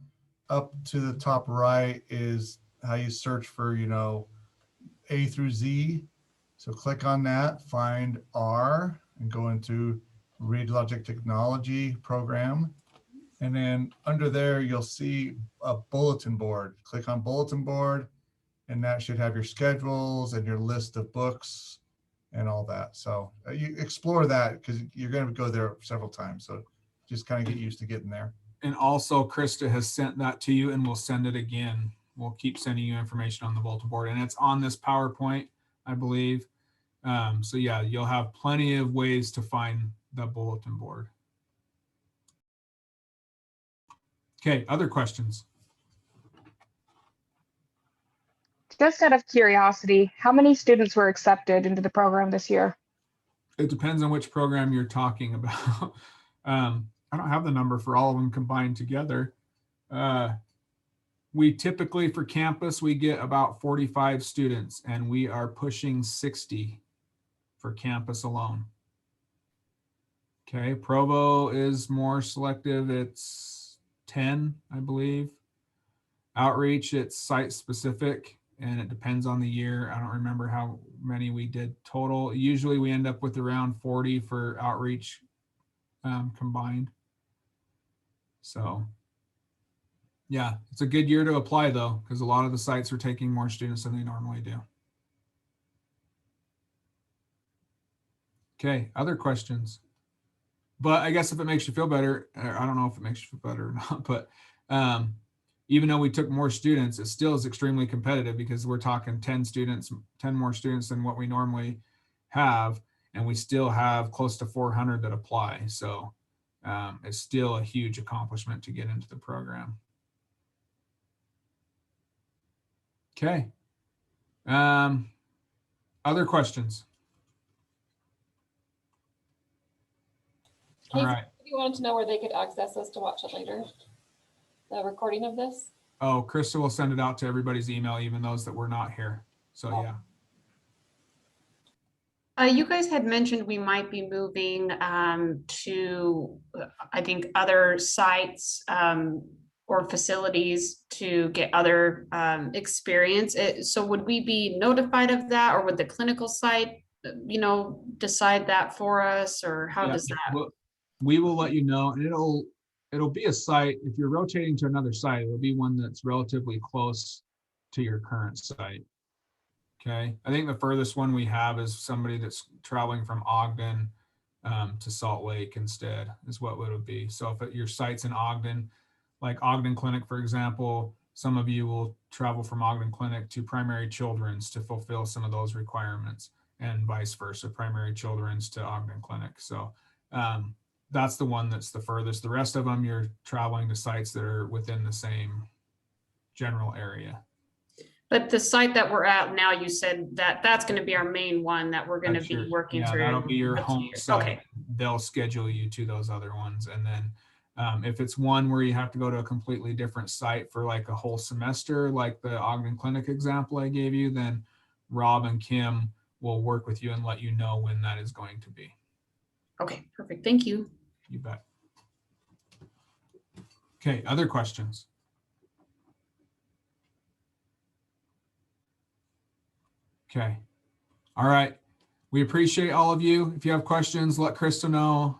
Up to the top right is how you search for, you know, A through Z. So click on that, find R, and go into Radiologic Technology program. And then under there, you'll see a bulletin board. Click on bulletin board, and that should have your schedules and your list of books and all that. So you explore that because you're going to go there several times. So just kind of get used to getting there. And also Krista has sent that to you and we'll send it again. We'll keep sending you information on the bulletin board and it's on this PowerPoint, I believe. So yeah, you'll have plenty of ways to find the bulletin board. Okay, other questions? Just out of curiosity, how many students were accepted into the program this year? It depends on which program you're talking about. I don't have the number for all of them combined together. We typically for campus, we get about 45 students and we are pushing 60 for campus alone. Okay, Provo is more selective. It's 10, I believe. Outreach, it's site specific and it depends on the year. I don't remember how many we did total. Usually we end up with around 40 for outreach combined. So yeah, it's a good year to apply though, because a lot of the sites are taking more students than they normally do. Okay, other questions? But I guess if it makes you feel better, I don't know if it makes you feel better or not, but even though we took more students, it still is extremely competitive because we're talking 10 more students than what we normally have. And we still have close to 400 that apply. So it's still a huge accomplishment to get into the program. Okay. Other questions? All right. You wanted to know where they could access this to watch it later? The recording of this? Oh, Krista will send it out to everybody's email, even those that were not here. So yeah. You guys had mentioned we might be moving to, I think, other sites or facilities to get other experience. So would we be notified of that, or would the clinical site, you know, decide that for us, or how does that? We will let you know, and it'll be a site. If you're rotating to another site, it'll be one that's relatively close to your current site. Okay, I think the furthest one we have is somebody that's traveling from Ogden to Salt Lake instead, is what it would be. So if your site's in Ogden, like Ogden Clinic, for example, some of you will travel from Ogden Clinic to Primary Children's to fulfill some of those requirements, and vice versa, Primary Children's to Ogden Clinic. So that's the one that's the furthest. The rest of them, you're traveling to sites that are within the same general area. But the site that we're at now, you said that that's going to be our main one that we're going to be working through. That'll be your home site. Okay. They'll schedule you to those other ones. And then if it's one where you have to go to a completely different site for like a whole semester, like the Ogden Clinic example I gave you, then Rob and Kim will work with you and let you know when that is going to be. Okay, perfect. Thank you. You bet. Okay, other questions? Okay. All right. We appreciate all of you. If you have questions, let Krista know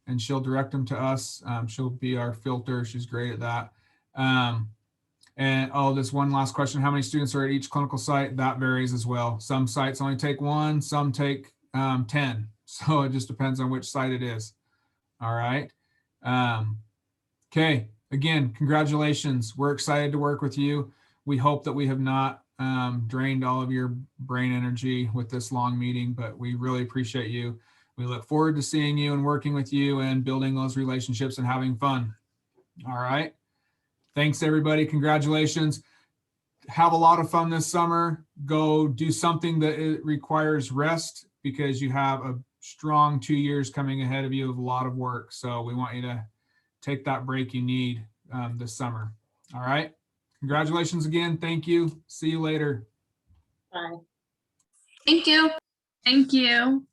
and she'll direct them to us. She'll be our filter. She's great at that. And oh, this one last question. How many students are at each clinical site? That varies as well. Some sites only take one, some take 10. So it just depends on which site it is. All right. Okay. again, congratulations. We're excited to work with you. We hope that we have not drained all of your brain energy with this long meeting, but we really appreciate you. We look forward to seeing you and working with you and building those relationships and having fun. All right. Thanks, everybody. Congratulations. Have a lot of fun this summer. Go do something that it requires rest, because you have a strong 2 years coming ahead of you of a lot of work. So we want you to take that break you need this summer. All right. Congratulations again. Thank you. See you later. Bye. Thank you. Thank you.